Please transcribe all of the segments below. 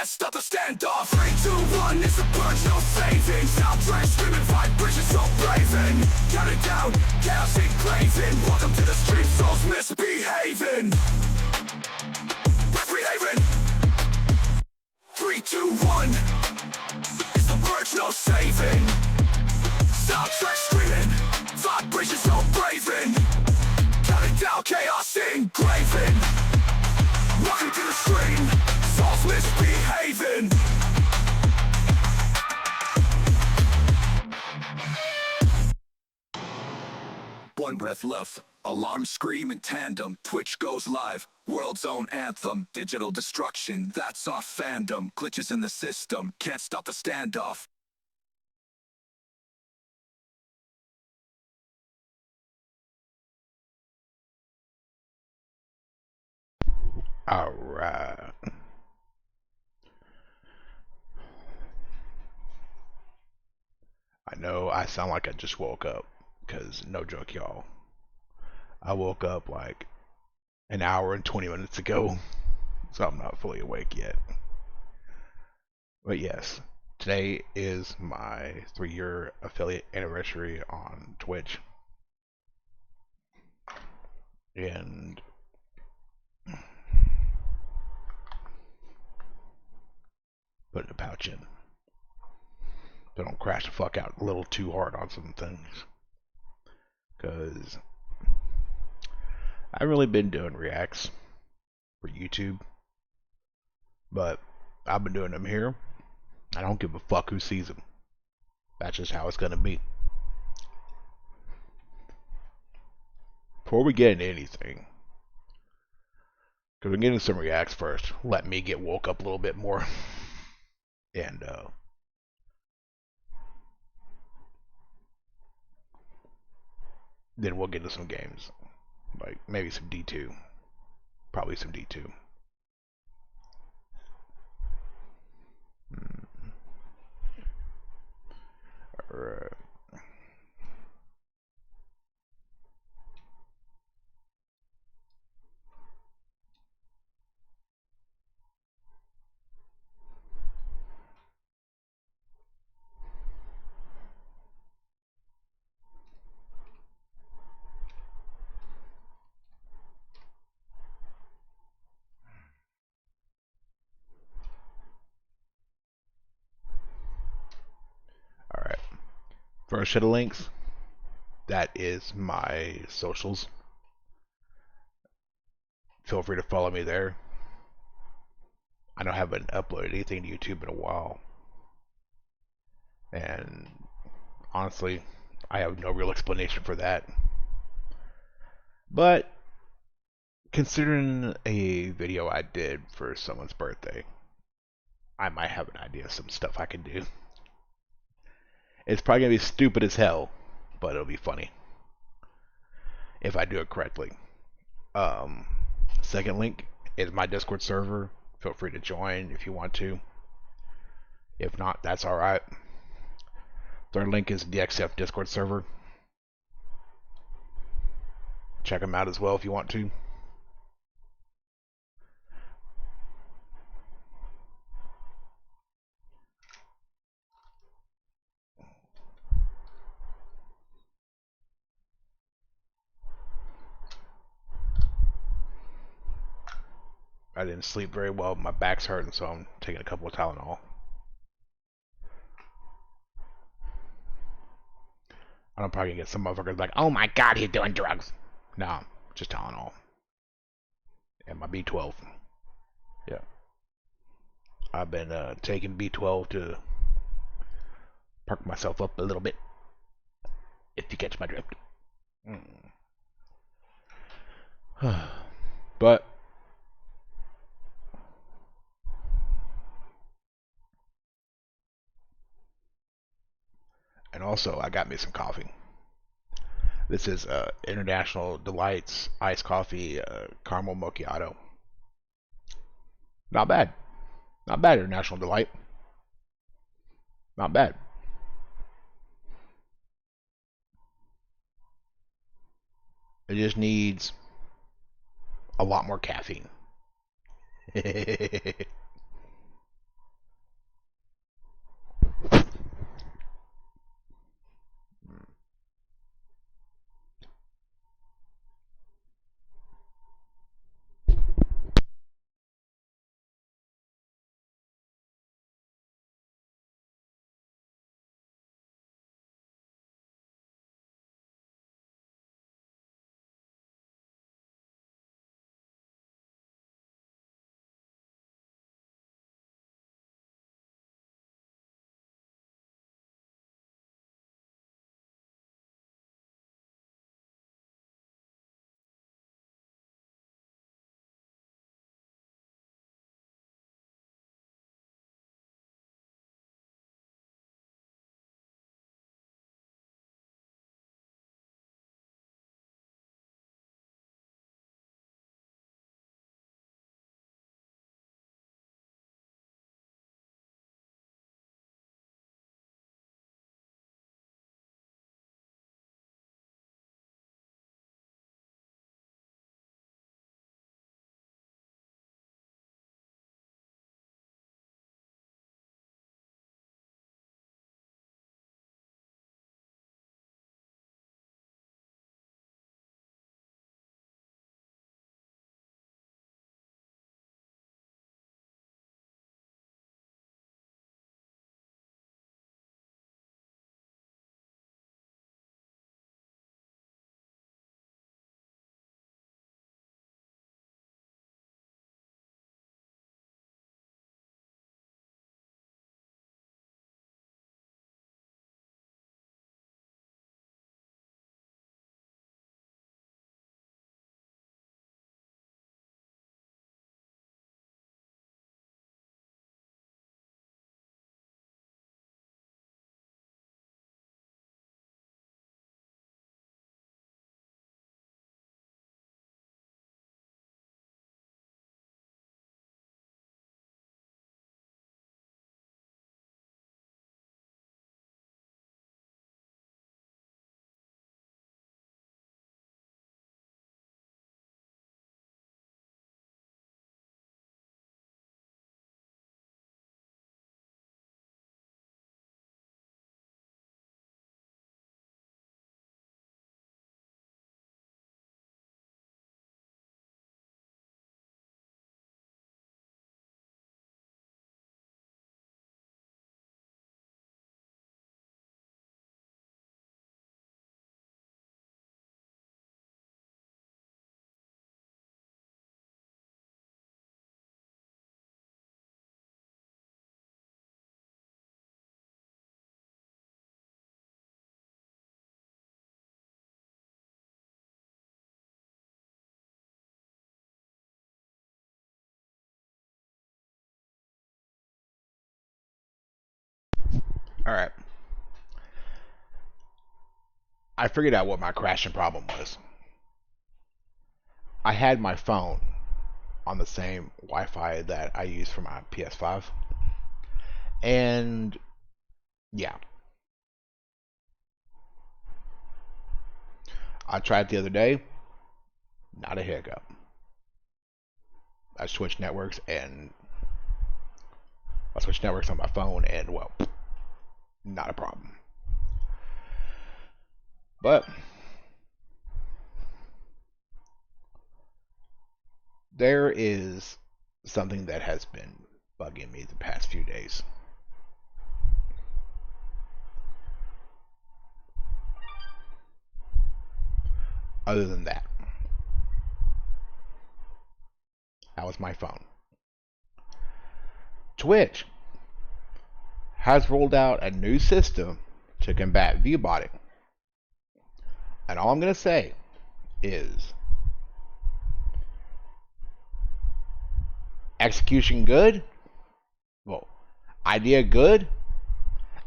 Stop the standoff. 3, 2, 1, it's a purge, no saving. Soundtrack screaming, vibrations so braving. Count it down, chaos engraving. Welcome to the street, souls misbehaving. Misbehaving. 3, 2, 1, it's the purge, no saving. Soundtrack screaming, vibrations so braving. Count it down, chaos engraving. Welcome to the stream, souls misbehaving. One breath left, alarm scream in tandem. Twitch goes live, world's own anthem. Digital destruction, that's our fandom. Glitches in the system, can't stop the standoff. Alright. I know I sound like I just woke up, because no joke, y'all. I woke up like an hour and 20 minutes ago, so I'm not fully awake yet. But yes, today is my 3-year affiliate anniversary on Twitch. And putting a pouch in. So don't crash the fuck out a little too hard on some things. Because I've really been doing reacts for YouTube. But I've been doing them here. I don't give a fuck who sees them. That's just how it's gonna be. Before we get into anything, because we're getting some reacts first, let me get woke up a little bit more. And then we'll get into some games. Like maybe some D2. Probably some D2. Alright. Alright. First set of links. That is my socials. Feel free to follow me there. I don't haven't uploaded anything to YouTube in a while. And honestly, I have no real explanation for that. But considering a video I did for someone's birthday, I might have an idea of some stuff I can do. It's probably gonna be stupid as hell, but it'll be funny if I do it correctly. Second link is my Discord server. Feel free to join if you want to. If not, that's alright. Third link is the XF Discord server. Check them out as well if you want to. I didn't sleep very well. My back's hurting, so I'm taking a couple of Tylenol. I'm probably gonna get some motherfuckers like, oh my god, he's doing drugs. Nah, just Tylenol. And my B12. Yeah. I've been taking B12 to perk myself up a little bit. If you catch my drift. But and also I got me some coffee. This is International Delights iced coffee caramel macchiato. Not bad. Not bad, International Delight. Not bad. It just needs a lot more caffeine. All right. I figured out what my crashing problem was. I had my phone on the same Wi-Fi that I use for my PS5, and yeah, I tried the other day. Not a hiccup. I switched networks on my phone, and well, not a problem. But there is something that has been bugging me the past few days. Other than that, was my phone. Twitch has rolled out a new system to combat viewbotting. And all I'm going to say is execution good? Well, idea good,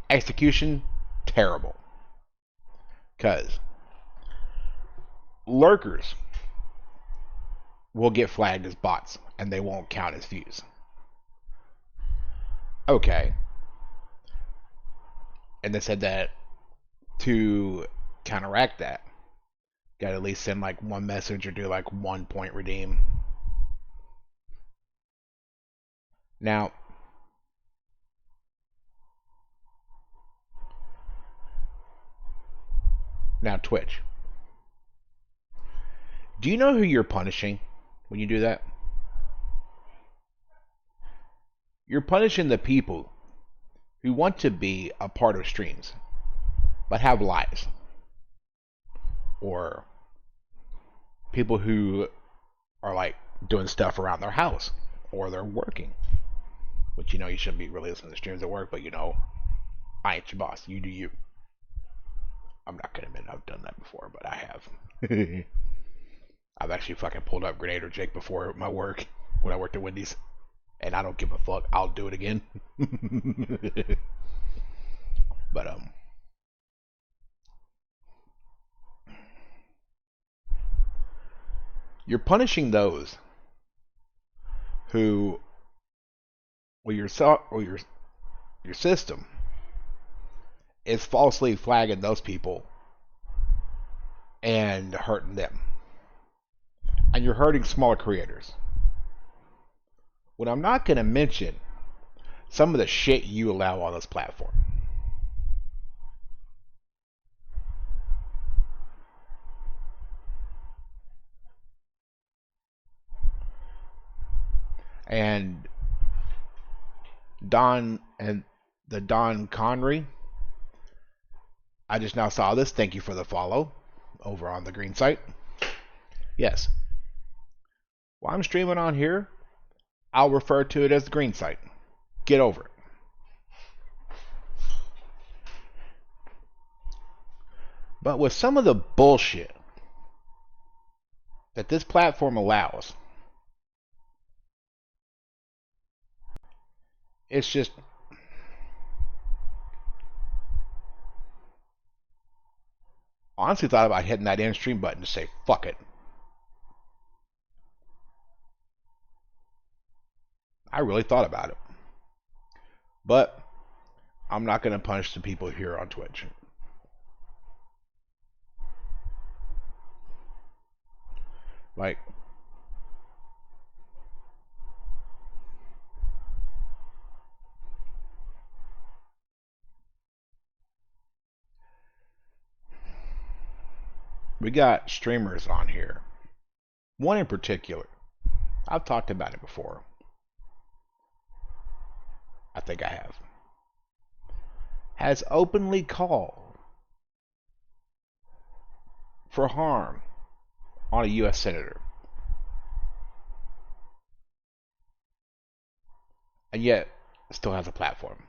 execution terrible. Because lurkers will get flagged as bots and they won't count as views. Okay. And they said that to counteract that, got to at least send like one message or do like 1 point redeem. Now, Twitch. Do you know who you're punishing when you do that? You're punishing the people who want to be a part of streams, but have lives. Or people who are like doing stuff around their house, or they're working. Which, you know, you shouldn't be really listening to streams at work, but you know, I ain't your boss. You do you. I'm not gonna admit I've done that before, but I have. I've actually fucking pulled up Grenader Jake before at my work when I worked at Wendy's. And I don't give a fuck. I'll do it again. But you're punishing those who, well, your system is falsely flagging those people and hurting them, and you're hurting smaller creators. What I'm not going to mention some of the shit you allow on this platform. And Don Connery, I just now saw this. Thank you for the follow over on the green site. Yes. While I'm streaming on here, I'll refer to it as the green site. Get over it. But with some of the bullshit that this platform allows, it's just, honestly thought about hitting that end stream button to say fuck it. I really thought about it. But I'm not going to punish the people here on Twitch. Like, we got streamers on here. One in particular. I've talked about it before. I think I have. Has openly called for harm on a U.S. senator. And yet, still has a platform.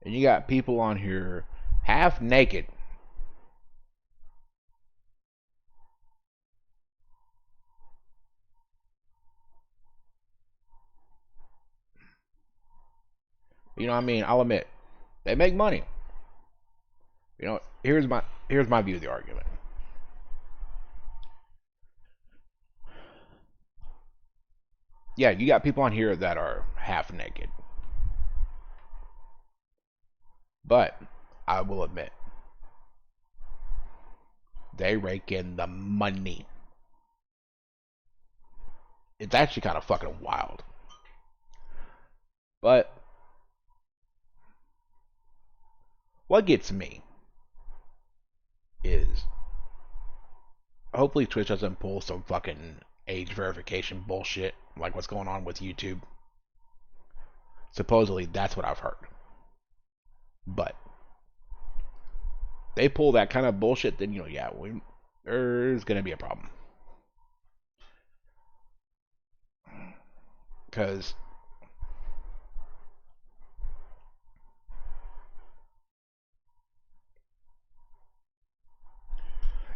And you got people on here half naked You know what I mean? I'll admit they make money. You know, here's my view of the argument. Yeah, you got people on here that are half naked. But I will admit, they rake in the money. It's actually kind of fucking wild. But what gets me is hopefully Twitch doesn't pull some fucking age verification bullshit like what's going on with YouTube. Supposedly that's what I've heard. But they pull that kind of bullshit, then yeah, there's gonna be a problem. Because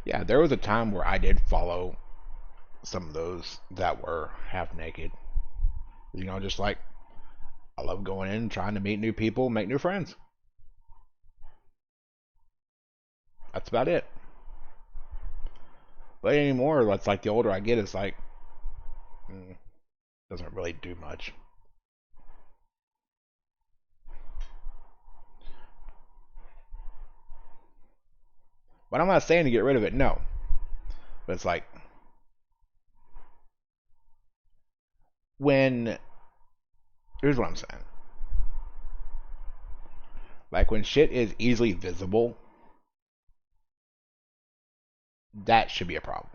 yeah, there was a time where I did follow some of those that were half naked. Just like I love going in, trying to meet new people, make new friends. That's about it. But anymore, that's like the older I get, it's like doesn't really do much. But I'm not saying to get rid of it, no. But it's like when here's what I'm saying. Like when shit is easily visible, that should be a problem.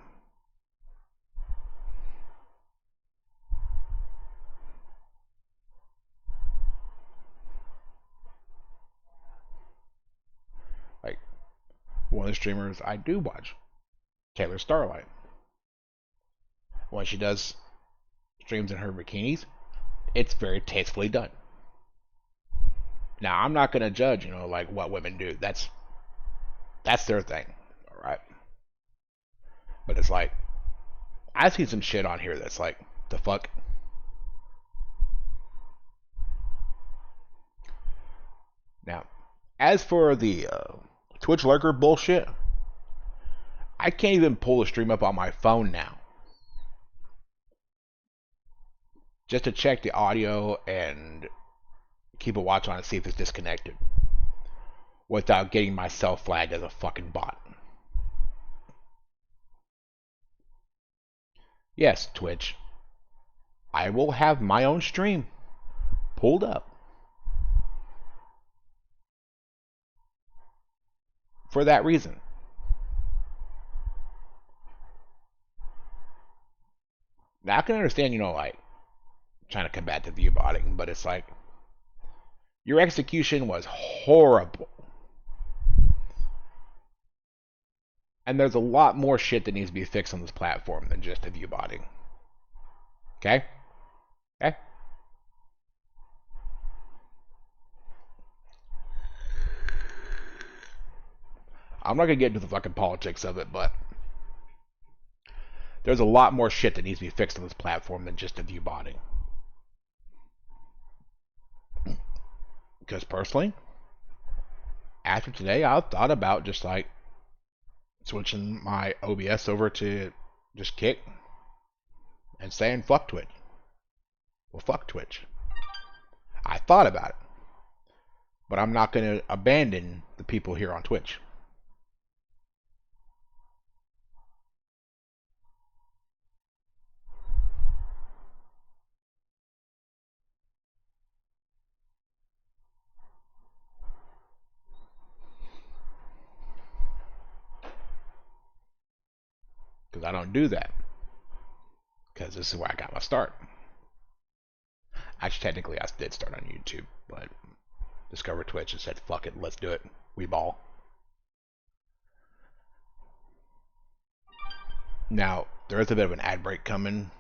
Like one of the streamers I do watch, Taylor Starlight. When she does streams in her bikinis, it's very tastefully done. Now I'm not gonna judge, like what women do. That's their thing, all right. But it's like I see some shit on here that's like the fuck. Now, as for the Twitch lurker bullshit, I can't even pull the stream up on my phone now. Just to check the audio and keep a watch on it, see if it's disconnected. Without getting myself flagged as a fucking bot. Yes, Twitch. I will have my own stream pulled up. For that reason. Now I can understand, like trying to combat the view botting, but it's like your execution was horrible. And there's a lot more shit that needs to be fixed on this platform than just the view botting. Okay? Okay? I'm not gonna get into the fucking politics of it, but there's a lot more shit that needs to be fixed on this platform than just the view botting. Because personally, after today, I've thought about just like switching my OBS over to just Kick and saying fuck Twitch. Well, fuck Twitch. I thought about it, but I'm not going to abandon the people here on Twitch. Because I don't do that. Because this is where I got my start. Actually, technically, I did start on YouTube, but discovered Twitch and said, fuck it, let's do it. We ball. Now, there is a bit of an ad break coming.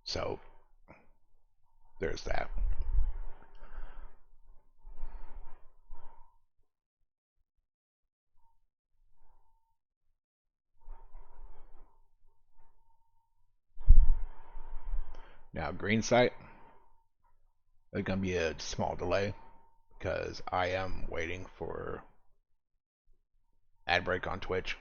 So, there's that. Now, green site, there's gonna be a small delay because I am waiting for ad break on Twitch.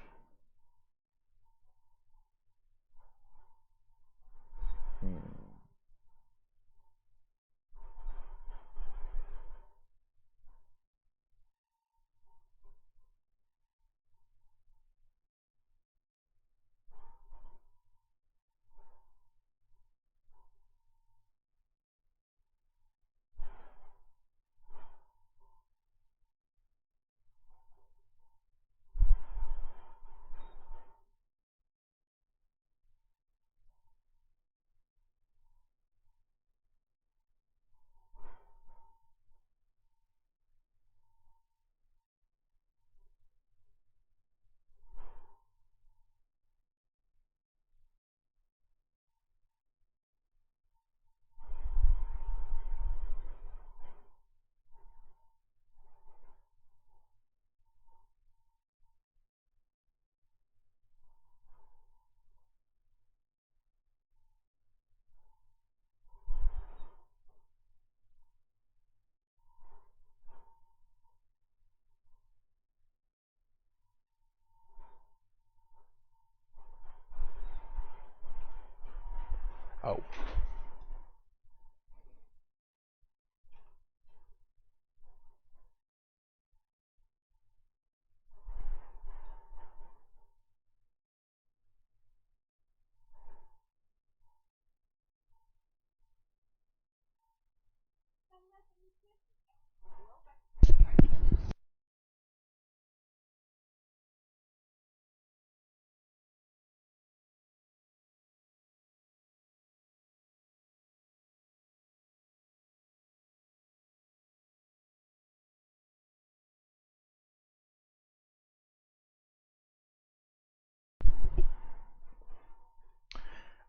Oh.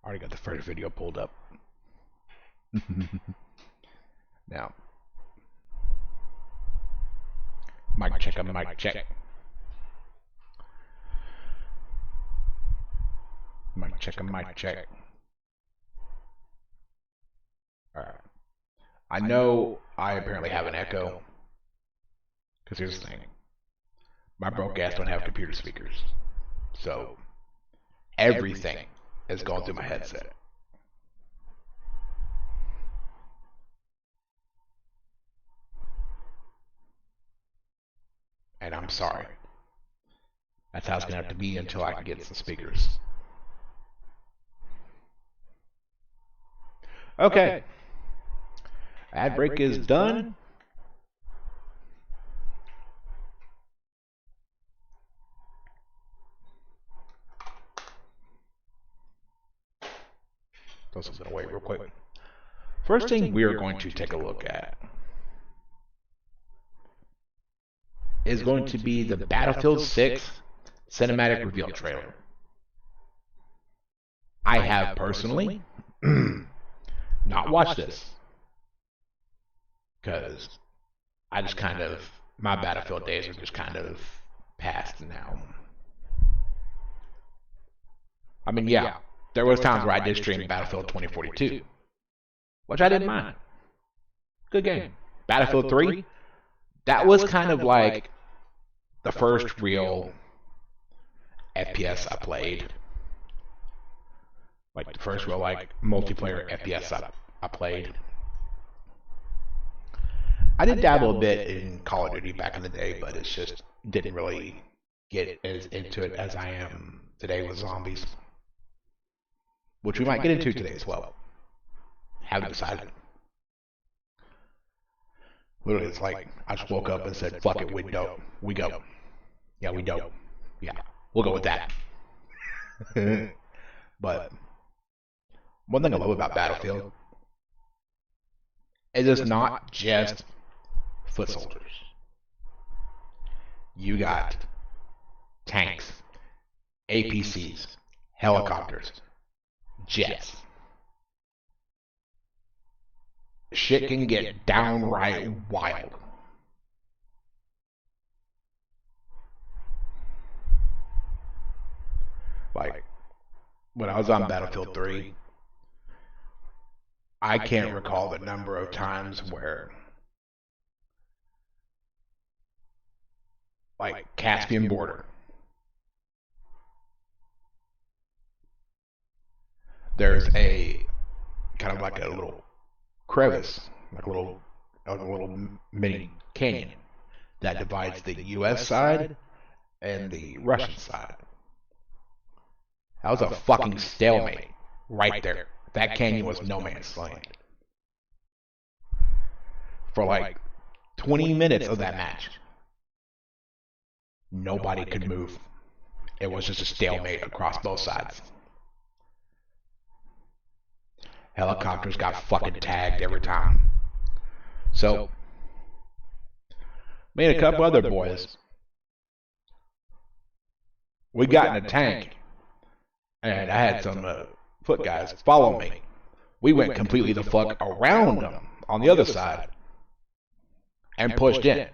Already got the first video pulled up. Now, mic check, mic check. Mic check, mic check. Alright. I know I apparently have an echo. Because here's the thing. My broke ass don't have computer speakers. So, everything is going through my headset. And I'm sorry. That's how it's going to have to be until I can get some speakers. Okay. Ad break is done. So I'm going to wait real quick. First thing we are going to take a look at is going to be the Battlefield 6 cinematic reveal trailer. I have personally not watched this because I just kind of, my Battlefield days are just kind of past now. I mean, yeah, there was times where I did stream Battlefield 2042, which I didn't mind. Good game. Battlefield 3, that was kind of like the first real FPS I played. Like the first real like multiplayer FPS I played. I did dabble a bit in Call of Duty back in the day, but it's just didn't really get as into it as I am today with zombies. Which we might get into today as well. Haven't decided. Literally, it's like I just woke up and said, "Fuck it, we dope. We go." Yeah, we dope. Yeah, we'll go with that. But one thing I love about Battlefield is it's not just foot soldiers. You got tanks, APCs, helicopters, jets. Shit can get downright wild. Like, when I was on Battlefield 3, I can't recall the number of times where, like, Caspian border, there's a kind of like a little crevice, like a little mini canyon that divides the U.S. side and the Russian side. That was a fucking stalemate right there. That canyon was no man's land. For like 20 minutes of that match, nobody could move. It was just a stalemate across both sides. Helicopters got fucking tagged every time. So, me and a couple other boys, we got in a tank, and I had some foot guys follow me. We went completely the fuck around them on the other side and pushed in.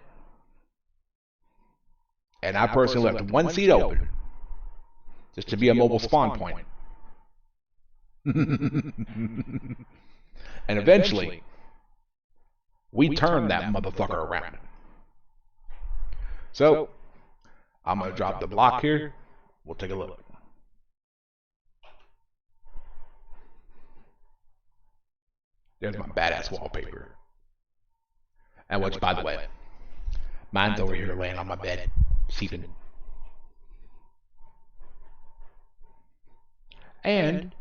And I personally left one seat open just to be a mobile spawn point. And eventually, we turned that motherfucker around. So, I'm going to drop the block here. We'll take a look. There's my badass wallpaper. And which, by the way, mine's over here laying on my bed, sleeping. And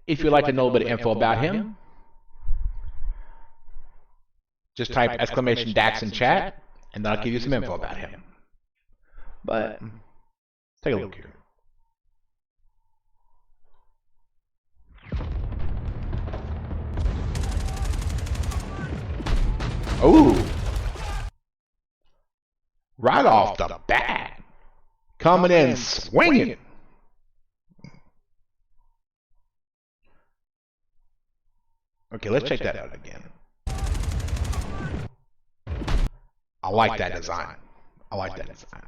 if you'd like to know a bit of info about him, just type exclamation Dax in chat, and that'll give you some info about him. But, take a look here. Ooh. Right off the bat. Coming in swinging. Okay, let's check that out again. I like that design. I like that design.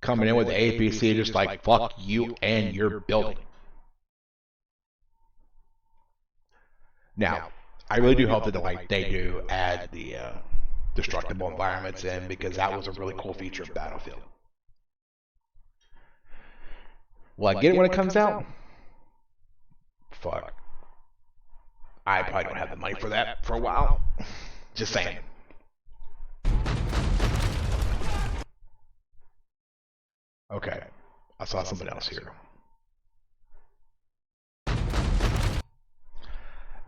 Coming in with the APC just like, fuck you and your building. Now, I really do hope that they do add the destructible environments in, because that was a really cool feature of Battlefield. Will I get it when it comes out? Fuck. I probably don't have the money for that for a while. Just saying. Okay. I saw something else here.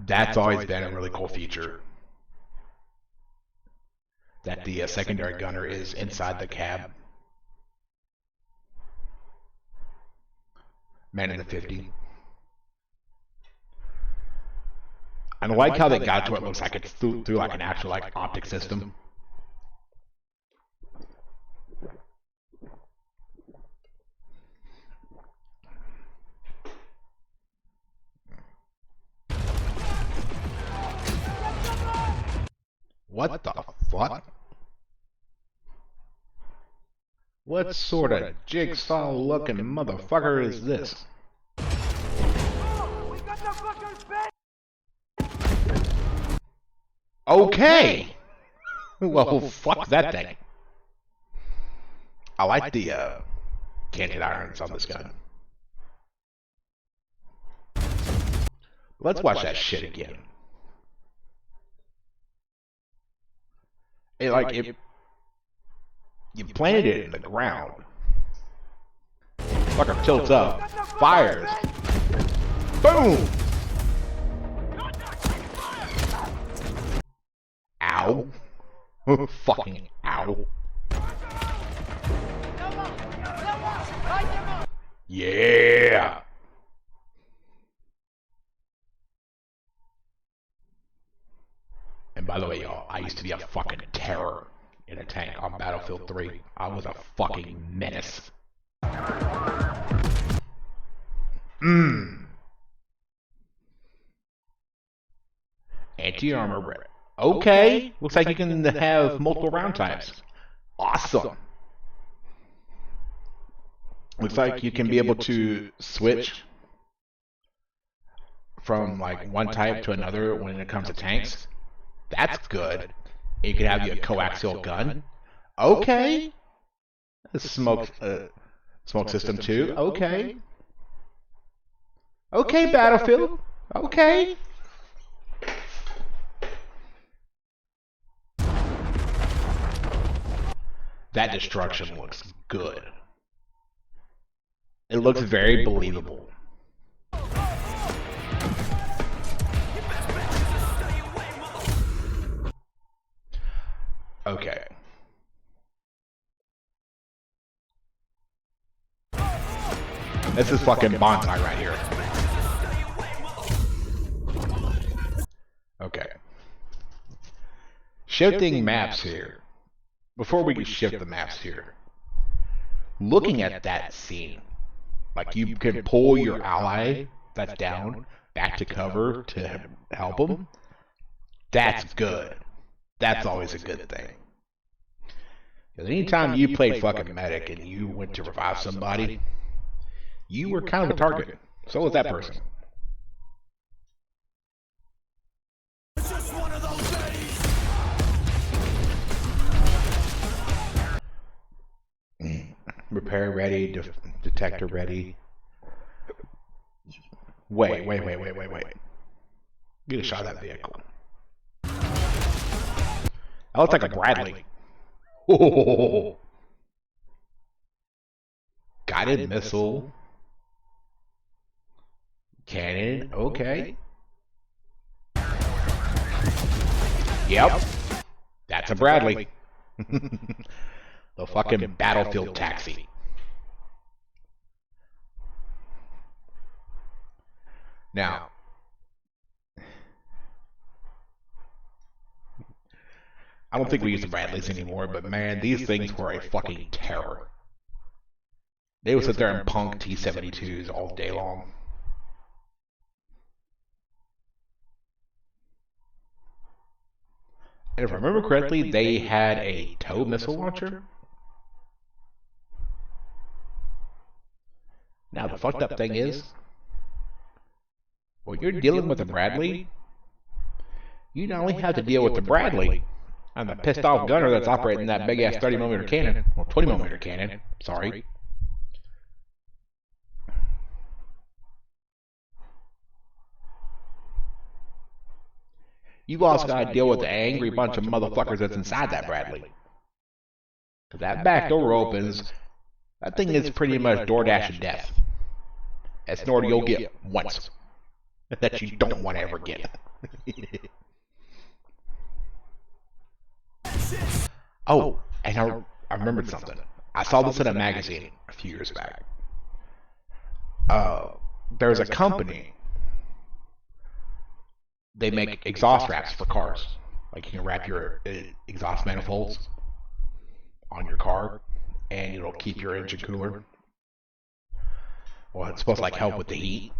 That's always been a really cool feature. That the secondary gunner is inside the cab. Man in the 50. And I like how they got to it. Looks like it's through like an actual like optic system. What the fuck? What sort of jigsaw-looking motherfucker is this? Okay! Well, fuck that thing. I like the canted irons on this gun. Let's watch that shit again. It you planted it in the ground. Fucker tilts up, fires. Boom! Ow. Fucking ow. Yeah! And by the way, y'all, I used to be a fucking terror in a tank on Battlefield 3. I was a fucking menace. Anti-armor red. Okay, looks like you can have multiple round types. Awesome. Looks like you can be able to switch from like one type to another when it comes to tanks. That's good. You could have a coaxial gun. Okay. A smoke system too. Okay. Okay, Battlefield. Okay. That destruction looks good. It looks very believable. Okay. This is fucking bonsai right here. Okay. Shifting maps here. Before we shift the maps here, looking at that scene, like you can pull your ally that's down back to cover to help them. That's good. That's always a good thing. Because anytime you played fucking medic and you went to revive somebody, you were kind of a target. So was that person. Repair ready, detector ready. Wait. Get a shot at that vehicle. That looks like a Bradley. Oh. Guided missile. Cannon, okay. Yep. That's a Bradley. The fucking battlefield taxi. Now, I don't think we use the Bradleys anymore, but man, these things were a fucking terror. They would sit there and punk T-72s all day long. And if I remember correctly, they had a tow missile launcher. Now, the fucked up thing is, when you're dealing with a Bradley, you not only have to deal with the Bradley and the pissed off gunner that's operating that big ass 30mm cannon, or 20mm cannon, sorry. You also gotta deal with the angry bunch of motherfuckers that's inside that Bradley. Because that back door opens, that thing is pretty much DoorDash of death. That's an order you'll get once. That you don't want to ever get. Oh, and I remembered something. I saw this in a magazine a few years back. There's a company. They make exhaust wraps for cars. Like you can wrap your exhaust manifolds on your car, and it'll keep your engine cooler. Well, it's supposed to like help with the heat.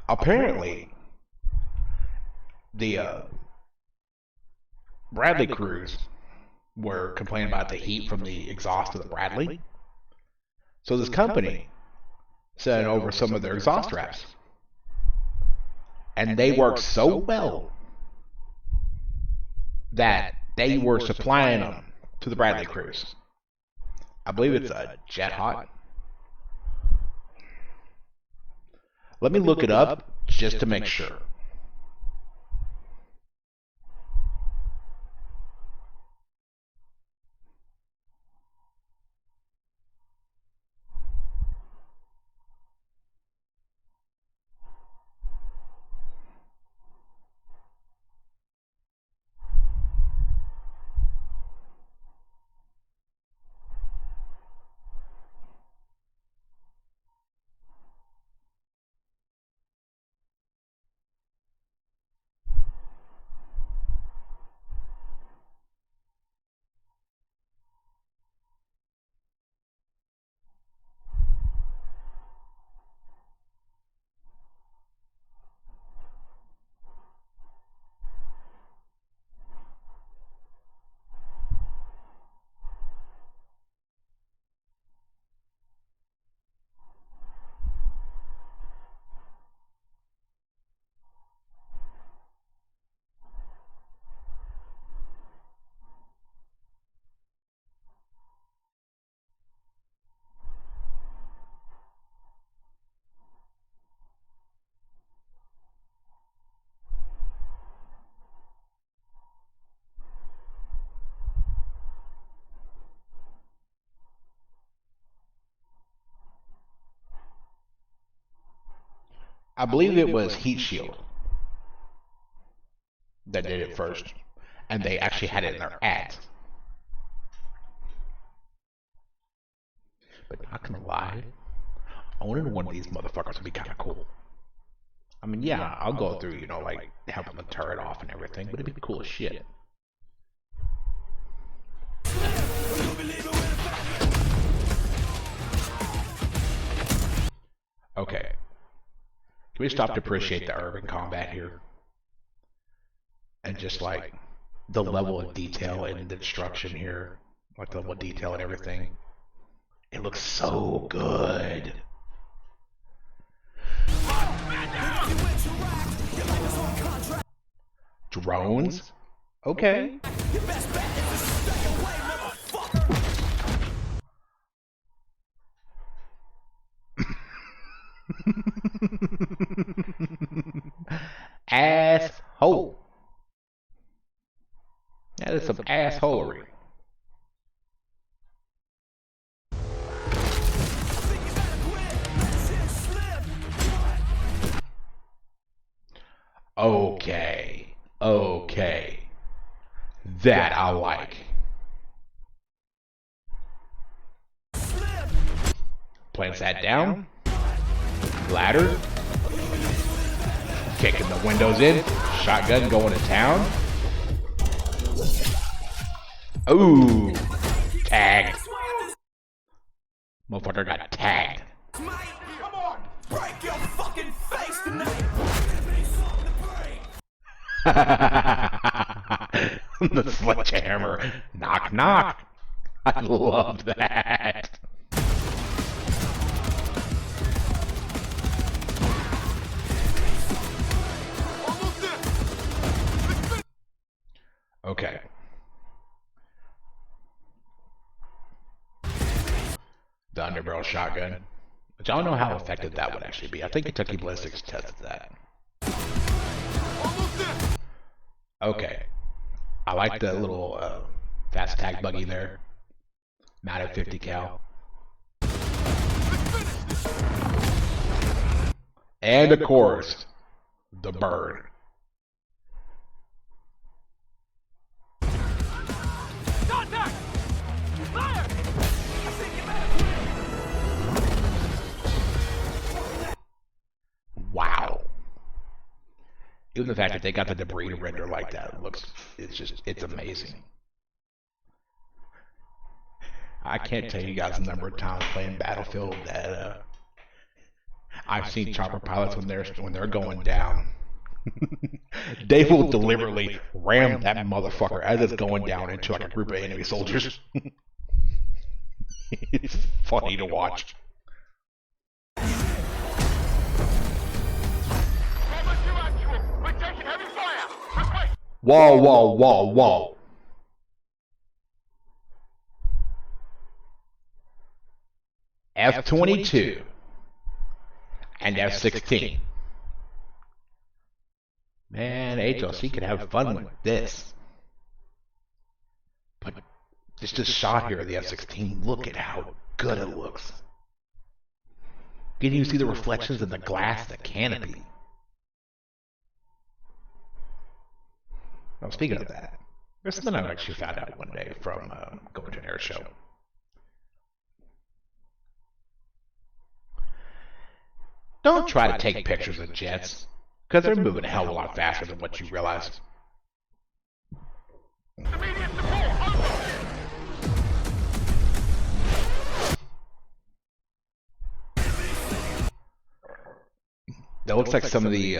Apparently, the Bradley crews were complaining about the heat from the exhaust of the Bradley. So this company sent over some of their exhaust wraps. And they worked so well that they were supplying them to the Bradley crews. I believe it's a Jet Hot. Let me look it up just to make sure. I believe it was Heat Shield that did it first, and they actually had it in their ads. But not gonna lie, owning one of these motherfuckers would be kind of cool. I mean, yeah, I'll go through, you know, like helping them turn it off and everything, but it'd be cool as shit. Okay. Can we stop to appreciate the urban combat here? And just like the level of detail and the destruction here, like the level of detail and everything. It looks so good. Drones? Okay. Asshole. That is some assholery. Okay. Okay. That I like. Plants that down. Ladder. Kicking the windows in. Shotgun going to town. Ooh. Tagged. Motherfucker got tagged. Come on, break your fucking face tonight. The sledgehammer. Knock, knock. I love that. Okay. The underbarrel shotgun. But y'all know how effective that would actually be. I think Kentucky Ballistics tested that. Okay. I like the little fast tag buggy there. Mounted 50 cal. And of course, the bird. Wow. Even the fact that they got the debris to render like that it's amazing. I can't tell you guys the number of times playing Battlefield that I've seen chopper pilots when they're going down. They will deliberately ram that motherfucker as it's going down into like a group of enemy soldiers. It's funny to watch. Whoa, whoa, whoa, whoa. F-22 and F-16. Man, HLC could have fun with this. But just this shot here of the F-16, look at how good it looks. Can you see the reflections in the glass, the canopy? Now, speaking of that, there's something I actually found out one day from going to an air show. Don't try to take pictures of jets, because they're moving a hell of a lot faster than what you realize. That looks like some of the,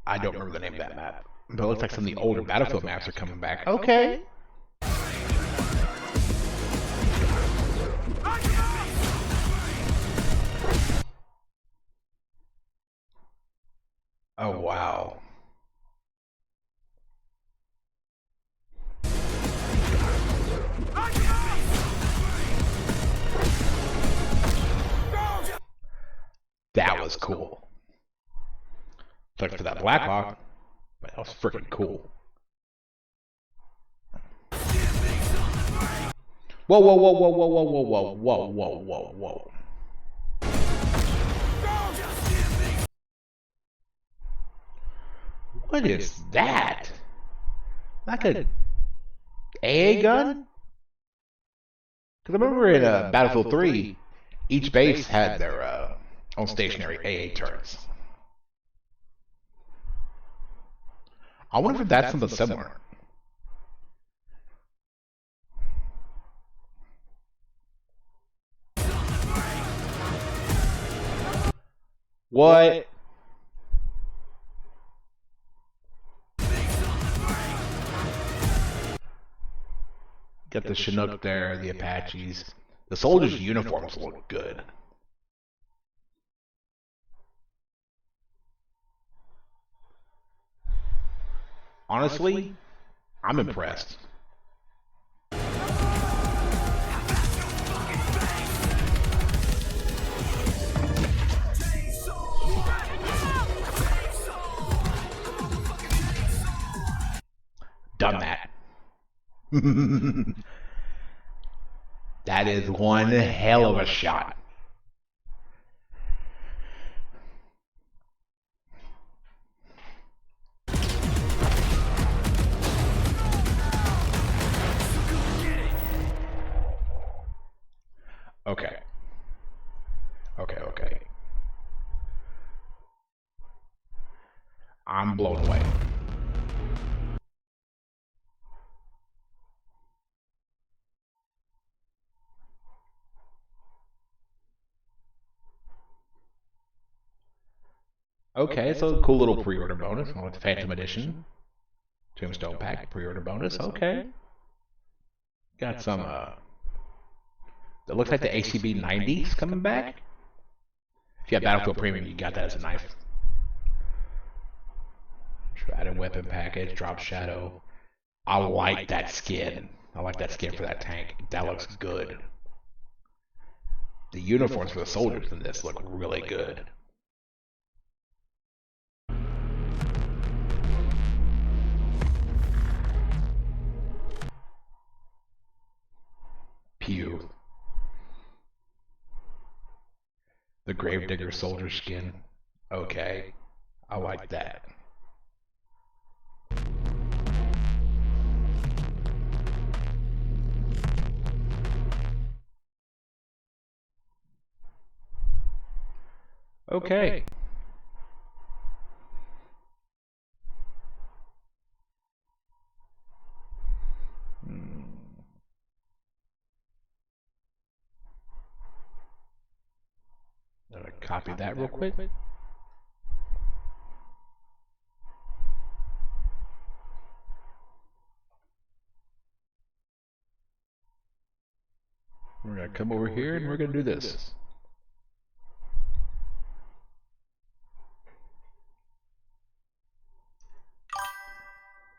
I don't remember the name of that map, but it looks like some of the older Battlefield maps are coming back. Okay. Oh, wow. That was cool. Look for that Black Hawk. That was freaking cool. Whoa, whoa, whoa, whoa, whoa, whoa, whoa, whoa, whoa, whoa, whoa, whoa. What is that? Like a AA gun? Because I remember in Battlefield 3, each base had their own stationary AA turrets. I wonder if that's something similar. What? Got the Chinook there, the Apaches. The soldiers' uniforms look good. Honestly, I'm impressed. Done that. That is one hell of a shot. Okay. Okay. I'm blown away. Okay, so cool little pre-order bonus with the Phantom Edition. Tombstone Pack pre-order bonus. Okay. Got some it looks like the ACB 90s coming back. If you have Battlefield Premium, you got that as a knife. Added weapon package, drop shadow. I like that skin. I like that skin for that tank. That looks good. The uniforms for the soldiers in this look really good. Pew. The Gravedigger soldier skin. Okay. I like that. Okay. I'm gonna copy that real quick. We're gonna come over here and we're gonna do this.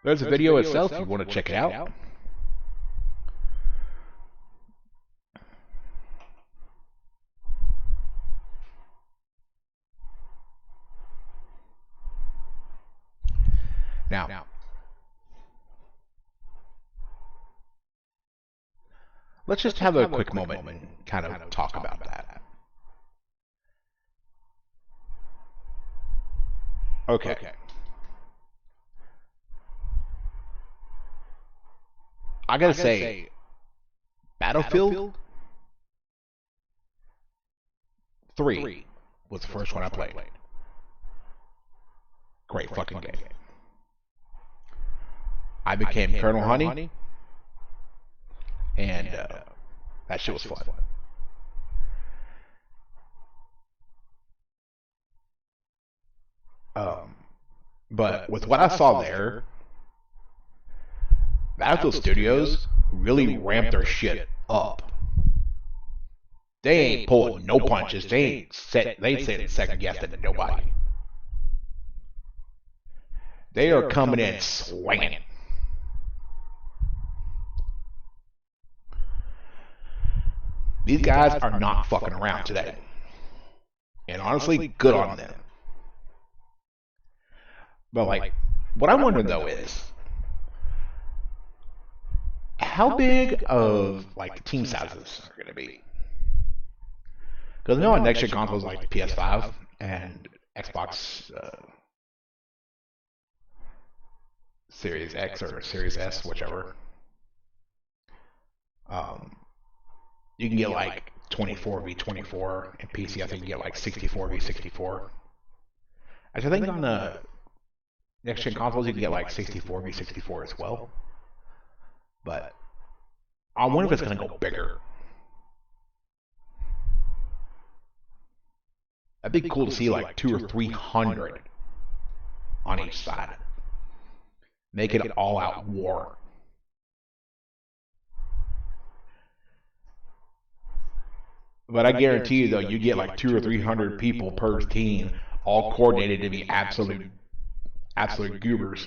There's the video itself if you want to check it out. Now, let's just have a quick moment and kind of talk about that. Okay. I gotta say, Battlefield 3 was the first one I played. Great fucking game. I became Colonel Honey, and that shit was fun. But with what I saw there, Battlefield Studios really ramped their shit up. They ain't pulling no punches. They ain't second guessing nobody. They are coming in swinging. These guys are not fucking around today. And honestly, good on them. But like, what I'm wondering though is, how big of like the team sizes are going to be? Because I know on next gen consoles like the PS5 and Xbox Series X or Series S, whichever. You can get like 24v24, and PC I think you get like 64v64. Actually, I think on the next gen consoles you can get like 64v64 as well. But I wonder if it's gonna go bigger. That'd be cool to see like 200 or 300 on each side. Make it an all-out war. But I guarantee you, though, you get like 200 or 300 people per team, all coordinated to be absolute goobers.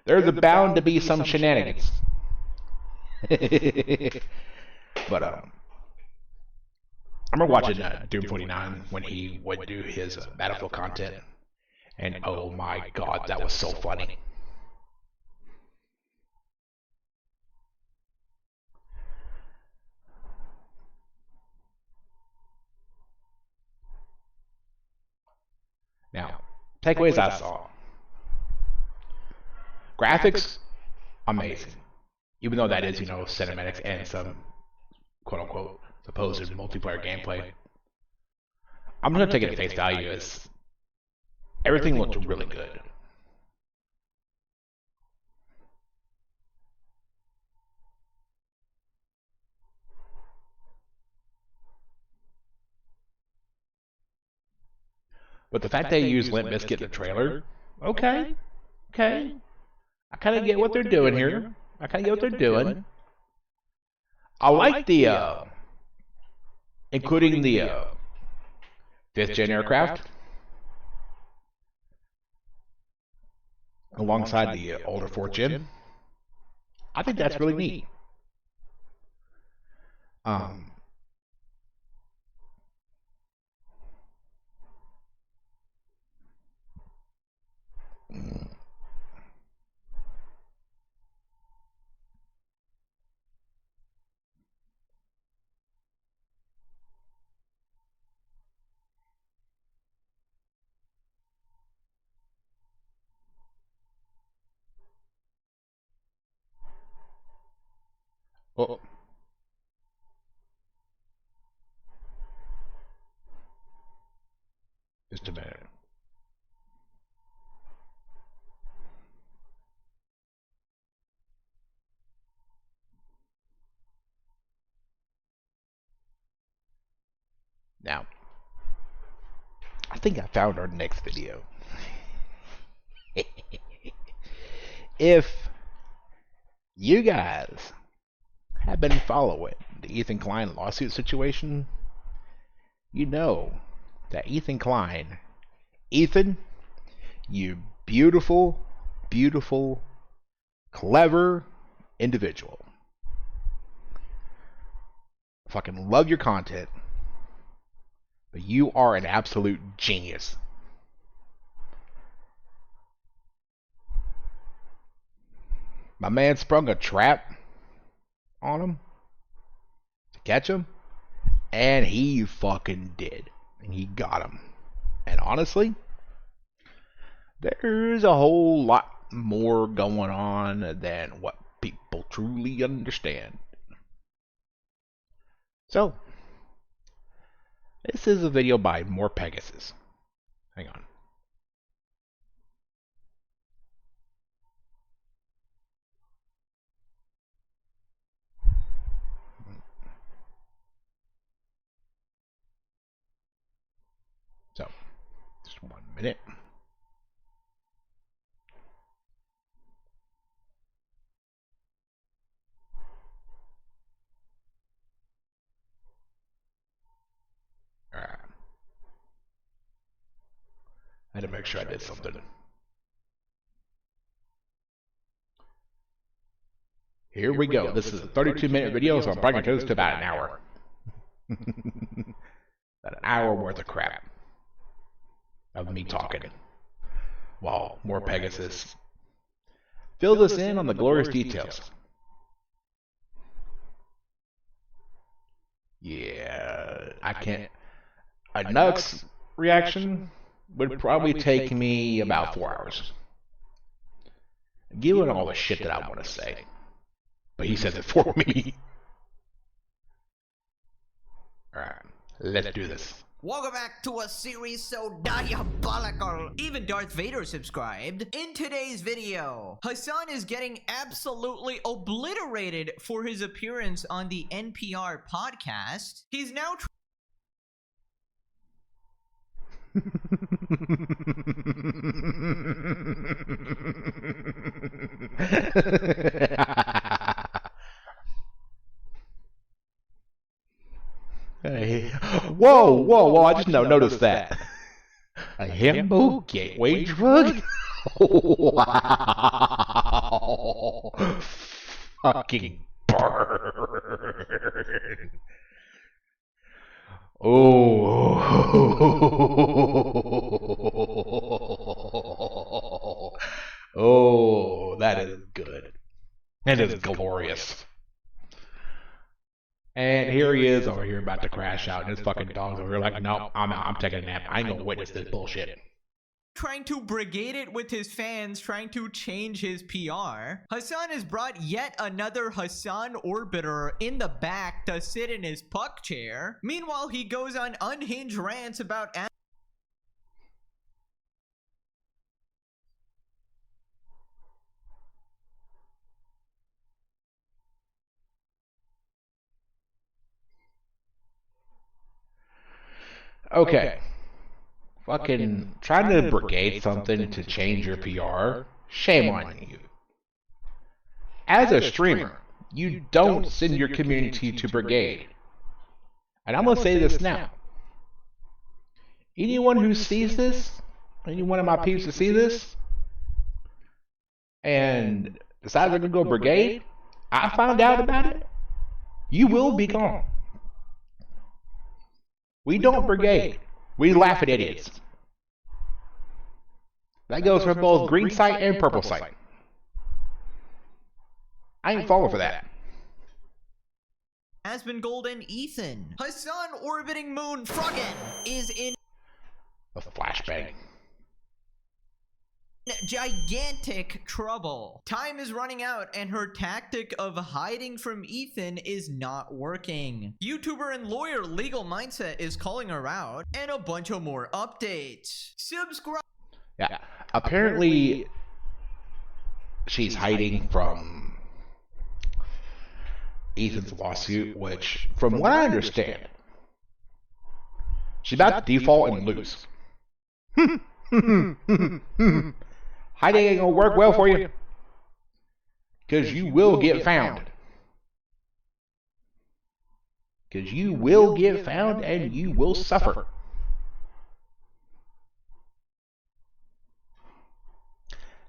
There's bound to be some shenanigans. But I remember watching Doom 49 when he would do his Battlefield content, and oh my god, that was so funny. Now, takeaways I saw. Graphics, amazing. Even though that is, cinematics and some quote-unquote supposed multiplayer gameplay. I'm going to take it at face value as everything looked really good. But the fact they used Limp Bizkit in the trailer, okay. I kind of get what they're doing here. I like the, including the 5th gen aircraft, alongside the older 4th gen. I think that's really neat. Oh. Just a minute. Now, I think I found our next video. If you guys have been following the Ethan Klein lawsuit situation, you know that Ethan Klein, Ethan, you beautiful, clever individual. Fucking love your content, but you are an absolute genius. My man sprung a trap on him to catch him, and he fucking did. And he got him. And honestly, there's a whole lot more going on than what people truly understand. So, this is a video by More Pegasus. Hang on. So, just 1 minute. Alright. I had to make sure I did something. Here we go. This is a 32-minute video, so I'm probably going to go to about an hour. About an hour worth of crap of me talking while More Pegasus fills us in on the glorious details. Yeah, I can't. A Nux reaction would probably take me about 4 hours. giving all the shit that I want to say. But he says it for me. Alright, let's do this. Welcome back to a series so diabolical, even Darth Vader subscribed. In today's video, Hasan is getting absolutely obliterated for his appearance on the NPR podcast. He's now Hey. Whoa, I just noticed that. A himbo gateway drug? Wow. Fucking burn. Oh, that is good. That is glorious. And here he is over here about to crash out, and his fucking dog's over here like, no, I'm out. I'm taking a nap. I ain't gonna witness this bullshit. trying to brigade it with his fans, trying to change his PR. Hasan has brought yet another Hasan Orbiter in the back to sit in his puck chair. Meanwhile, he goes on unhinged rants about Okay. Fucking trying to brigade something to change your PR? Shame on you. As a streamer, you don't send your community to brigade. And I'm gonna say this now. Anyone who sees this, any one of my peeps to see this, and decides they're gonna go brigade, I found out about it, you will be gone. We don't brigade. We laugh at idiots. That goes for both green site and purple site. I ain't falling for that. Asmongold and Ethan. Hasan orbiting Moon Froggen is in A flashbang. gigantic trouble. Time is running out and her tactic of hiding from Ethan is not working. YouTuber and lawyer Legal Mindset is calling her out, and a bunch of more updates. Subscribe. Yeah. Apparently, she's hiding from Ethan's lawsuit, which, from what I understand, she's about to default and lose. Hiding ain't gonna work well for you, because you will get found. Because you will get found and you will suffer.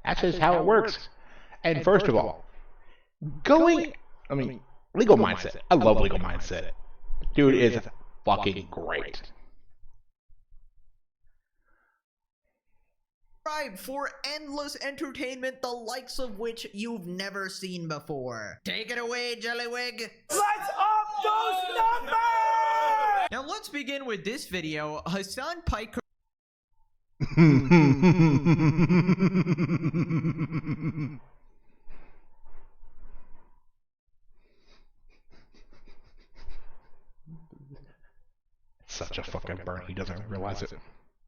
That's just how it works. And first of all, Legal Mindset. I love Legal Mindset. Dude is fucking great. For endless entertainment, the likes of which you've never seen before. Take it away, Jellywig. Let's up those numbers! Now let's begin with this video. Hasan Piker Such a fucking burn. He doesn't realize it.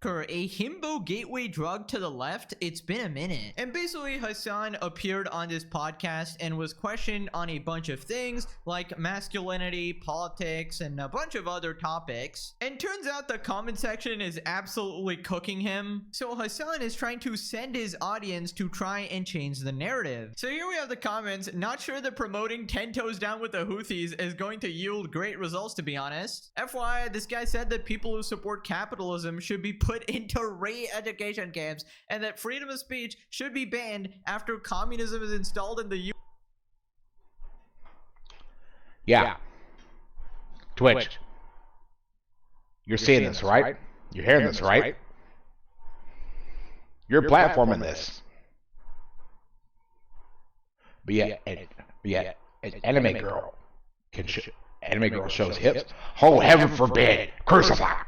a himbo gateway drug to the left. It's been a minute. And basically Hasan appeared on this podcast and was questioned on a bunch of things like masculinity, politics, and a bunch of other topics. And turns out the comment section is absolutely cooking him. So Hasan is trying to send his audience to try and change the narrative. So here we have the comments. Not sure that promoting 10 toes down with the Houthis is going to yield great results, to be honest. FYI, this guy said that people who support capitalism should be put into re-education camps and that freedom of speech should be banned after communism is installed in the U. Yeah. Twitch. You're seeing this, right? You're hearing this, right? You're platforming this. But yeah, an anime girl anime girl shows hips. Oh, heaven forbid! Crucify!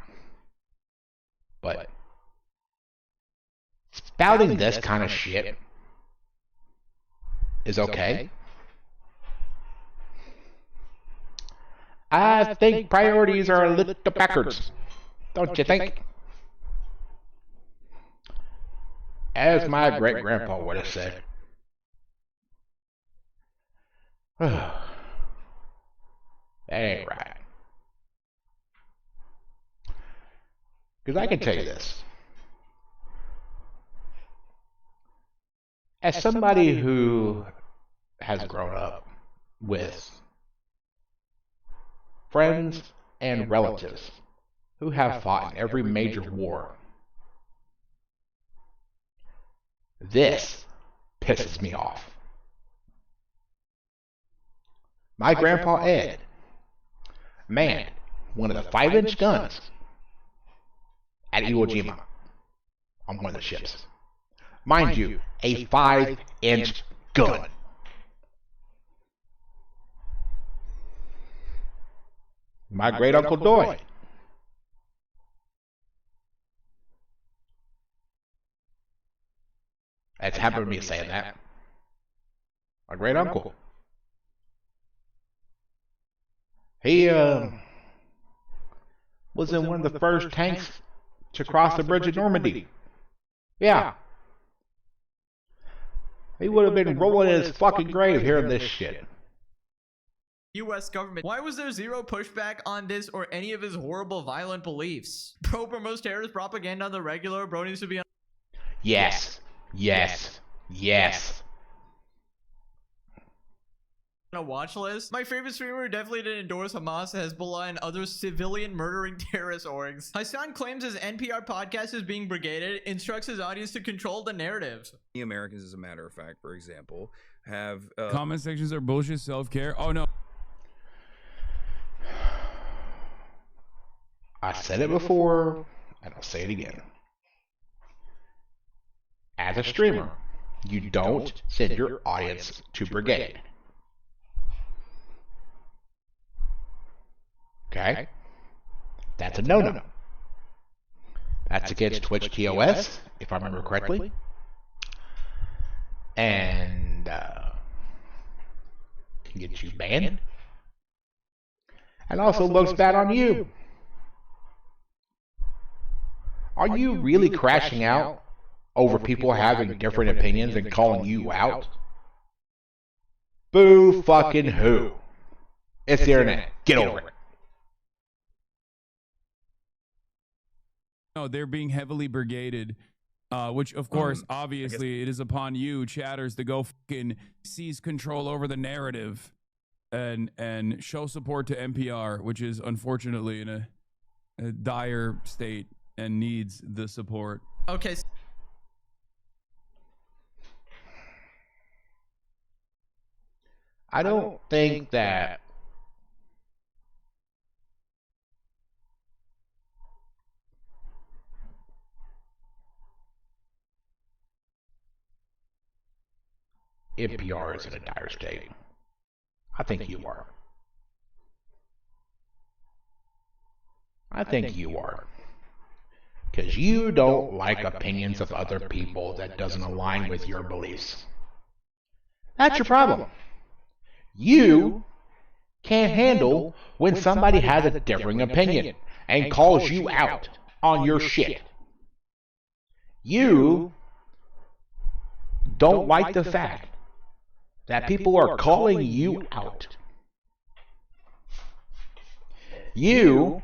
But spouting this kind of shit is okay. I think priorities are a little backwards, don't you think? As my great-grandpa would have said. That ain't right. Because I can tell you this. As somebody who has grown up with friends and relatives who have fought in every major war, this pisses me off. My grandpa Ed manned one of the 5-inch guns at Iwo Jima on one of the ships. Mind you, a 5-inch gun. My great uncle Doy that's happened to me saying that. My great uncle. He was in one of the first tanks to cross the bridge at Normandy. Yeah. He would have been rolling in his fucking grave hearing this shit. US government. Why was there zero pushback on this or any of his horrible violent beliefs? Bro promotes terrorist propaganda on the regular. Bro needs to be on Yes. a watch list. My favorite streamer who definitely didn't endorse Hamas, Hezbollah, and other civilian murdering terrorist orgs. Hassan claims his NPR podcast is being brigaded, instructs his audience to control the narrative. The Americans, as a matter of fact, for example, have comment sections are bullshit. Self-care. Oh no. I said it before, and I'll say it again. As a streamer, you don't send your audience to brigade. Okay? That's a no-no. That's against Twitch TOS, if I remember correctly. And can get you banned. And also looks bad on you. Are you really crashing out over people having different opinions and calling you out? Boo fucking who? It's the internet. Get over it. No, they're being heavily brigaded, which of course, obviously, it is upon you, chatters, to go fucking seize control over the narrative and show support to NPR, which is unfortunately in a dire state and needs the support. Okay. I don't think that NPR is in a dire state. I think you are. I think you are. Because you don't like opinions of other people that doesn't align with your beliefs. That's your problem. You can't handle when somebody has a differing opinion and calls you out on your shit. You don't like the fact that people are calling you out. You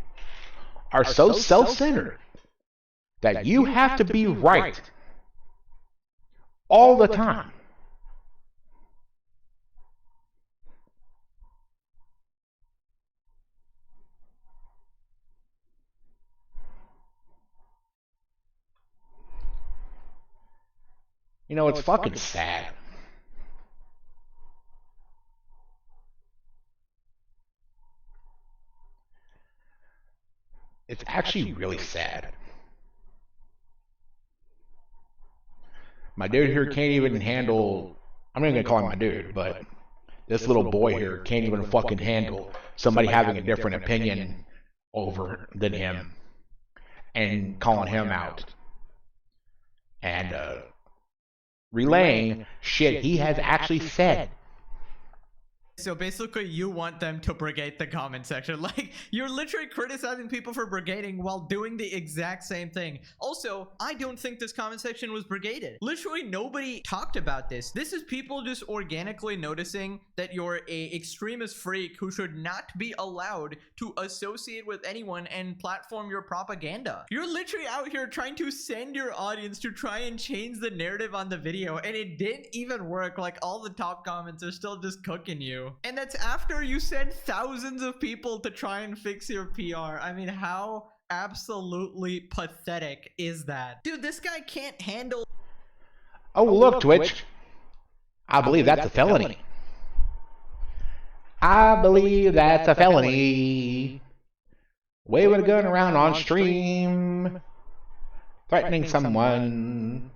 are so self-centered that you have to be right all the time. You know, it's fucking sad. It's actually really sad. My dude here can't even handle, I'm not even gonna call him my dude, but this little boy here can't even fucking handle somebody having a different opinion over than him and calling him out and relaying shit he has actually said. So basically, you want them to brigade the comment section. Like, you're literally criticizing people for brigading while doing the exact same thing. Also, I don't think this comment section was brigaded. Literally, nobody talked about this. This is people just organically noticing that you're a extremist freak who should not be allowed to associate with anyone and platform your propaganda. You're literally out here trying to send your audience to try and change the narrative on the video, and it didn't even work. Like, all the top comments are still just cooking you. And that's after you sent thousands of people to try and fix your PR. I mean, how absolutely pathetic is that? Dude, this guy can't handle... Oh, look, Twitch. I believe that's a felony. I believe that's a felony. Waving a gun around on stream. Threatening someone.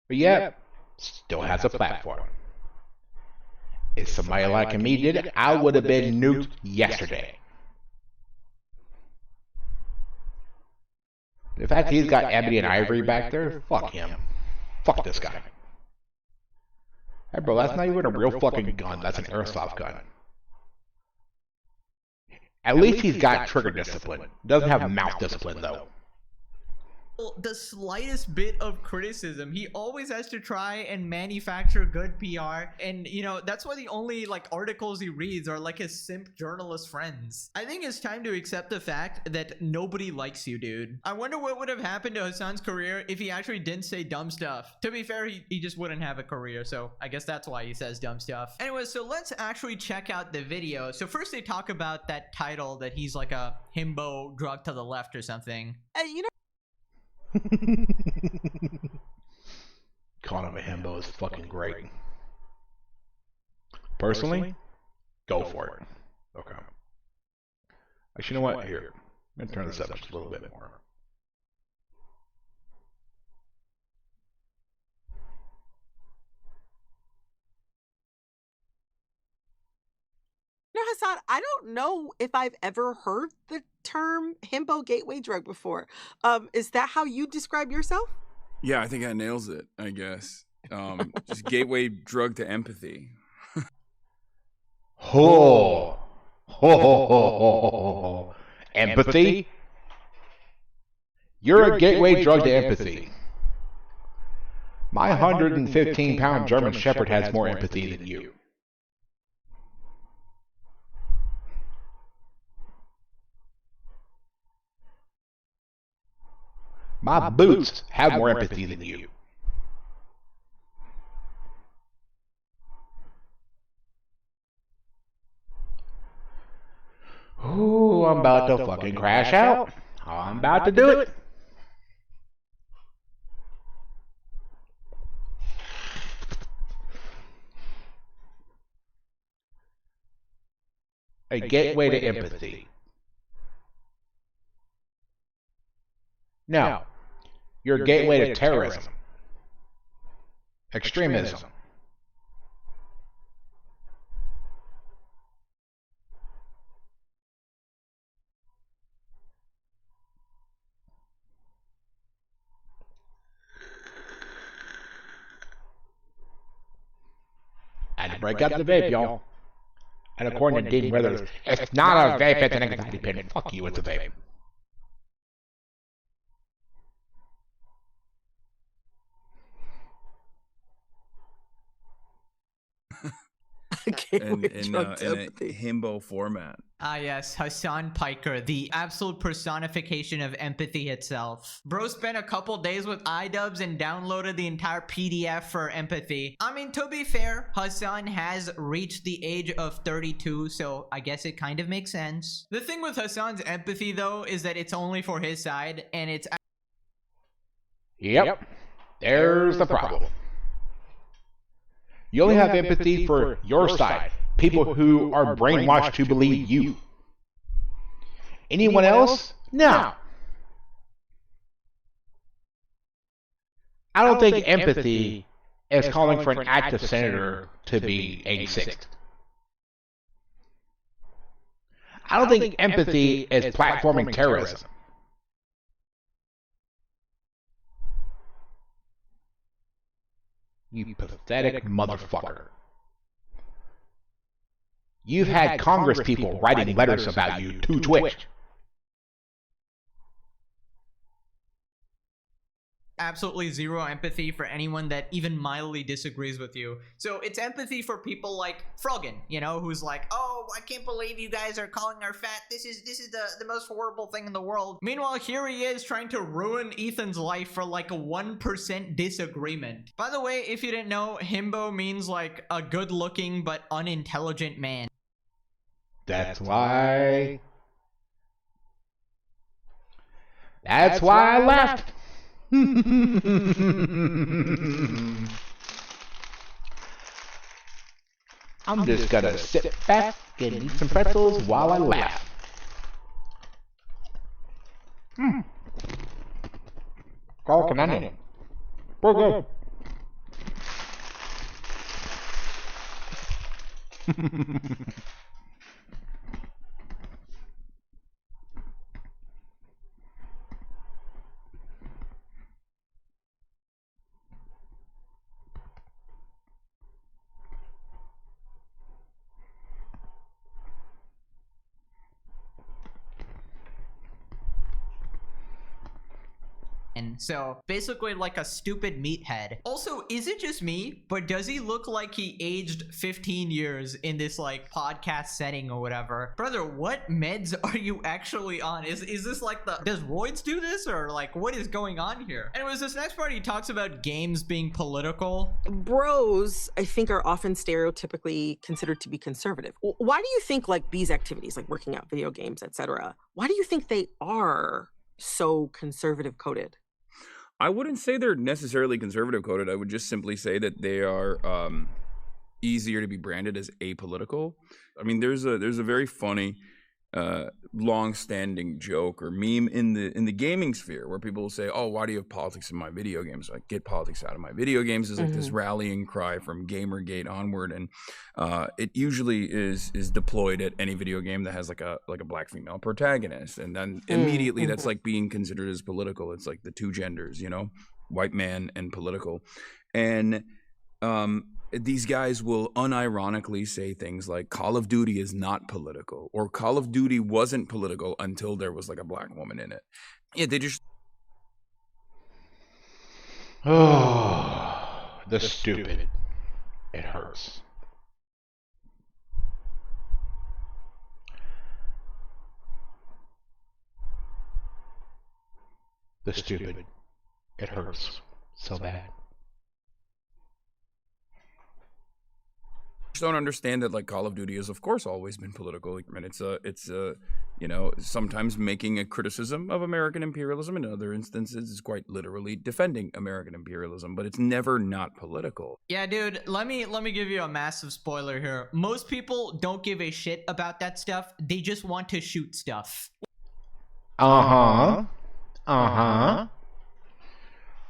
But yeah, still has a platform. If somebody like me did it, I would have been nuked yesterday. The fact he's got Ebony and Ivory back there, fuck him. Fuck this guy. Hey bro, that's not even a real fucking gun, that's an airsoft gun. At least he's got trigger discipline. Doesn't have mouth discipline though. The slightest bit of criticism, he always has to try and manufacture good PR, and you know, that's why the only like articles he reads are like his simp journalist friends. I think it's time to accept the fact that nobody likes you, dude. I wonder what would have happened to Hassan's career if he actually didn't say dumb stuff. To be fair, he just wouldn't have a career, so I guess that's why he says dumb stuff. Anyway, so let's actually check out the video. So first they talk about that title that he's like a himbo drug to the left or something. You know, Calling him a himbo is fucking great. Personally, go for it. Okay. Actually, you know what? Here, I'm gonna turn this up just a little bit more. no, Hassan, I don't know if I've ever heard the term himbo gateway drug before. Is that how you describe yourself? Yeah, I think that nails it, I guess. Just gateway drug to empathy. Ho! Ho ho ho ho ho. Empathy? You're a gateway drug to empathy. My 115-pound German Shepherd has more empathy than you. My boots have more empathy than you. Ooh, I'm about to fucking crash out. I'm about to do it. A gateway to empathy. Now, your gateway to terrorism, extremism. I had to break up the vape, y'all. And according to Dean Withers, it's not a vape, it's an anxiety pin. Fuck you, it's a vape. Gateway in drug to a empathy. himbo format. Ah yes, Hassan Piker, the absolute personification of empathy itself. Bro spent a couple days with iDubbbz and downloaded the entire PDF for empathy. I mean, to be fair, Hassan has reached the age of 32, so I guess it kind of makes sense. The thing with Hassan's empathy though is that it's only for his side, and it's... Yep, there's the problem. You only have empathy for your side, people who are brainwashed to believe you. Anyone else? No. I don't think empathy is calling for an active senator to be 86. I don't think empathy is platforming terrorism. You pathetic motherfucker. You've had Congress people writing letters about you to Twitch. Absolutely zero empathy for anyone that even mildly disagrees with you. So it's empathy for people like Froggen, you know, who's like, oh, I can't believe you guys are calling her fat. This is the most horrible thing in the world. Meanwhile, here he is trying to ruin Ethan's life for like a 1% disagreement. By the way, if you didn't know, himbo means like a good looking but unintelligent man. That's why I left. I'm just gonna sit back and eat some pretzels while I laugh. Carl Cananian. We're good. And so basically like a stupid meathead. Also, is it just me, but does he look like he aged 15 years in this like podcast setting or whatever? Brother, what meds are you actually on? Is this like does roids do this, or like what is going on here? Anyways, this next part he talks about games being political. Bros, I think, are often stereotypically considered to be conservative. Why do you think like these activities, like working out, video games, etc., why do you think they are so conservative coded? I wouldn't say they're necessarily conservative coded. I would just simply say that they are easier to be branded as apolitical. I mean, there's a very funny, long-standing joke or meme in the gaming sphere where people will say, "Oh, why do you have politics in my video games?" Like, get politics out of my video games is like this rallying cry from Gamergate onward, and it usually is deployed at any video game that has like a black female protagonist, and then immediately that's like being considered as political. It's like the two genders, you know, white man and political, and these guys will unironically say things like Call of Duty is not political, or Call of Duty wasn't political until there was like a black woman in it. Yeah, they just... Oh, the stupid. It hurts. The stupid. It hurts so bad. don't understand that like Call of Duty has of course always been political, and it's you know, sometimes making a criticism of American imperialism. In other instances is quite literally defending American imperialism, but it's never not political. Yeah, dude, let me give you a massive spoiler here. Most people don't give a shit about that stuff. They just want to shoot stuff. Why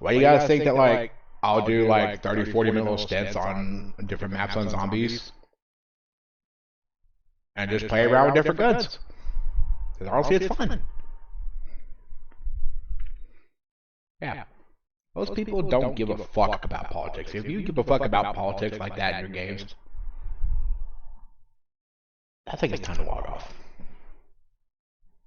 do you guys think that, like, I'll do, like, 30, 40-minute little stints on different maps on zombies? And just play around with different guns? Because honestly, it's fun. Yeah. Most people don't give a fuck about politics. If you give a fuck about politics like that in your games, I think it's time to log off.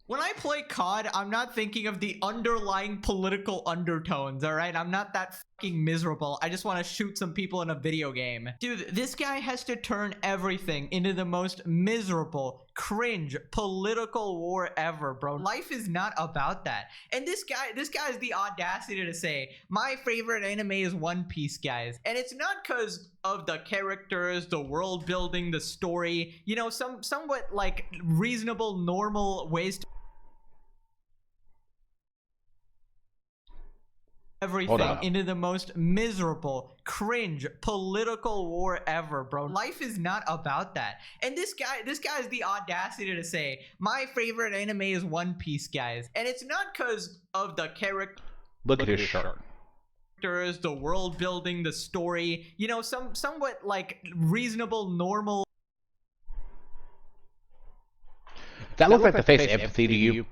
When I play COD, I'm not thinking of the underlying political undertones, alright? I'm not that fucking miserable. I just want to shoot some people in a video game. Dude, this guy has to turn everything into the most miserable, cringe, political war ever, bro. Life is not about that. And this guy has the audacity to say, my favorite anime is One Piece, guys. And it's not because of the characters, the world building, the story, you know, somewhat like reasonable, normal ways to everything into the most miserable, cringe, political war ever, bro. Life is not about that. And this guy has the audacity to say, my favorite anime is One Piece, guys. And it's not because of the character. Look at his shirt. The world building, the story, you know, somewhat like reasonable, normal. That look like the face of empathy to you?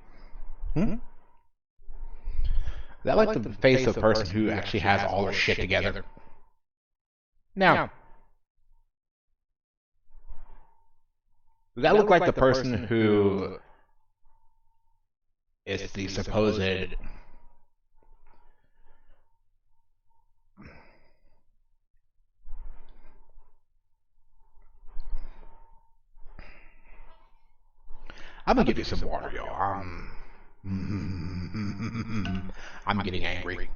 That like the face of a person who actually has all their shit together? Now, does that look like the person who is the supposed I'm gonna give you some water, y'all. I'm getting angry.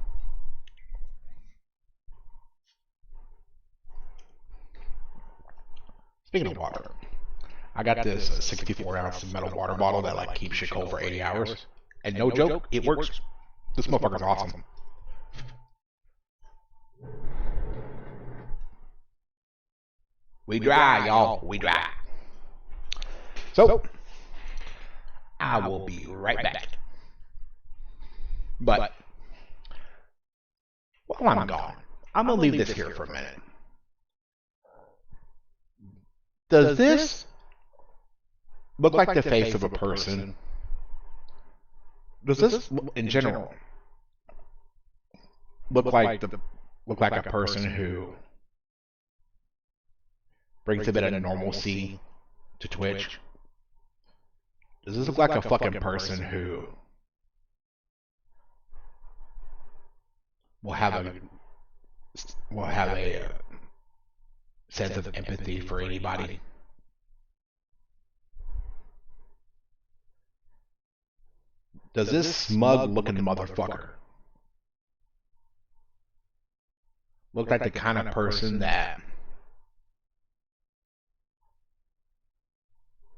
Speaking of water, I got this 64-ounce metal water bottle that like keeps shit cold for 80 hours. And no joke, it works. This motherfucker's awesome. We dry, y'all. We dry. So, I will be right back. But, while I'm gone, I'm going to leave this here for a minute. Does this look like the face of a person? Does this, in general, look like a person who brings a bit of normalcy to Twitch? Does this look like a fucking person who will have a sense of empathy for anybody? Does this smug-looking motherfucker look like the kind of person that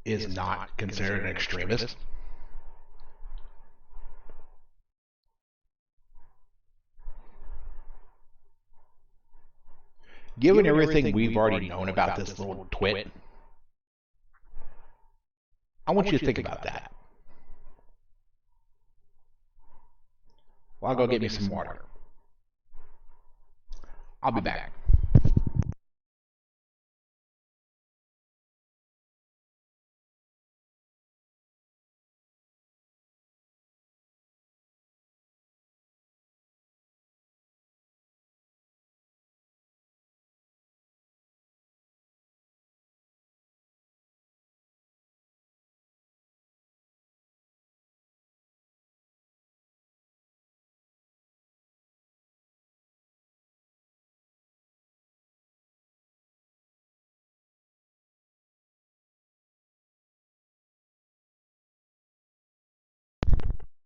is not considered an extremist? Given everything we've already known about this little twit, I want you to think about that. Well, I'll go get me some water. I'll be back.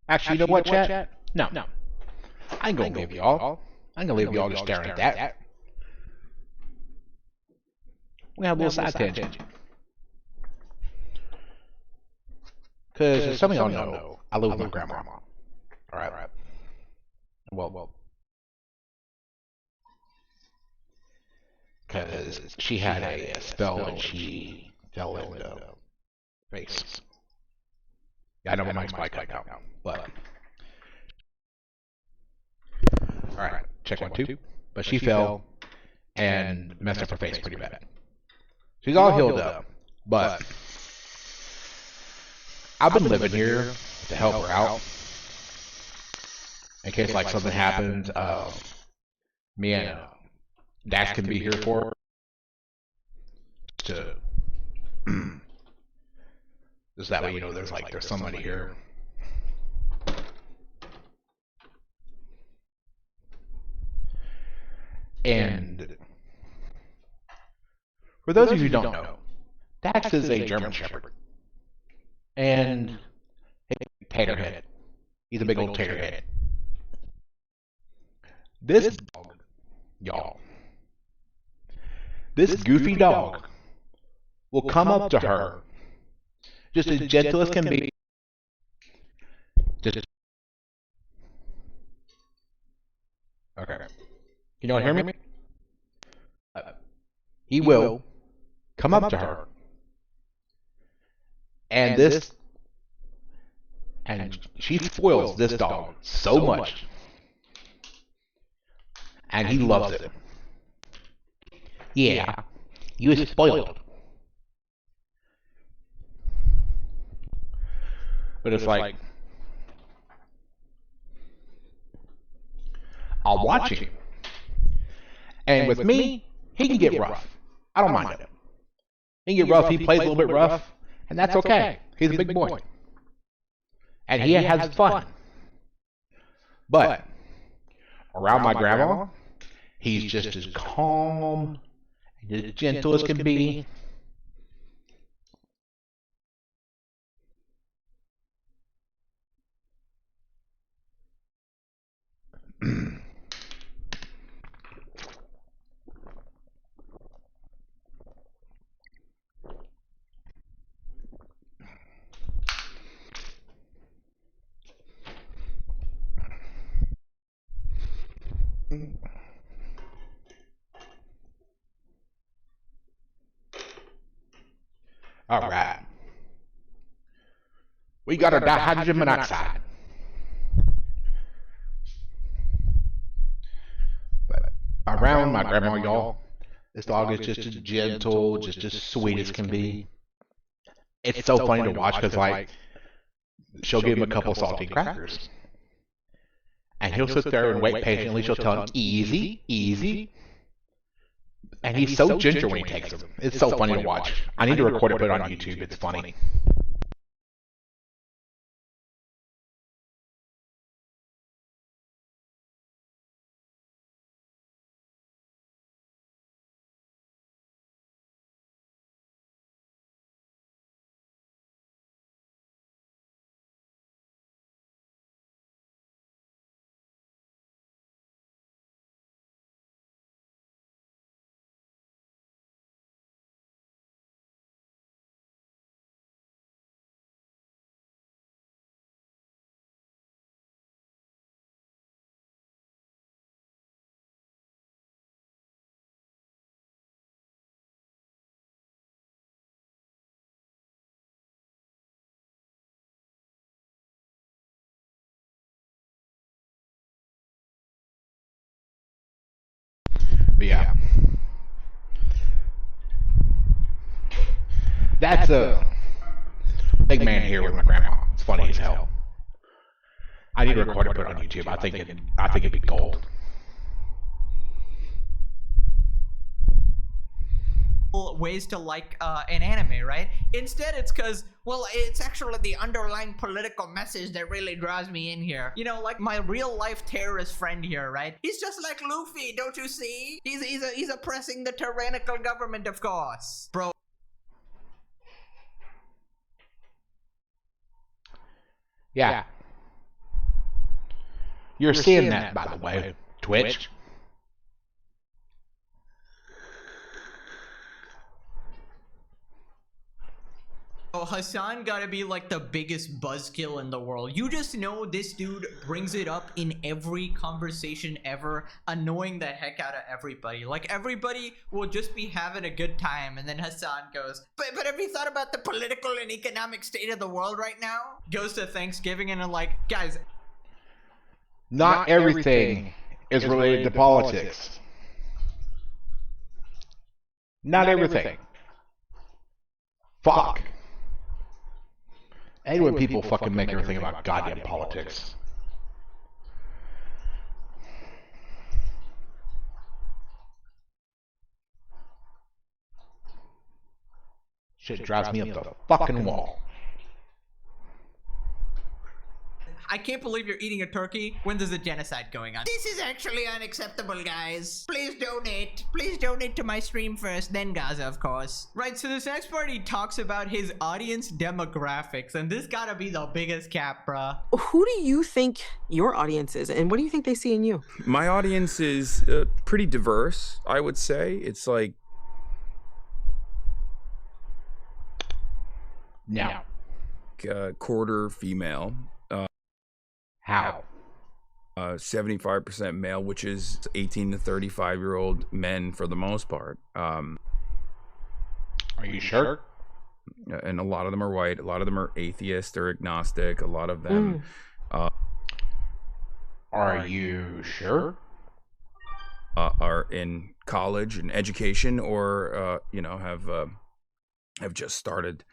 Actually, you know what, chat? No. I ain't gonna leave y'all. I ain't gonna leave y'all just staring at that. We're gonna have a little side tangent. Because as some of y'all know, I live with my grandma. Alright. Well. Because she had a spell and she fell into face. Yeah, I know my mic's mic right now, but alright, check 1, 2. But she fell and messed up her face pretty bad. She's all healed up, but I've been living here to help her out in case like something happens. Me and Dash can be here for her to just that way, you know, there's somebody here. And for those of you who don't know, Dax is a German Shepherd. And a taterhead. He's a big old taterhead. This dog, y'all, this goofy dog will come up to her just as gentle as can be. Just okay. Can y'all hear me? He will come up to her, and she spoils this dog so much, and he loves it. Yeah, you was spoiled. But it's like, I'll watch him. And with me, He can get rough. I don't mind him. He can get rough. He plays a little bit rough, and that's okay. He's a big boy. And he has fun. But around my grandma, he's just as calm and as gentle as can be. All right. We got our dihydrogen monoxide. But around my grandma, y'all, this dog is just as gentle, just as sweet as can be. It's so funny to watch because, like, she'll give him a couple salty crackers. And he'll sit there and wait patiently. She'll tell him, easy, easy. And he's so gentle when he takes them. It's so funny to watch. I need to record it, put it on YouTube. It's funny. But yeah. That's a big man here with my grandma. It's funny as hell. I need to record it, put it on YouTube. I think it'd be gold. Ways to like an anime, right? Instead, it's because, well, it's actually the underlying political message that really draws me in here. You know, like my real life terrorist friend here, right? He's just like Luffy, don't you see? He's oppressing the tyrannical government, of course, bro. Yeah. You're seeing that, by the way, Twitch. Oh, Hassan gotta be like the biggest buzzkill in the world. You just know this dude brings it up in every conversation ever, annoying the heck out of everybody. Like, everybody will just be having a good time, and then Hassan goes, but have you thought about the political and economic state of the world right now? Goes to Thanksgiving and I'm like, guys, Not everything is related to politics. Not everything. Fuck. I hate when people fucking make everything about goddamn politics. Shit drives me up the fucking wall. I can't believe you're eating a turkey when there's a genocide going on. This is actually unacceptable, guys. Please donate. Please donate to my stream first, then Gaza, of course. Right, so this next part, he talks about his audience demographics, and this gotta be the biggest cap, bruh. Who do you think your audience is, and what do you think they see in you? My audience is pretty diverse, I would say. It's like... No. Quarter female. How? 75% male, which is 18 to 35-year-old men for the most part. Are you sure? And a lot of them are white. A lot of them are atheist or agnostic. A lot of them... Are you sure? Are in college and education, or you know, have just started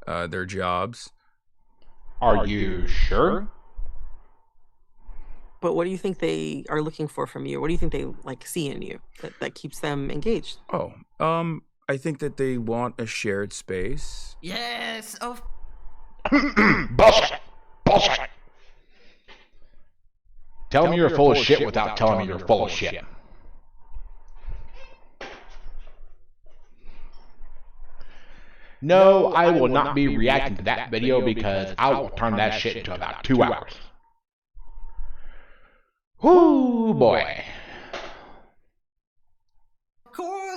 their jobs. Are you sure? But what do you think they are looking for from you? What do you think they like see in you that keeps them engaged? Oh, I think that they want a shared space. Yes, of Bullshit. Bullshit. Tell me you're full of shit without telling me you're full of shit. No, I will not be reacting to that video because I will turn that shit into about 2 hours. Whoo, boy.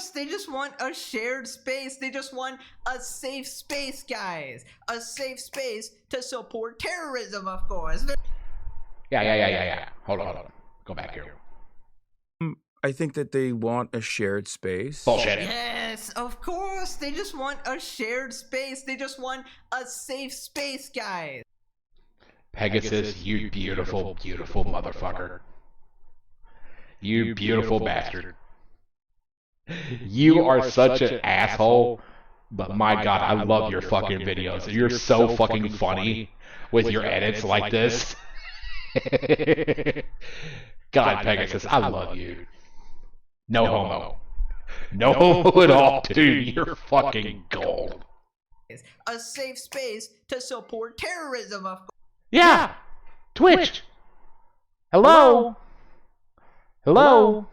course, they just want a shared space. They just want a safe space, guys. A safe space to support terrorism, of course. Yeah. Hold on. Go back here. I think that they want a shared space. Bullshit. Yes, of course. They just want a shared space. They just want a safe space, guys. Pegasus, you beautiful, beautiful motherfucker. You beautiful bastard. You are such an asshole, but my god, I love your fucking videos. You're so fucking funny with your edits like this. God, Pegasus, I love you. No homo. No homo at all, dude. You're fucking gold. A safe space to support terrorism, of course. Yeah! Twitch! Hello? Hello?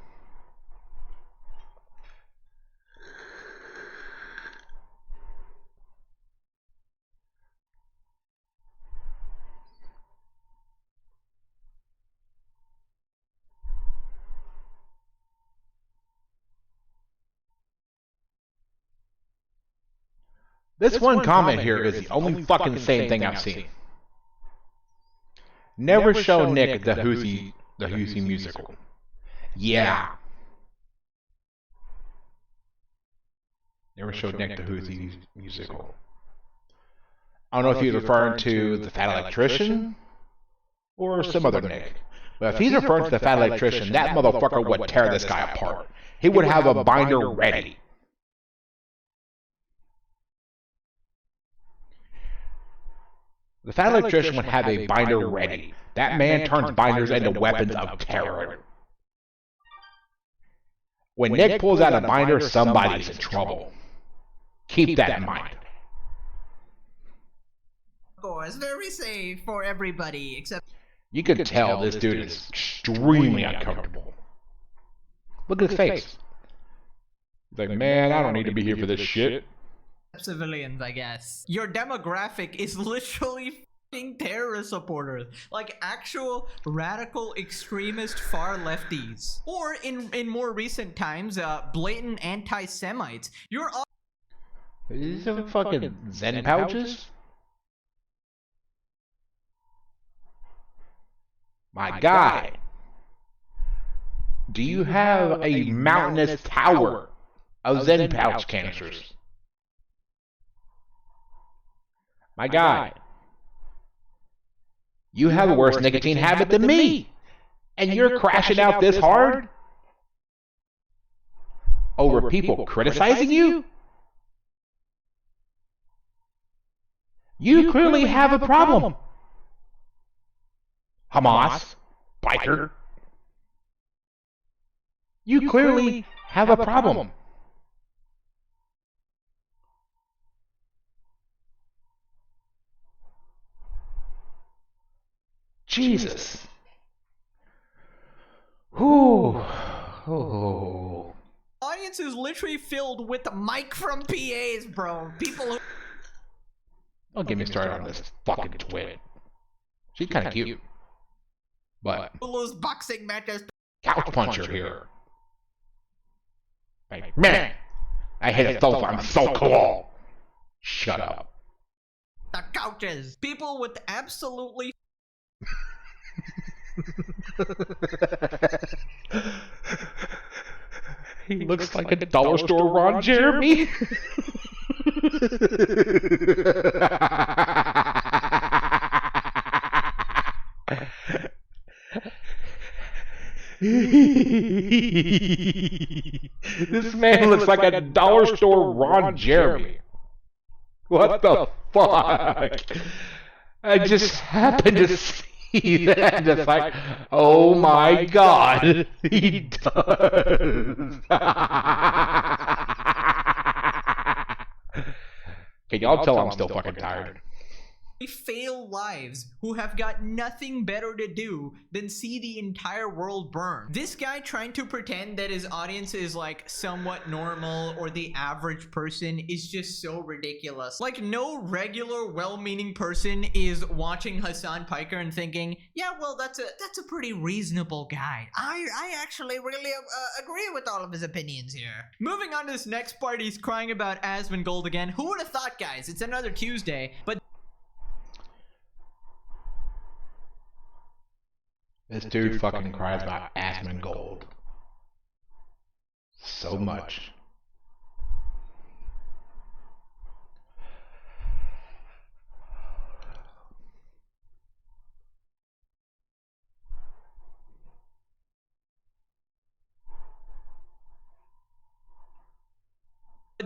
This one comment here is the only fucking same thing I've seen. Never show Nick the Houthi musical. Yeah. Never showed Nick the Houthi musical. I don't know if he's referring to the Fat Electrician or some other Nick. But if he's referring to the Fat Electrician, that motherfucker would tear this guy apart. He would have a binder ready. The Fat Electrician would have a binder ready. That man turns binders into weapons of terror. When Nick pulls out a binder, somebody's in trouble. Keep that in mind. Of course, very safe for everybody except. You can tell this dude is extremely uncomfortable. Look at his face. He's like, man, I don't need to be here for this shit. Civilians, I guess. Your demographic is literally f***ing terrorist supporters, like actual radical extremist far lefties, or in more recent times, blatant anti-Semites. You're all These are fucking Zen pouches? My guy, do you have a mountainous tower of Zen pouch canisters? My guy, you have a worse nicotine habit than me, and you're crashing out this hard over people criticizing you? You clearly have a problem. Hamas, biker. You clearly have a problem. Jesus. Whew. Oh. audience is literally filled with Mike from PAs, bro. People who Don't get me started on this fucking twit. She's kind of cute. But lose boxing matches. couch puncher here. Like, man, I hate a sofa. I'm so cool. Shut up. The couches. People with absolutely He looks like a dollar store Ron Jeremy. This man looks like a dollar store Ron Jeremy. What the fuck? I just happened to see Just like, oh my god, he does. Can y'all tell I'm still fucking tired? Fail lives who have got nothing better to do than see the entire world burn. This guy trying to pretend that his audience is like somewhat normal or the average person is just so ridiculous. Like, no regular well-meaning person is watching Hasan Piker and thinking, yeah, well, that's a pretty reasonable guy. I actually really agree with all of his opinions here. Moving on to this next part, he's crying about Asmongold again. Who would have thought, guys? It's another Tuesday, but This dude fucking cries about Asmongold so much.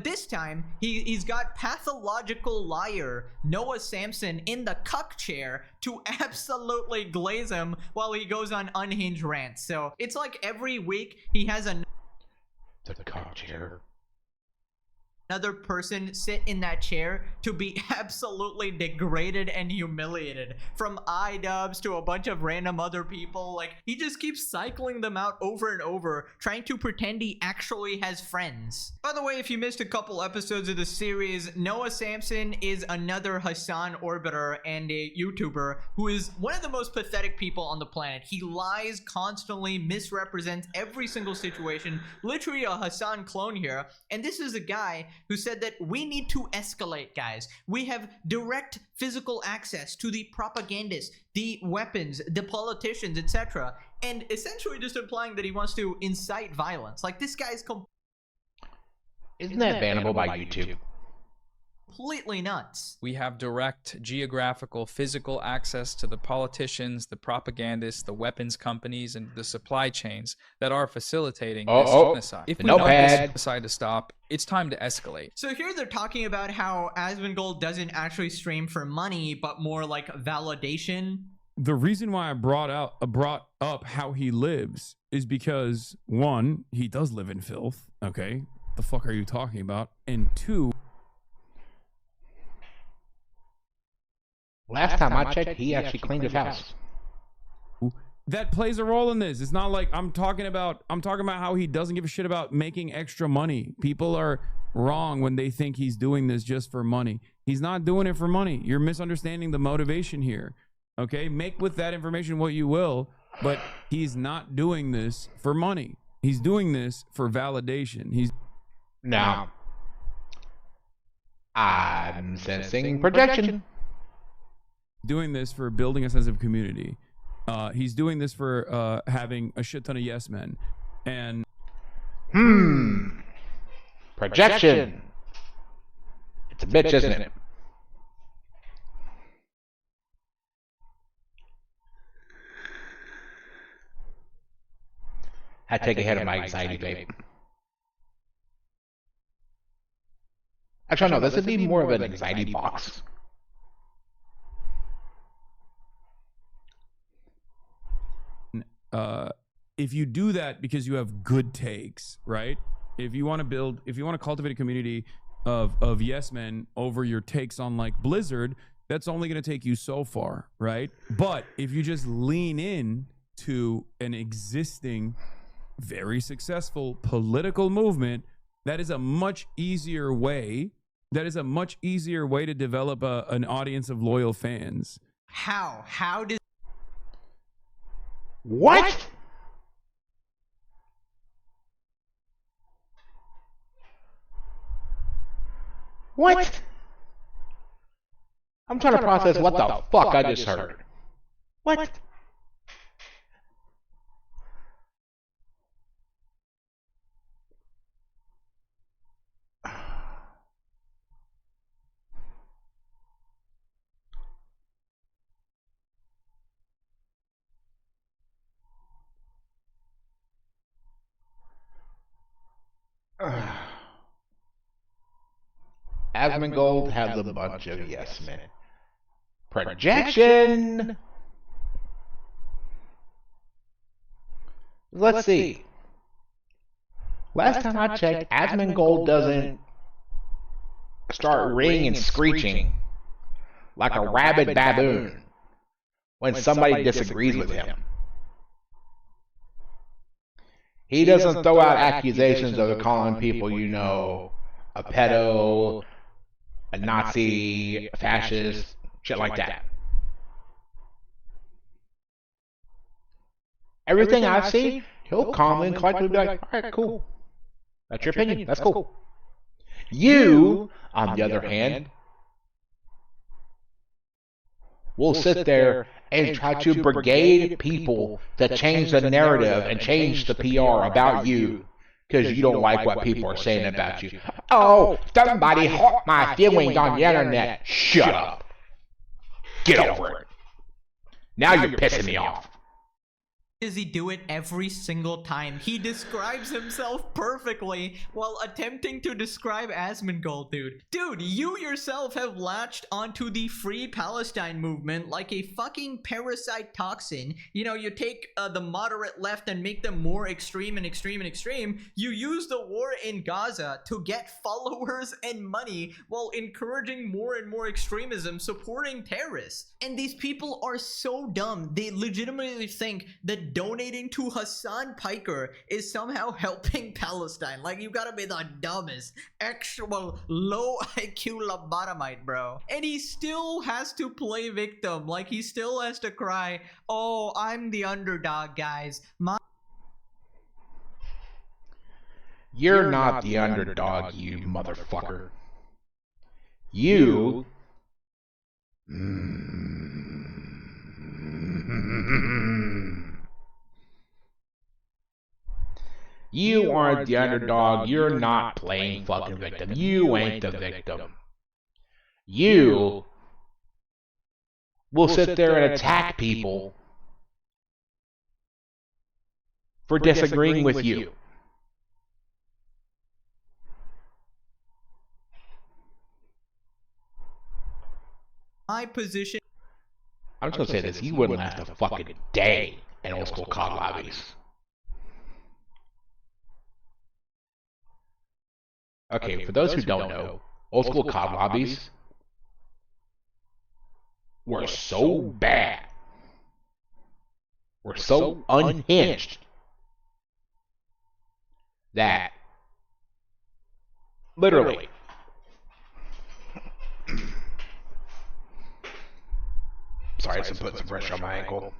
this time, he's got pathological liar Noah Samson in the cuck chair to absolutely glaze him while he goes on unhinged rants. So it's like every week he has The cuck chair. another person sit in that chair to be absolutely degraded and humiliated, from iDubbbz to a bunch of random other people. Like, he just keeps cycling them out over and over, trying to pretend he actually has friends. By the way, if you missed a couple episodes of the series, Noah Samson is another Hasan Orbiter and a YouTuber who is one of the most pathetic people on the planet. He lies constantly, misrepresents every single situation, literally a Hasan clone here. And this is a guy who said that we need to escalate, guys. We have direct physical access to the propagandists, the weapons, the politicians, etc. And essentially just implying that he wants to incite violence. Like, this guy's Isn't that bannable by YouTube? completely nuts. We have direct geographical, physical access to the politicians, the propagandists, the weapons companies, and the supply chains that are facilitating this genocide. If we want this genocide to stop, it's time to escalate. So here they're talking about how Asmongold doesn't actually stream for money, but more like validation. The reason why I brought up how he lives is because, one, he does live in filth. Okay, the fuck are you talking about? And two, Last time I checked, he actually cleaned his house. that plays a role in this. It's not like I'm talking about how he doesn't give a shit about making extra money. People are wrong when they think he's doing this just for money. He's not doing it for money. You're misunderstanding the motivation here. Okay, make with that information what you will, but he's not doing this for money. He's doing this for validation. Now, I'm sensing projection. Doing this for building a sense of community. He's doing this for having a shit ton of yes men. And projection. It's a bitch, isn't it? I take a hit of my anxiety vape. Actually, no, this would be more of an anxiety box. If you do that because you have good takes, right? If you want to cultivate a community of yes men over your takes on like Blizzard, that's only going to take you so far, right? But if you just lean in to an existing, very successful political movement, that is a much easier way. That is a much easier way to develop an audience of loyal fans. How does What? What? I'm trying to process what the fuck I just heard. What? Asmongold has a bunch of yes men. Projection. Let's see. Last time I checked, Asmongold doesn't start ringing and screeching like a rabid baboon when somebody disagrees with him. He doesn't throw out accusations of calling people, you know, a pedo, a Nazi, a fascist, shit like that. Everything I see, he'll calmly and collectively be like, all right, cool. That's your opinion. That's cool. You, on the other hand, will sit there and try to brigade people to change the narrative and change the PR about you because you don't like what people are saying about you. Oh, somebody hurt my feelings on the internet. Shut up. Get over it. Now you're pissing me off. Does he do it every single time? He describes himself perfectly while attempting to describe Asmongold, dude. Dude, you yourself have latched onto the Free Palestine movement like a fucking parasite toxin. You know, you take the moderate left and make them more extreme and extreme and extreme. You use the war in Gaza to get followers and money while encouraging more and more extremism, supporting terrorists. And these people are so dumb. They legitimately think that donating to Hassan Piker is somehow helping Palestine. Like, you gotta be the dumbest, actual low IQ lobotomite, bro. And he still has to play victim. Like, he still has to cry, oh, I'm the underdog, guys. You're not the underdog, you motherfucker. You... You aren't the underdog. You're not playing fucking victim. You ain't the victim. You will sit there and attack people for disagreeing with you. My position. I'm just gonna say this: you wouldn't last a fucking day in old school COD lobbies. Okay, for those who don't know, old school COD lobbies were so bad, were so unhinged, that literally sorry, I'm putting some pressure on my ankle.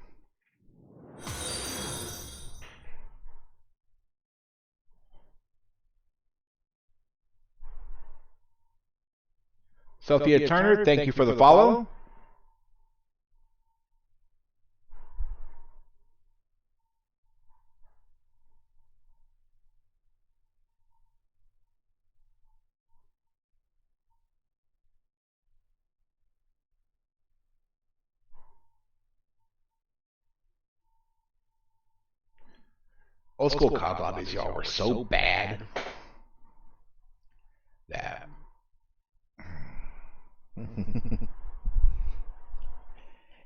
Sophia Turner, thank you for the follow. Old school COD lobbies, y'all, were so bad that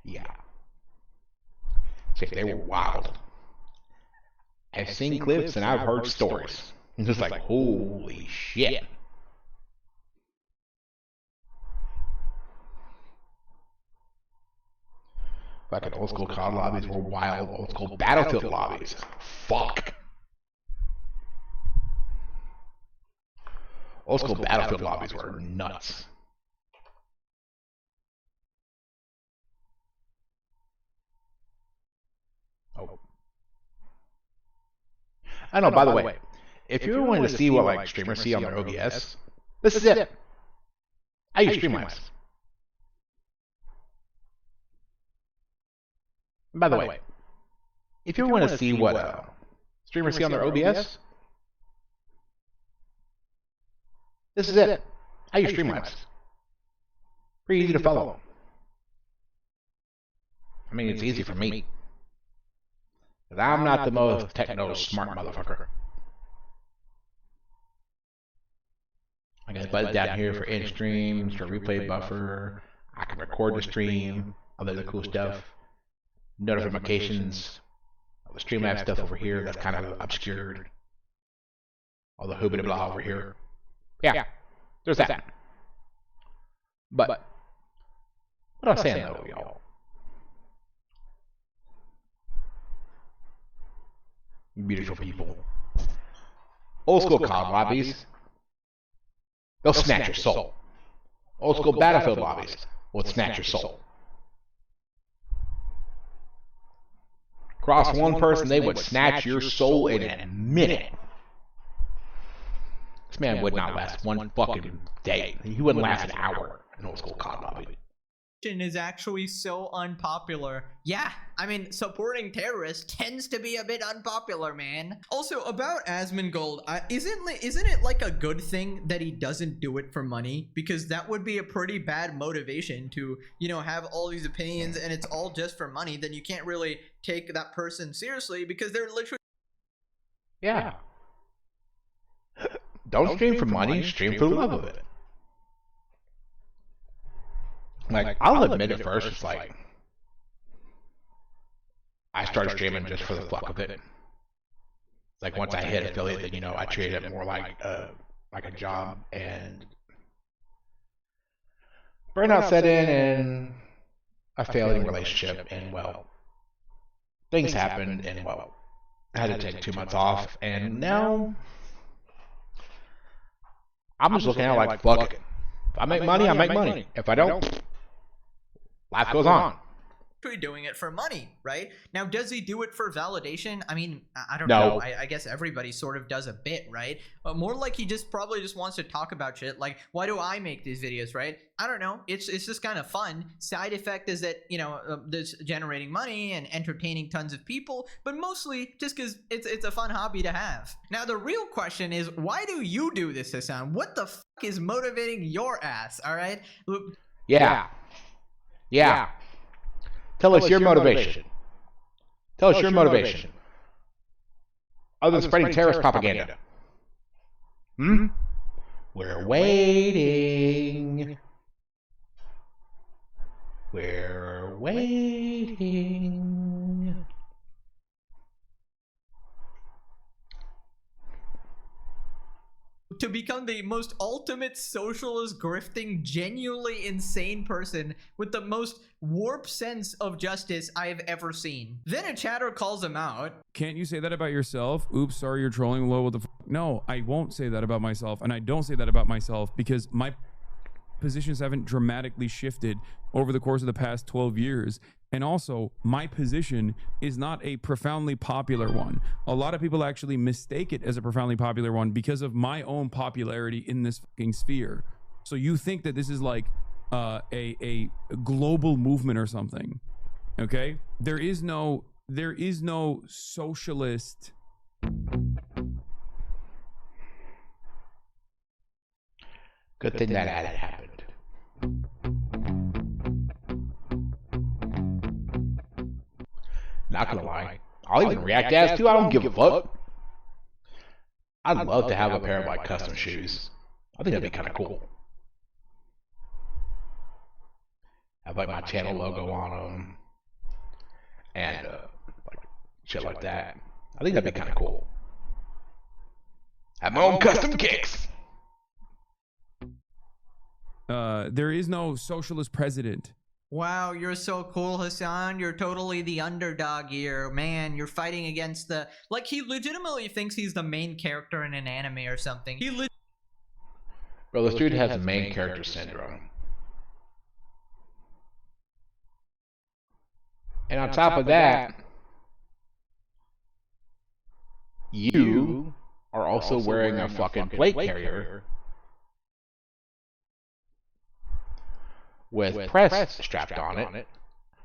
yeah. See, they were wild. I've seen clips and I've heard stories. I'm just like, holy shit. Fucking old school COD lobbies were wild. Old school Battlefield lobbies. Fuck. Old school Battlefield lobbies were nuts. Oh. I know, by the way, if you're wanting to see what like streamers see on their OBS, this is it. I use Streamlabs. By the way, if you want to see what streamers see on their OBS, this is it. I use Streamlabs. Pretty easy to follow. I mean, it's easy for me. Because I'm not the most techno-smart motherfucker. I can buzz down here for in-stream, for replay buffer. I can record the stream, all the other cool stuff. Notifications, The Streamlabs stuff over here that's kind of obscured. All the hoobity blah over here. Yeah, there's that. But what I'm saying though, y'all. Beautiful people. Old school COD lobbies, they'll snatch your soul. Old school Battlefield lobbies will snatch your soul. Cross one person, they would snatch your soul in a minute. This man would not last one fucking day. He wouldn't last an hour in old school COD lobby. Is actually so unpopular. Yeah, I mean, supporting terrorists tends to be a bit unpopular, man. Also, about Asmongold, isn't it like a good thing that he doesn't do it for money? Because that would be a pretty bad motivation to, you know, have all these opinions and it's all just for money. Then you can't really take that person seriously because they're literally... Yeah. Don't stream for money, stream for the love of it. Like, I'll admit at first, it's like, I started streaming just for the fuck of it. Like, once I hit affiliate, then, you know, I treated it more like a job, and burnout set in, and a failing relationship, and, well, things happened, and, well, I had to take 2 months off, and now I'm just looking at it like, fuck it. If I make money, I make money. If I don't, life goes on. Doing it for money, right? Now, does he do it for validation? I mean, I don't know. I guess everybody sort of does a bit, right? But more like he probably just wants to talk about shit. Like, why do I make these videos, right? I don't know. It's just kind of fun. Side effect is that, you know, there's generating money and entertaining tons of people, but mostly just because it's a fun hobby to have. Now, the real question is, why do you do this, Hassan? What the fuck is motivating your ass, all right? Yeah. Tell us your motivation. Tell us your motivation. Other than spreading terrorist propaganda. We're waiting. We're waiting. To become the most ultimate socialist, grifting, genuinely insane person with the most warped sense of justice I have ever seen. Then a chatter calls him out. Can't you say that about yourself? Oops, sorry, you're trolling low with the No, I won't say that about myself, and I don't say that about myself because my positions haven't dramatically shifted over the course of the past 12 years. And also, my position is not a profoundly popular one. A lot of people actually mistake it as a profoundly popular one because of my own popularity in this fucking sphere. So you think that this is like a global movement or something, okay? There is no socialist. Good thing that hadn't happened. Not gonna lie, I'll even react as too. I don't give a fuck. I'd love to have a pair of like custom shoes. I think that'd be kind of cool. Have like my channel logo on them and like shit like that. I think that'd be kind of cool. Have my own custom kicks. There is no socialist president. Wow, you're so cool, Hassan. You're totally the underdog here. Man, you're fighting against the... Like, he legitimately thinks he's the main character in an anime or something. Bro, this dude has main character syndrome. And on top of that, you are also wearing a fucking plate carrier with press strapped on it,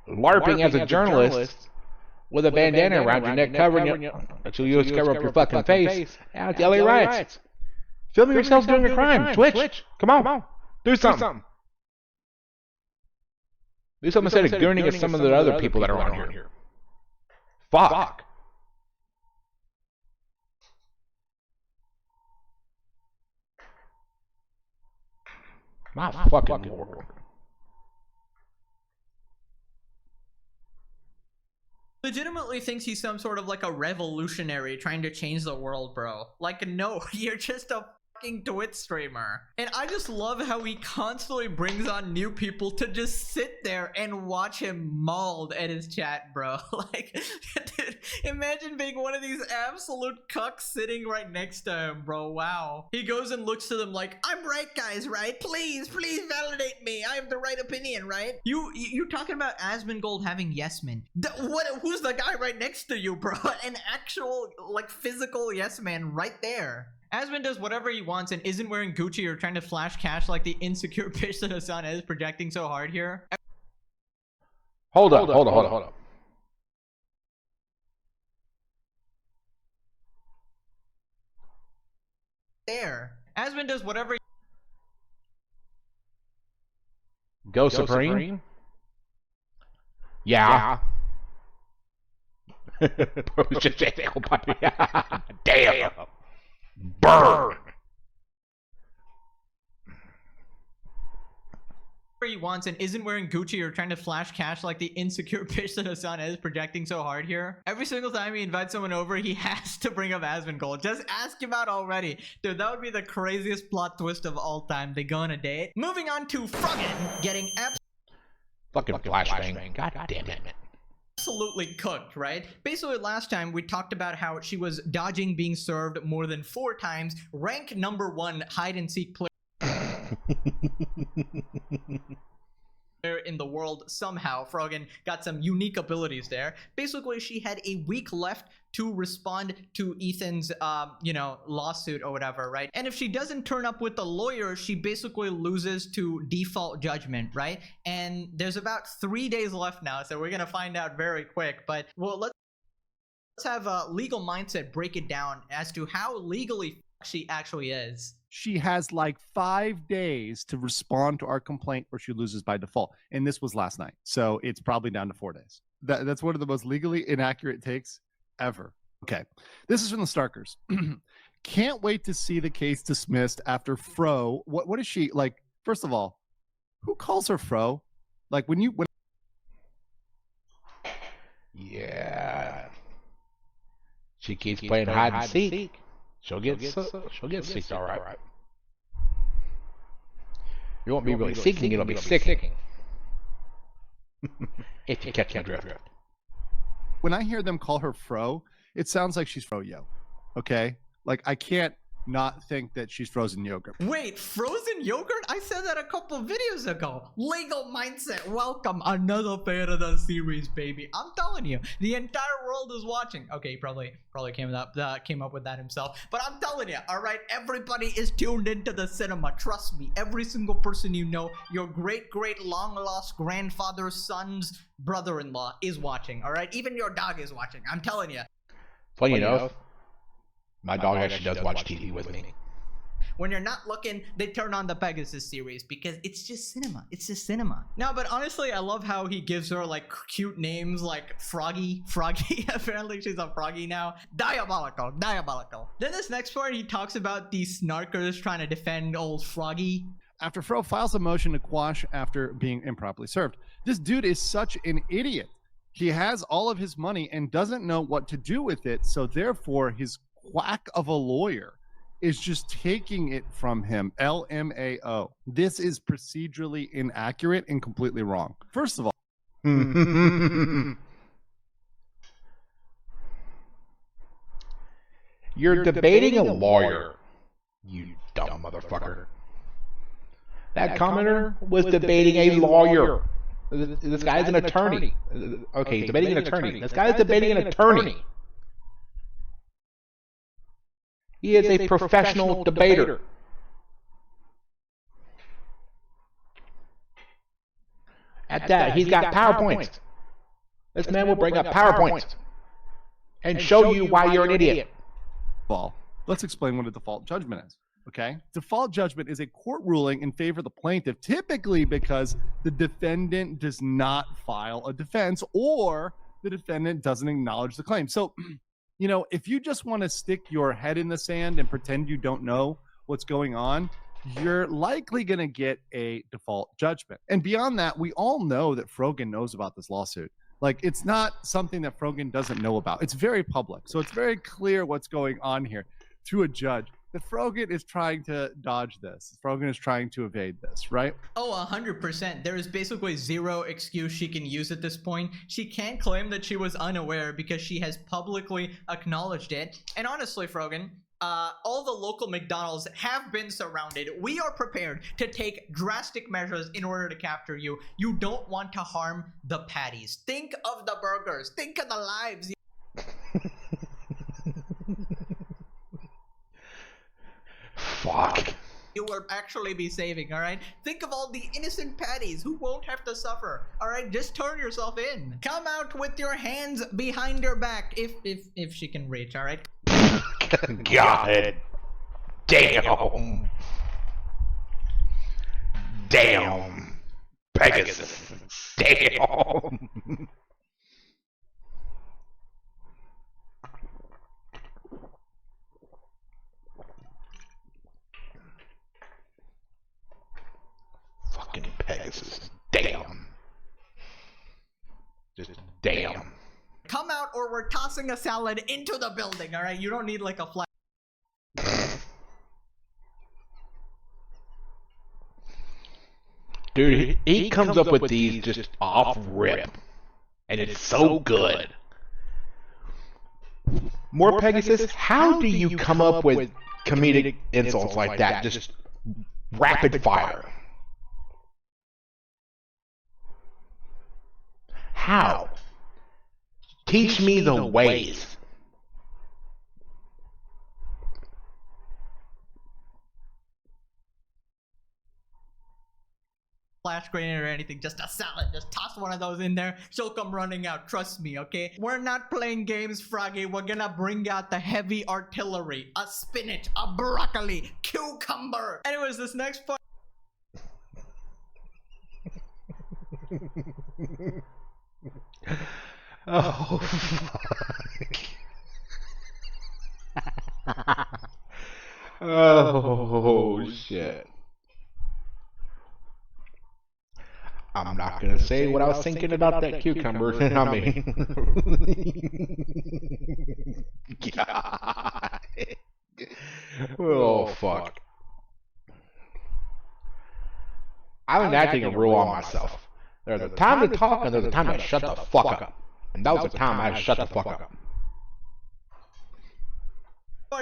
LARPing as a journalist with a bandana around your neck covering you until you cover up your fucking face at the LA riots. Filming yourself doing a crime. Twitch. Come on. Do something. Do something instead of gooning at some of the other people that are around here. Fuck. My fucking lord. legitimately thinks he's some sort of like a revolutionary trying to change the world, bro. Like, no, you're just a fucking Twitch streamer. And I just love how he constantly brings on new people to just sit there and watch him mauled at his chat, bro. Like, dude, imagine being one of these absolute cucks sitting right next to him, bro. Wow. He goes and looks to them like, I'm right, guys, right? Please validate me. I have the right opinion, right? You're talking about Asmongold having yes men. Who's the guy right next to you, bro? An actual, like, physical yes man right there. Asmon does whatever he wants and isn't wearing Gucci or trying to flash cash like the insecure bitch that Hasan is projecting so hard here. Hold up. There. Asmon does whatever. Go Supreme? Yeah. Bro's just damn. Burn. He wants and isn't wearing Gucci or trying to flash cash like the insecure bitch that Hasan is projecting so hard here. Every single time he invites someone over, he has to bring up Asmongold. Just ask him out already. Dude, that would be the craziest plot twist of all time. They go on a date. Moving on to Froggen getting fucking flashbang. God damn it. Absolutely cooked, right? Basically, last time we talked about how she was dodging being served more than 4 times. Rank #1 hide-and-seek player in the world. Somehow Froggen got some unique abilities there. Basically, she had a week left to respond to Ethan's lawsuit or whatever, right? And if she doesn't turn up with the lawyer, she basically loses to default judgment, right? And there's about 3 days left now, so we're gonna find out very quick. But well, let's have a legal mindset break it down as to how legally she actually is. She has like 5 days to respond to our complaint or she loses by default. And this was last night. So it's probably down to 4 days. That's one of the most legally inaccurate takes ever. Okay. This is from the Starkers. Can't wait to see the case dismissed after Fro. What is she like? First of all, who calls her Fro? Like when yeah. She keeps playing hide and seek. She'll get sick, all right. You won't be really seeking, it'll be sicking. If you catch my drift. When I hear them call her Fro, it sounds like she's Froyo. Okay? Like, I can't not think that she's frozen yogurt. Wait, frozen yogurt? I said that a couple videos ago. Legal mindset, welcome. Another fan of the series, baby. I'm telling you, the entire world is watching. Okay, he probably came up with that himself. But I'm telling you, all right, everybody is tuned into the cinema. Trust me, every single person you know, your great long-lost grandfather's son's brother-in-law is watching, all right? Even your dog is watching. I'm telling you. Funny enough, my dog actually does watch TV with me. When you're not looking, they turn on the Pegasus series because it's just cinema. It's just cinema. No, but honestly, I love how he gives her like cute names like Froggy. Apparently she's a Froggy now. Diabolical. Then this next part, he talks about these snarkers trying to defend old Froggy. After Fro files a motion to quash after being improperly served. This dude is such an idiot. He has all of his money and doesn't know what to do with it. So therefore, his quack of a lawyer is just taking it from him. LMAO. This is procedurally inaccurate and completely wrong. First of all, you're debating a lawyer, you dumb motherfucker. That commenter was debating a lawyer. This guy's an attorney. Okay, he's debating an attorney. This guy's debating an attorney. He is a professional debater. At that, he's got PowerPoints. This man will bring up PowerPoints and show you why you're an idiot. Well, let's explain what a default judgment is. Okay? Default judgment is a court ruling in favor of the plaintiff, typically because the defendant does not file a defense or the defendant doesn't acknowledge the claim. So, you know, if you just want to stick your head in the sand and pretend you don't know what's going on, you're likely going to get a default judgment. And beyond that, we all know that Froggen knows about this lawsuit. Like, it's not something that Frogan doesn't know about. It's very public. So it's very clear what's going on here to a judge that Frogan is trying to dodge this. Frogan is trying to evade this, right? Oh, 100%. There is basically zero excuse she can use at this point. She can't claim that she was unaware because she has publicly acknowledged it. And honestly, Frogan, all the local McDonald's have been surrounded. We are prepared to take drastic measures in order to capture you. You don't want to harm the patties. Think of the burgers. Think of the lives. Fuck. You will actually be saving, all right? Think of all the innocent patties who won't have to suffer, all right? Just turn yourself in. Come out with your hands behind your back, if she can reach, all right? God damn. Damn. Pegasus. Damn. Fucking Pegasus. Damn. Just damn. Come out or we're tossing a salad into the building, all right? You don't need like a flag. Dude, he comes up with these just off rip. And it's so good. More Pegasus, how do you come up with comedic insults like that? Just rapid fire. How? Teach me the ways. Flash grenade or anything, just a salad. Just toss one of those in there. She'll come running out. Trust me, okay? We're not playing games, Froggy. We're gonna bring out the heavy artillery. A spinach, a broccoli, cucumber. Anyways, this next part. Oh, fuck. Oh, shit. I'm not gonna say what I was thinking about that cucumber. I mean, God. Oh, fuck. I've been acting a rule on myself. There's a time to talk and there's a time to shut the fuck up. And that was the time I shut the fuck up.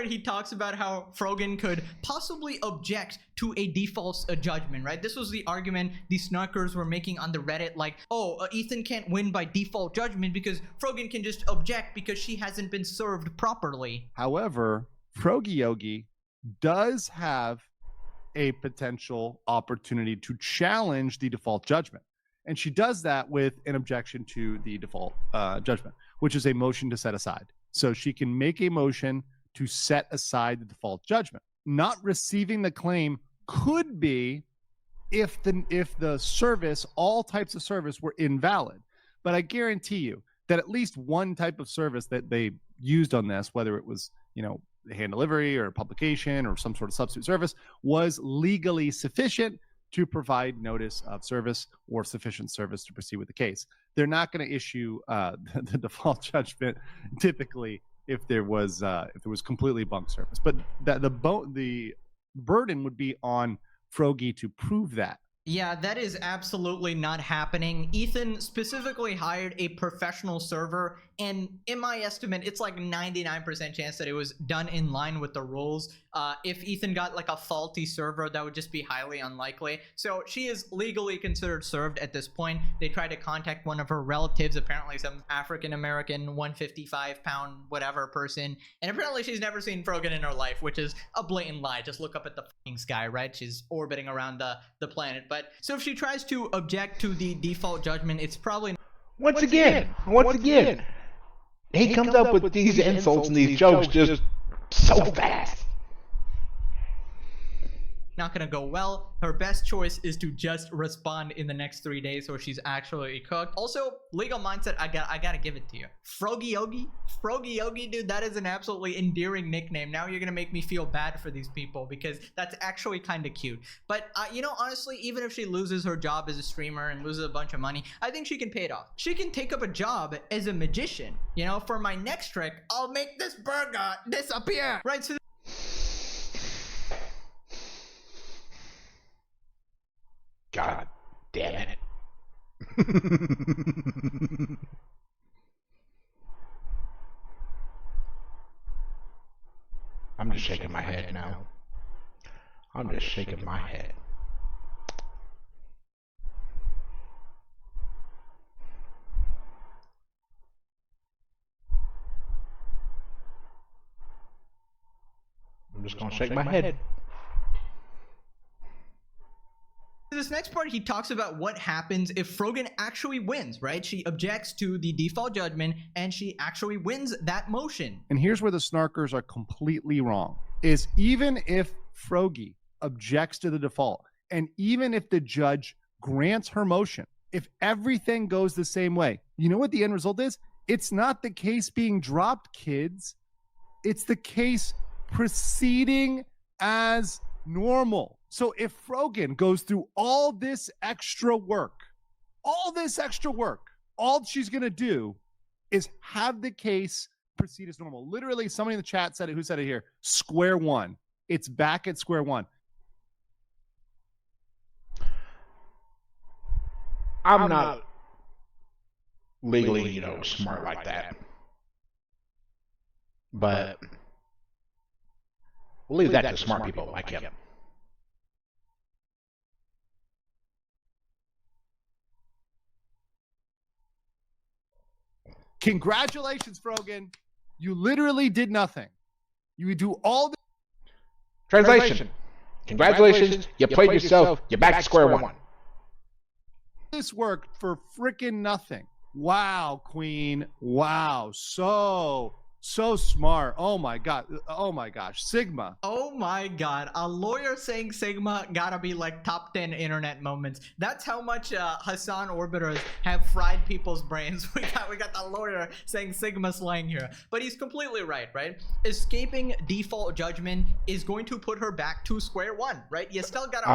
He talks about how Frogan could possibly object to a default judgment, right? This was the argument the snarkers were making on the Reddit, like, oh, Ethan can't win by default judgment because Frogan can just object because she hasn't been served properly. However, Frogyogi does have a potential opportunity to challenge the default judgment. And she does that with an objection to the default judgment, which is a motion to set aside. So she can make a motion to set aside the default judgment. Not receiving the claim could be if the service, all types of service, were invalid. But I guarantee you that at least one type of service that they used on this, whether it was, hand delivery or publication or some sort of substitute service, was legally sufficient to provide notice of service or sufficient service to proceed with the case. They're not going to issue the default judgment typically if there was completely bunk service, but the burden would be on Frogy to prove that. Yeah, that is absolutely not happening. Ethan specifically hired a professional server, and in my estimate, it's like 99% chance that it was done in line with the rules. If Ethan got like a faulty server, that would just be highly unlikely. So she is legally considered served at this point. They tried to contact one of her relatives, apparently some African-American 155-pound whatever person, and apparently she's never seen Frogan in her life, which is a blatant lie. Just look up at the fucking sky, right? She's orbiting around the planet. But so if she tries to object to the default judgment, it's probably once again, he comes up with these insults and these jokes just so fast. not gonna go well. Her best choice is to just respond in the next 3 days so she's actually cooked. Also, legal mindset, I gotta give it to you. Froggy Yogi, dude, that is an absolutely endearing nickname. Now you're gonna make me feel bad for these people because that's actually kind of cute. But you know, honestly, even if she loses her job as a streamer and loses a bunch of money, I think she can pay it off. She can take up a job as a magician. You know, for my next trick, I'll make this burger disappear. Right, so God damn it. I'm just shaking my head now. I'm just shaking my head. I'm just gonna shake my head. This next part, he talks about what happens if Frogan actually wins, right? She objects to the default judgment and she actually wins that motion. And here's where the snarkers are completely wrong, is even if Frogie objects to the default, and even if the judge grants her motion, if everything goes the same way, you know what the end result is? It's not the case being dropped, kids. It's the case proceeding as normal. So if Frogan goes through all this extra work, all she's going to do is have the case proceed as normal. Literally, somebody in the chat said it. Who said it here? Square one. It's back at square one. I'm not legally, smart like that. But we'll leave that to smart people like him. Congratulations, Frogan. You literally did nothing. You do all the Translation. Congratulations. You played yourself. You're back to square one. This work for freaking nothing. Wow, Queen. Wow. So smart. Oh my God. Oh my gosh. Sigma. Oh my God. A lawyer saying Sigma gotta be like top 10 internet moments. That's how much Hassan orbiters have fried people's brains. We got the lawyer saying Sigma slang here. But he's completely right? Escaping default judgment is going to put her back to square one, right? You still gotta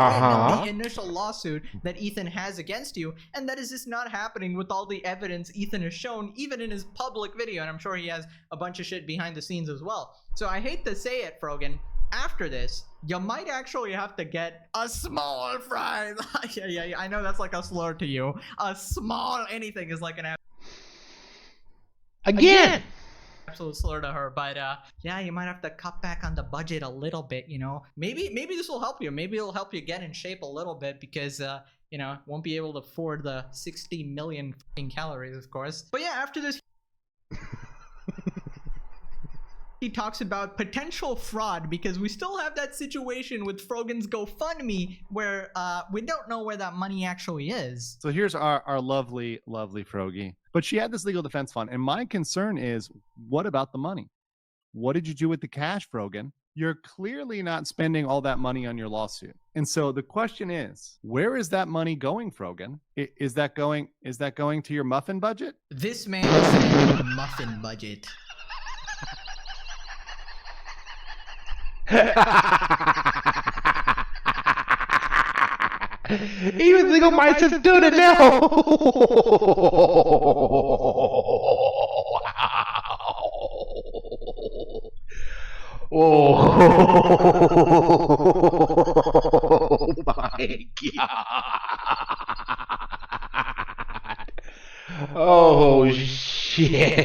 win the initial lawsuit that Ethan has against you, and that is just not happening with all the evidence Ethan has shown, even in his public video, and I'm sure he has a bunch of shit behind the scenes as well. So I hate to say it, Frogan, after this, you might actually have to get a small fries. yeah, I know that's like a slur to you. A small anything is like an Again! absolute slur to her, but yeah, you might have to cut back on the budget a little bit, Maybe this will help you. Maybe it'll help you get in shape a little bit because won't be able to afford the 60 million calories, of course. But yeah, after this he talks about potential fraud because we still have that situation with Frogan's GoFundMe where we don't know where that money actually is. So here's our lovely Frogie. But she had this legal defense fund, and my concern is, what about the money? What did you do with the cash, Frogan? You're clearly not spending all that money on your lawsuit. And so the question is, where is that money going, Frogan? Is that going to your muffin budget? This man is saying muffin budget. Even legal mindsets doing it now. Oh my God. Oh shit.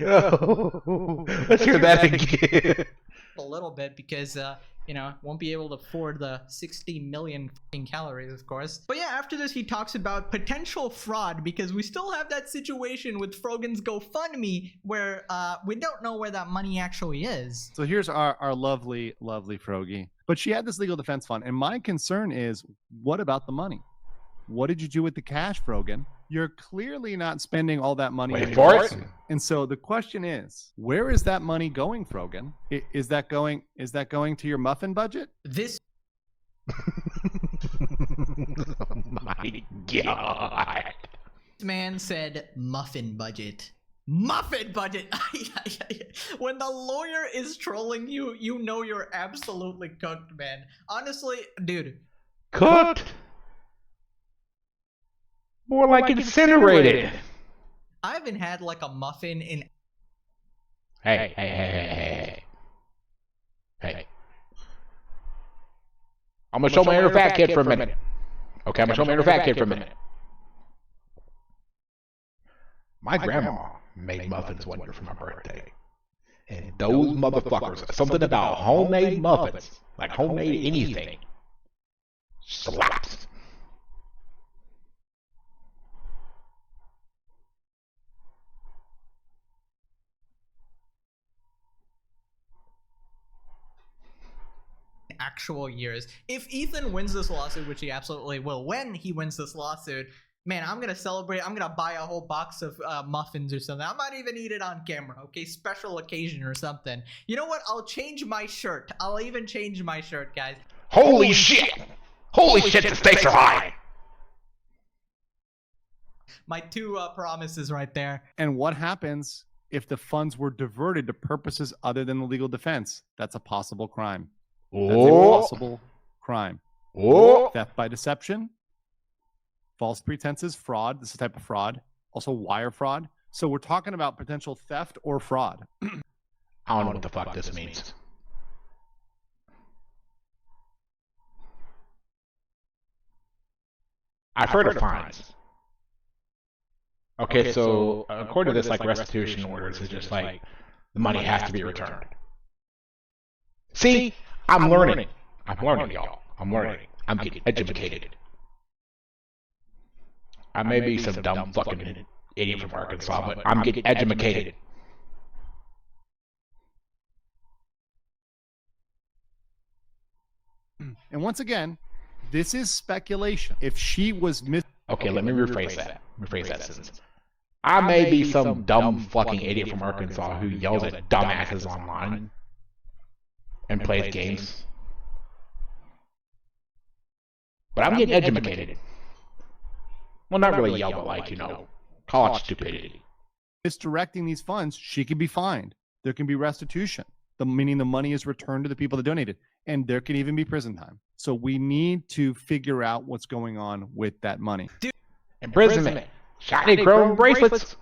Oh, let's hear that again. A little bit because won't be able to afford the 60 million calories, of course. But yeah, after this he talks about potential fraud because we still have that situation with Frogan's GoFundMe where we don't know where that money actually is. So here's our lovely Frogie. But she had this legal defense fund, and my concern is, what about the money? what did you do with the cash, Frogan? You're clearly not spending all that money. Wait for it. And so the question is, where is that money going, Frogan? Is that going to your muffin budget? This My God. man said muffin budget. Muffin budget. When the lawyer is trolling you, you know you're absolutely cooked, man. Honestly, dude. Cooked? More like incinerated. I haven't had like a muffin in. Hey. I'm gonna show my inner fat kid for a minute. Okay, I'm gonna show my inner fat kid for a minute. My grandma made muffins one year for my birthday. And those motherfuckers, something about homemade muffins, like homemade anything, slaps. Actual years. If Ethan wins this lawsuit, which he absolutely will, when he wins this lawsuit, man, I'm gonna celebrate. I'm gonna buy a whole box of muffins or something. I might even eat it on camera, okay? Special occasion or something. You know what? I'll change my shirt. I'll even change my shirt, guys. Holy shit! Holy shit, the stakes are high! My two promises right there. And what happens if the funds were diverted to purposes other than the legal defense? That's a possible crime. That's a possible crime. Theft by deception, false pretenses, fraud. This is a type of fraud. Also wire fraud. So we're talking about potential theft or fraud. I don't know what the fuck this means. I've heard of fines. Okay, so according to this, like restitution orders, it's just like the money has to be returned. See, I'm learning. I'm learning, y'all. I'm learning. I'm getting educated. I may be some dumb fucking idiot from Arkansas, but I'm getting educated. And once again, this is speculation. If she was Okay, let me rephrase that. Rephrase that sentence. I may be some dumb fucking idiot from Arkansas who yells at dumbasses online and plays games. But I'm getting educated. Well, not really yell, but like, call it stupidity. misdirecting these funds, she could be fined. There can be restitution, meaning the money is returned to the people that donated, and there can even be prison time. So we need to figure out what's going on with that money. Imprisonment. Shiny chrome bracelets.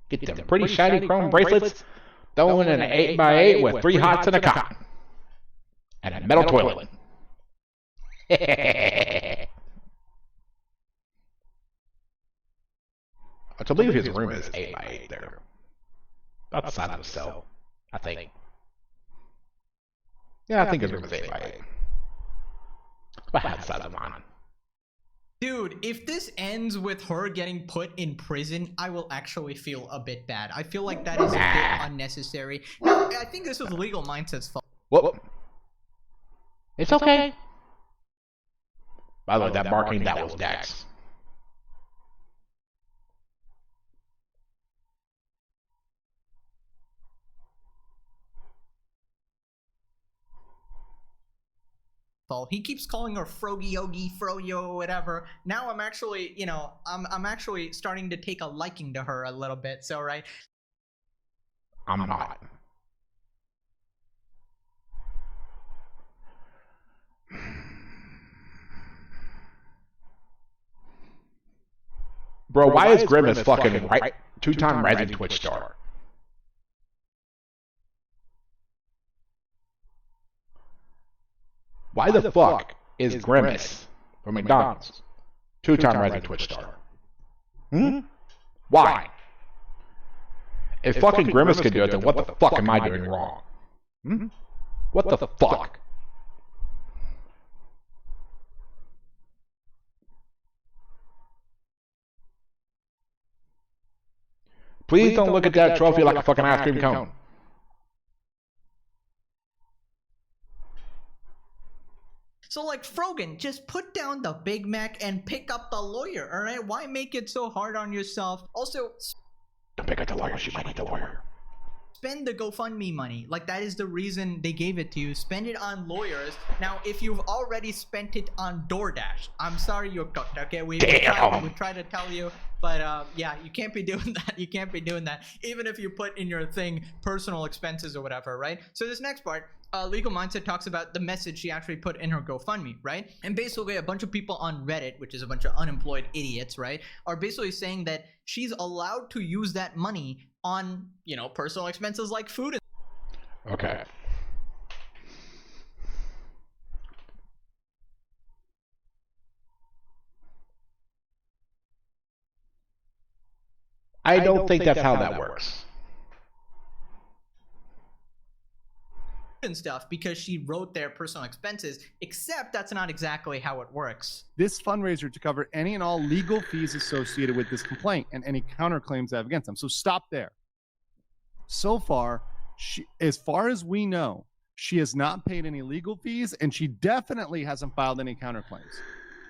Get them pretty shiny chrome bracelets. Throw in an 8x8 with 3 hots and a cot. And a metal toilet. I believe his room is 8x8 there. About the size of a cell, I think. Yeah, I think his room is 8x8. It's about half the size of mine. Dude, if this ends with her getting put in prison, I will actually feel a bit bad. I feel like that is a bit unnecessary. Now, I think this was Legal Mindset's fault. Whoop. It's okay. By the way, that barking, that was Dax. He keeps calling her Frogy Yogi, Froyo, whatever. Now I'm actually, I'm actually starting to take a liking to her a little bit. So, right? I'm not. Bro, why is Grimace fucking right? 2-time rising Twitch star? Why the fuck is Grimace from McDonald's 2-time rising Twitch star? Why? If fucking Grimace could do it, then what the fuck am I doing wrong? What the fuck? Please don't look at that trophy like a fucking ice cream cone. So like Frogan, just put down the Big Mac and pick up the lawyer, all right? Why make it so hard on yourself? Also, Don't pick up the lawyer. She might need the lawyer. spend the GoFundMe money. Like, that is the reason they gave it to you. Spend it on lawyers. Now, if you've already spent it on DoorDash, I'm sorry you're cooked, okay? We try to tell you, but yeah, you can't be doing that. You can't be doing that. Even if you put in your thing personal expenses or whatever, right? So this next part, Legal Mindset talks about the message she actually put in her GoFundMe, right? And basically a bunch of people on Reddit, which is a bunch of unemployed idiots, right, are basically saying that she's allowed to use that money on, you know, personal expenses like food. Okay. I don't think that's how that works. And stuff because she wrote their personal expenses, except that's not exactly how it works. This fundraiser to cover any and all legal fees associated with this complaint and any counterclaims I have against them. So stop there. So far, as far as we know, she has not paid any legal fees, and she definitely hasn't filed any counterclaims.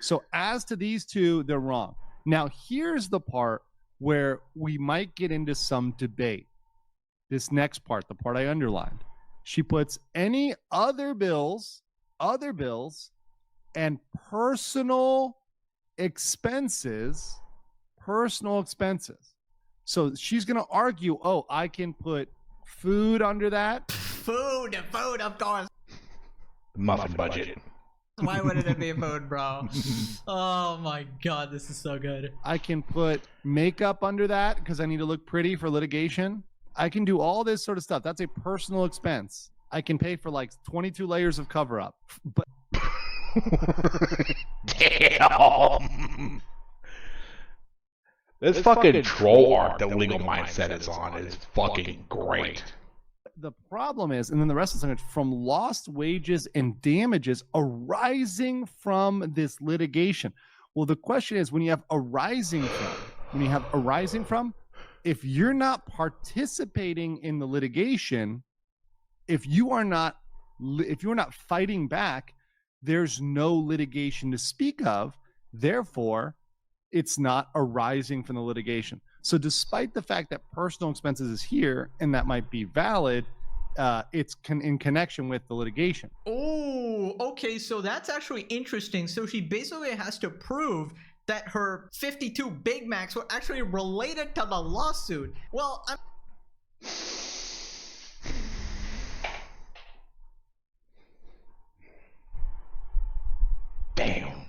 So as to these two, they're wrong. Now, here's the part where we might get into some debate. This next part, the part I underlined. She puts any other bills and personal expenses. So she's going to argue, oh, I can put food under that. Food, of course. Muffin budget. Why wouldn't it be food, bro? Oh my God, this is so good. I can put makeup under that because I need to look pretty for litigation. I can do all this sort of stuff. That's a personal expense. I can pay for like 22 layers of cover up. But damn. This fucking troll art that Legal Mindset is on is fucking great. The problem is, and then the rest of the sentence, from lost wages and damages arising from this litigation. Well, the question is, when you have arising from, if you're not participating in the litigation, if you are not fighting back, there's no litigation to speak of. Therefore, it's not arising from the litigation. So despite the fact that personal expenses is here and that might be valid, it's in connection with the litigation. Oh, okay. So that's actually interesting. So she basically has to prove that her 52 Big Macs were actually related to the lawsuit. Well, Damn.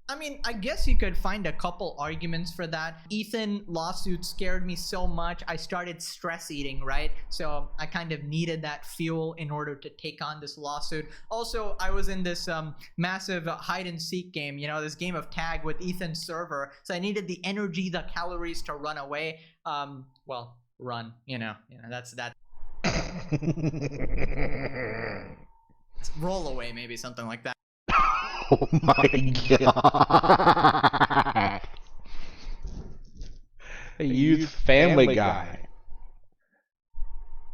I mean, I guess you could find a couple arguments for that. Ethan lawsuit scared me so much, I started stress eating, right? So I kind of needed that fuel in order to take on this lawsuit. Also, I was in this massive hide and seek game, you know, this game of tag with Ethan's server. So I needed the energy, the calories to run away. Well, run, you know, that's that. Roll away, maybe something like that. Oh my God. They used Family Guy.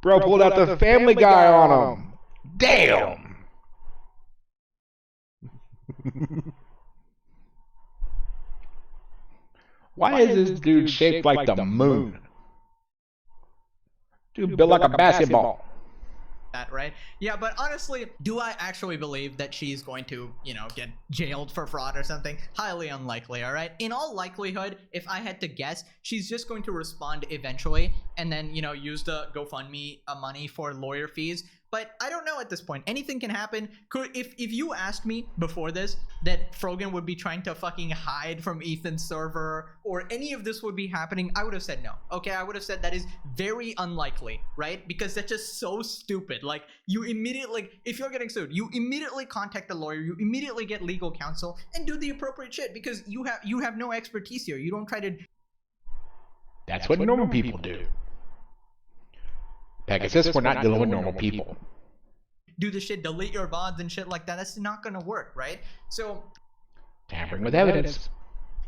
Bro pulled out the Family Guy on him. Damn. Why is this dude shaped like the moon? Dude built like a basketball. That, right? Yeah, but honestly, do I actually believe that she's going to, you know, get jailed for fraud or something? Highly unlikely, all right? In all likelihood, if I had to guess, she's just going to respond eventually and then, you know, use the GoFundMe money for lawyer fees. But I don't know at this point. Anything can happen. If you asked me before this that Frogan would be trying to fucking hide from Ethan's server or any of this would be happening, I would have said no. Okay, I would have said that is very unlikely, right? Because that's just so stupid. Like, you immediately, if you're getting sued, you immediately contact the lawyer, you immediately get legal counsel and do the appropriate shit because you have no expertise here. You don't try to... That's what normal people do. Pegasus, we're not dealing with normal people. Do the shit, delete your VODs and shit like that. That's not gonna work, right? So, tampering with evidence.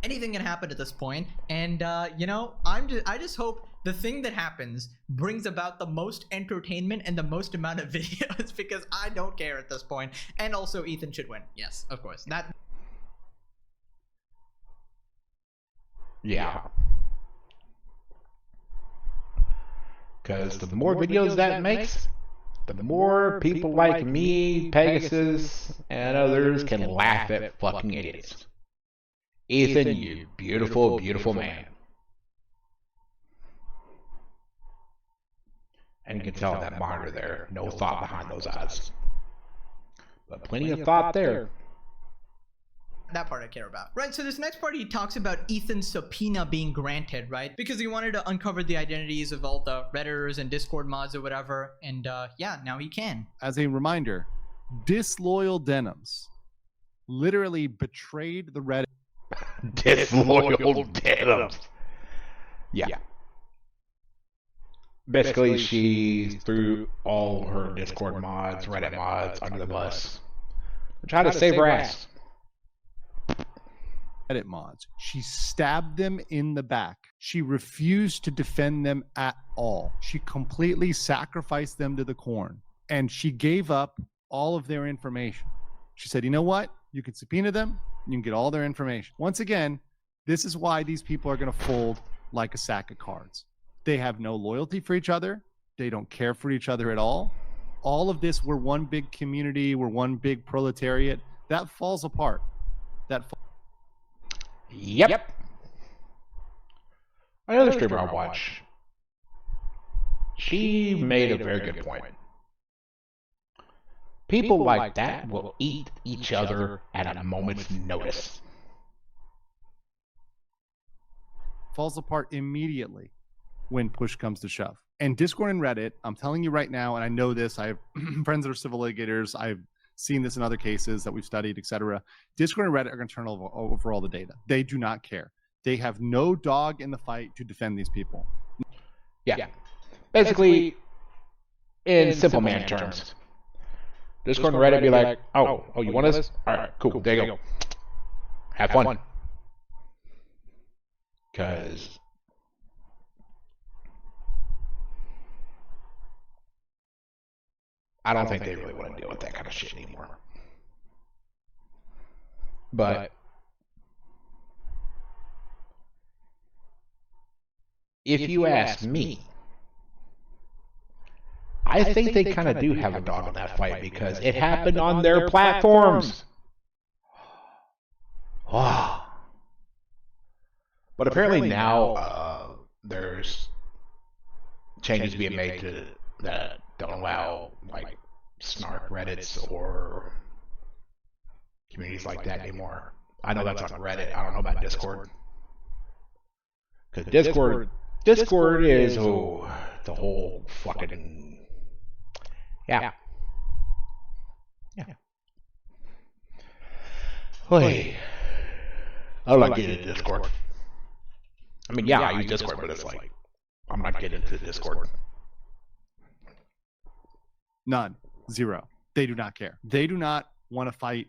anything can happen at this point. And you know, I just hope the thing that happens brings about the most entertainment and the most amount of videos, because I don't care at this point. And also Ethan should win. Yes, of course. That. Yeah. Because the more videos that makes, the more people like me, Pegasus, and others can laugh at fucking idiots. Ethan, you beautiful, beautiful man. And you can tell in that monitor there, no thought behind those eyes. But plenty of thought there. That part I care about. Right, so this next part he talks about Ethan's subpoena being granted, right? Because he wanted to uncover the identities of all the Redditors and Discord mods or whatever. And yeah, now he can. As a reminder, Disloyal Denims literally betrayed the Reddit. Disloyal Denims. Yeah. Basically, she threw all her Discord mods, Reddit mods under the bus. Tried to save her ass. Reddit mods. She stabbed them in the back. She refused to defend them at all. She completely sacrificed them to the corn. And she gave up all of their information. She said, you know what? You can subpoena them. You can get all their information. Once again, this is why these people are going to fold like a sack of cards. They have no loyalty for each other. They don't care for each other at all. All of this, we're one big community. We're one big proletariat. That falls apart. Yep. Another streamer I watch. She made a very good point. People like that will eat each other at a moment's notice. Falls apart immediately when push comes to shove. And Discord and Reddit, I'm telling you right now, and I know this, I have friends that are civil litigators, I've seen this in other cases that we've studied, etc. Discord and Reddit are going to turn over all the data. They do not care. They have no dog in the fight to defend these people. Yeah. Basically, in simple man terms, Discord and Reddit be like, oh, you want this? All right, cool, there you go. Have fun. Because I don't think they really want to deal with that kind of shit anymore. But if you ask me, I think they kind of do have a dog in that fight because it happened on their platforms. Wow. But apparently now there's changes being made to that don't allow like snark Reddits or communities like that anymore. I know that's on Reddit. I don't know about Discord. Because Discord is the whole fucking yeah. Hey, I don't like getting into Discord. I mean, yeah, I use Discord, but it's like I'm not getting into Discord. None. Zero. They do not care. They do not want to fight,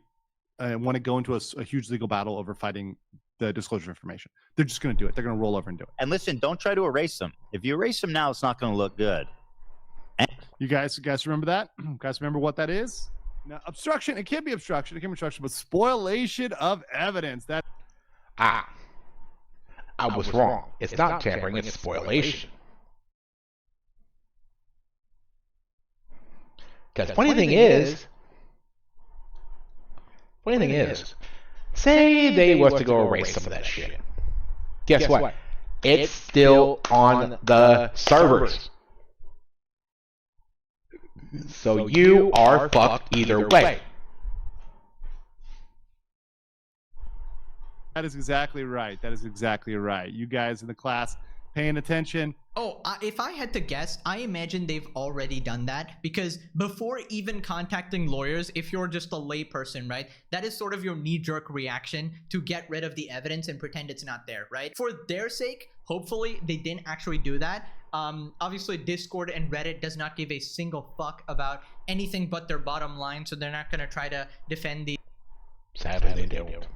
want to go into a huge legal battle over fighting the disclosure information. They're just going to do it. They're going to roll over and do it. And listen, don't try to erase them. If you erase them now, it's not going to look good. You guys remember that? You guys remember what that is? Now, obstruction. It can't be obstruction. It can't be obstruction, but spoliation of evidence. That. I was wrong. It's not tampering. It's spoliation. Because funny thing is, say they was to go erase some of that shit. Guess what? It's still on the servers. So you are fucked either way. That is exactly right. That is exactly right. You guys in the class paying attention. Oh, if I had to guess, I imagine they've already done that, because before even contacting lawyers, if you're just a layperson, right, that is sort of your knee-jerk reaction to get rid of the evidence and pretend it's not there, right? For their sake, hopefully they didn't actually do that. Obviously Discord and Reddit does not give a single fuck about anything but their bottom line, so they're not going to try to defend the... Sadly, they don't.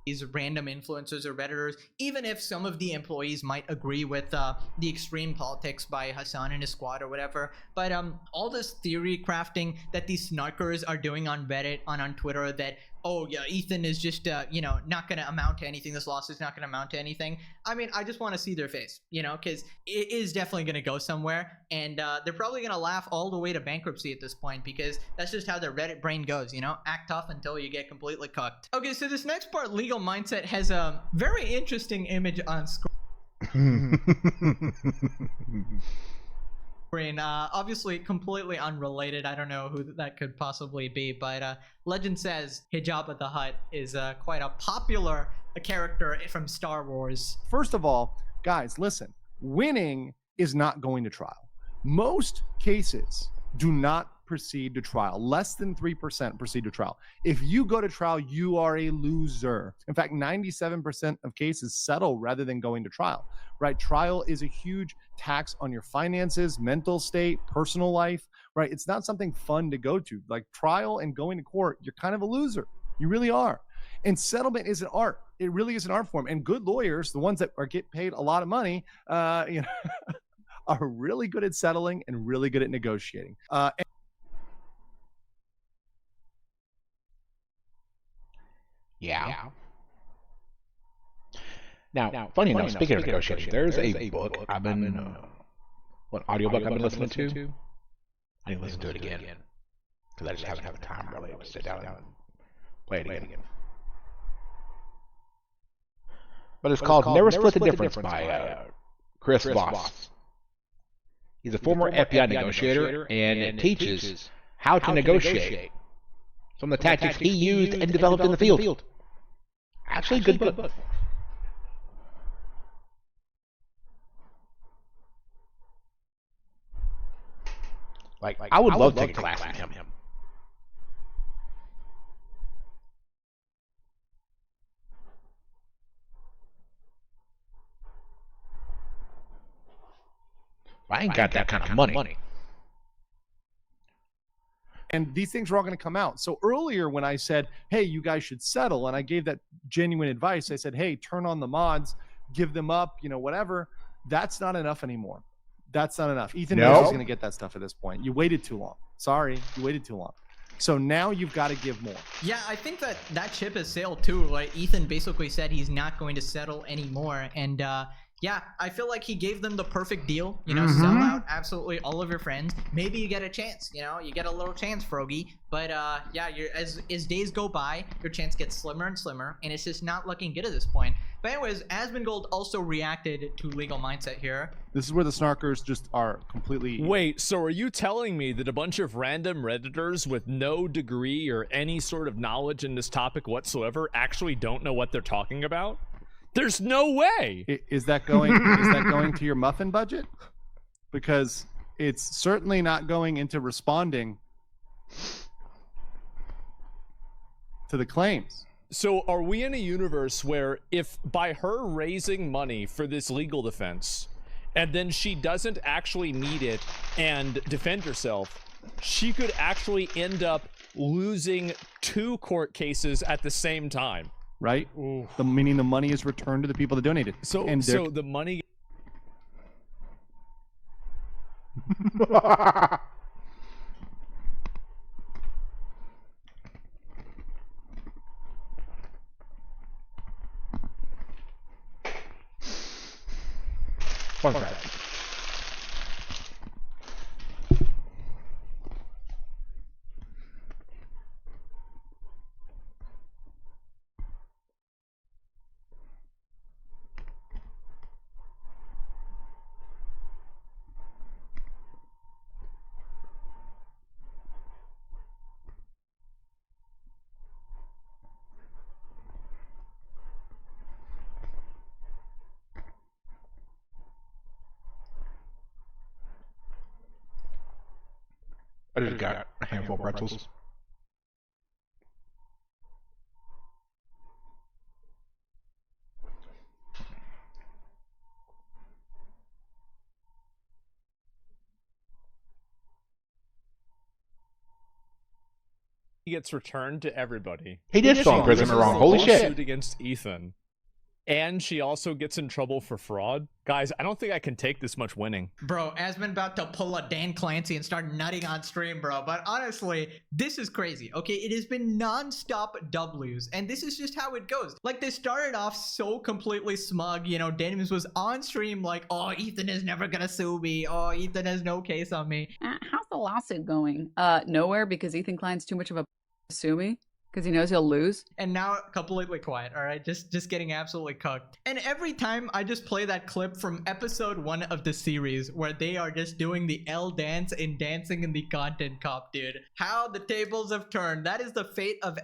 these random influencers or redditors, even if some of the employees might agree with the extreme politics by Hassan and his squad or whatever. But all this theory crafting that these snarkers are doing on Reddit, on Twitter, that, oh yeah, Ethan is just not gonna amount to anything, this lawsuit's not gonna amount to anything. I mean, I just want to see their face, because it is definitely gonna go somewhere, and they're probably gonna laugh all the way to bankruptcy at this point, because that's just how their Reddit brain goes. Act tough until you get completely cooked. Okay, so this next part, Legal Mindset, has a very interesting image on screen. Obviously completely unrelated. I don't know who that could possibly be, but legend says Jabba the Hutt is quite a popular character from Star Wars. First of all, guys, listen, winning is not going to trial. Most cases do not proceed to trial. Less than 3% proceed to trial. If you go to trial, you are a loser. In fact, 97% of cases settle rather than going to trial, right? Trial is a huge tax on your finances, mental state, personal life, right? It's not something fun to go to. Like trial and going to court, you're kind of a loser. You really are. And settlement is an art. It really is an art form. And good lawyers, the ones that get paid a lot of money, are really good at settling and really good at negotiating. Yeah. Now, funny enough, speaking of negotiating, there's a book I've been, audiobook I've been listening to. I need to listen to it again because I just haven't had the time really to sit down and play it again. But it's called Never Split the Difference by Chris Voss. He's a former FBI negotiator, and it teaches how to negotiate. Some of the tactics he used and developed in the field. Actually, good book. Like I would love to take a class from him. I ain't got that kind of money. And these things are all going to come out. So earlier when I said, hey, you guys should settle, and I gave that genuine advice, I said, hey, turn on the mods, give them up, whatever. That's not enough anymore. That's not enough. Ethan knows he's going to get that stuff at this point. You waited too long. Sorry, you waited too long. So now you've got to give more. Yeah, I think that ship has sailed too. Like Ethan basically said he's not going to settle anymore. And yeah, I feel like he gave them the perfect deal. Sell out absolutely all of your friends. Maybe you get a chance. You get a little chance, Frogie. But yeah, as days go by, your chance gets slimmer and slimmer, and it's just not looking good at this point. But anyways, Asmongold also reacted to Legal Mindset here. This is where the snarkers just are completely... Wait, so are you telling me that a bunch of random Redditors with no degree or any sort of knowledge in this topic whatsoever actually don't know what they're talking about? There's no way! Is that going to your muffin budget? Because it's certainly not going into responding to the claims. So are we in a universe where if by her raising money for this legal defense, and then she doesn't actually need it and defend herself, she could actually end up losing 2 court cases at the same time? Right? Meaning the money is returned to the people that donated. So the money... Fun fact. I just got a handful of pretzels. gets returned to everybody. He did spell imprisonment wrong. Holy shit. Suit against Ethan. And she also gets in trouble for fraud. Guys, I don't think I can take this much winning. Bro, Asmon about to pull a Dan Clancy and start nutting on stream, bro. But honestly, this is crazy. Okay, it has been non-stop W's, and this is just how it goes. Like, they started off so completely smug. You know, Danimus was on stream like, oh, Ethan is never gonna sue me. Oh, Ethan has no case on me. How's the lawsuit going? Nowhere, because Ethan Klein's too much of a sue me. Because he knows he'll lose. And now completely quiet, all right? Just getting absolutely cooked. And every time I just play that clip from episode 1 of the series where they are just doing the L dance and dancing in the content cop, dude. How the tables have turned. That is the fate of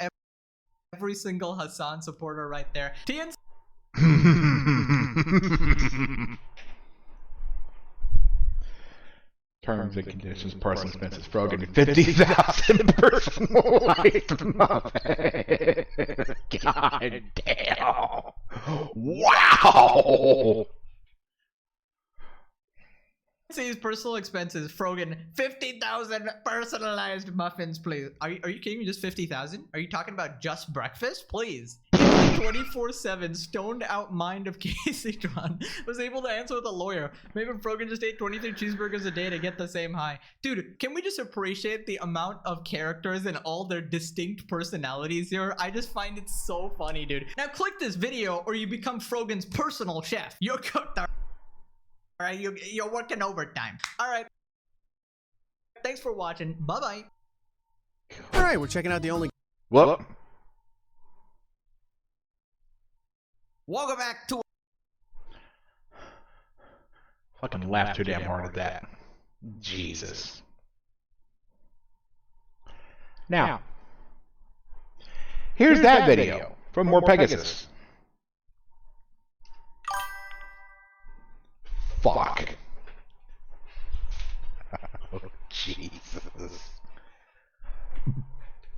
every single Hassan supporter right there. TNC. Terms and conditions, personal expenses, Frogan, 50,000 personal life muffin. God damn. Wow. His personal expenses, Frogan, 50,000 personalized muffins, please. Are you kidding me? Just 50,000? Are you talking about just breakfast? Please. 24/7 stoned out mind of Casey Tron was able to answer with a lawyer. Maybe Frogan just ate 23 cheeseburgers a day to get the same high. Dude, can we just appreciate the amount of characters and all their distinct personalities here? I just find it so funny, dude. Now click this video or you become Frogan's personal chef. You're cooked. All right, you're working overtime. All right. Thanks for watching. Bye-bye. All right, we're checking out the only... Well... Welcome back to... Fucking laugh too damn hard at that. Jesus. Now, here's that video from More Pegasus. Fuck. Oh, Jesus.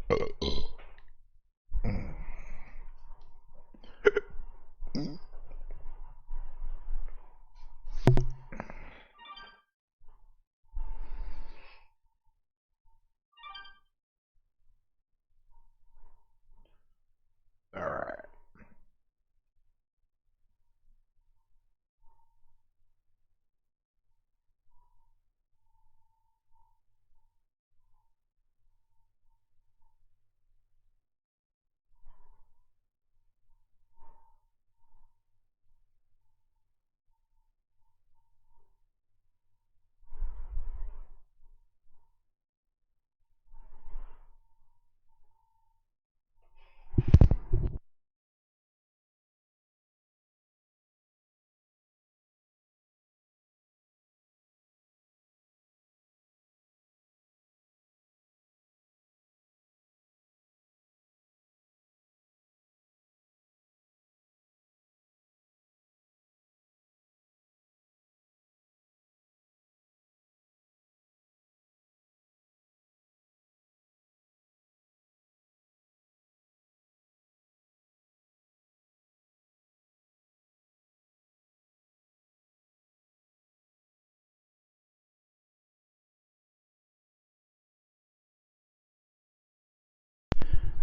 All right.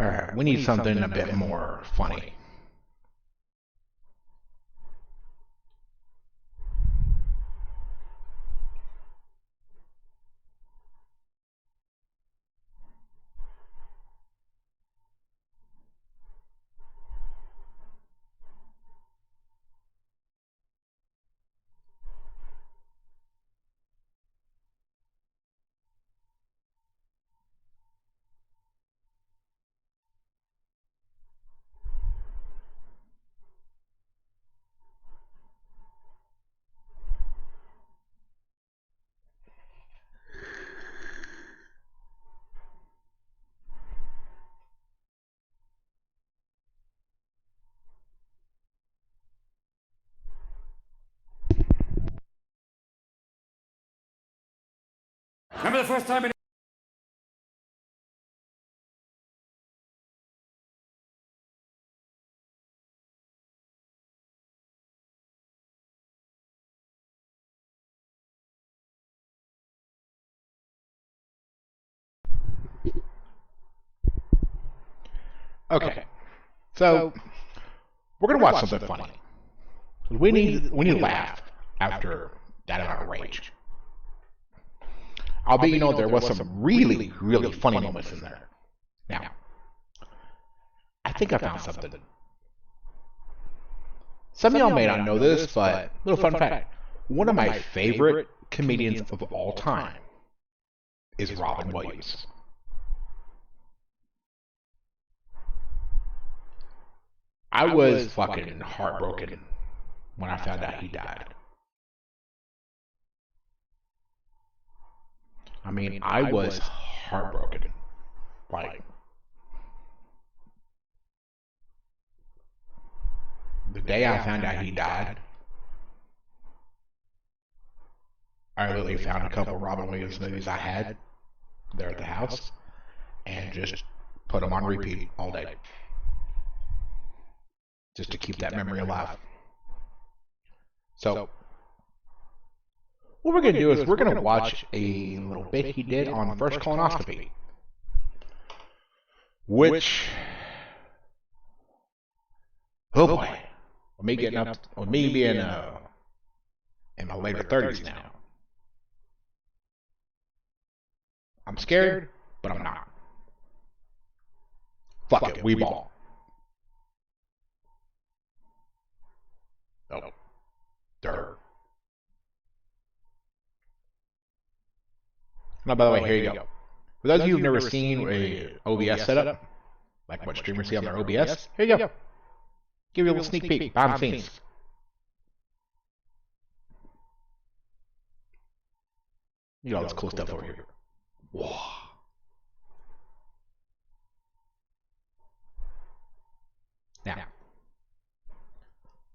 All right, we need something a bit more funny. Remember the first time in Okay. So we're gonna watch something funny. We need to laugh after that amount of rage. I'll bet you know there was some really, really funny moments in there. Now, I think I found something. Some of y'all may not know this, but little fun fact. One of my favorite comedians of all time is Robin Williams. I was fucking heartbroken when I found out he died. I mean, I was heartbroken. Like, the day I found out he died, I literally found a couple of Robin Williams movies I had there at the house and just put them on repeat all day. Just to keep that memory alive. So, what we're going to do is we're going to watch a little bit he did on First Colonoscopy. Which, oh boy, me being in my later 30s now. I'm scared, but I'm not. Fuck it, we ball. Oh, dirt. Now, by the way, here you go. For those of you who've never seen a OBS setup, like what streamers see on their OBS, here you go. Give you a little sneak peek behind the scenes. You got all this cool stuff over here. Whoa. Now,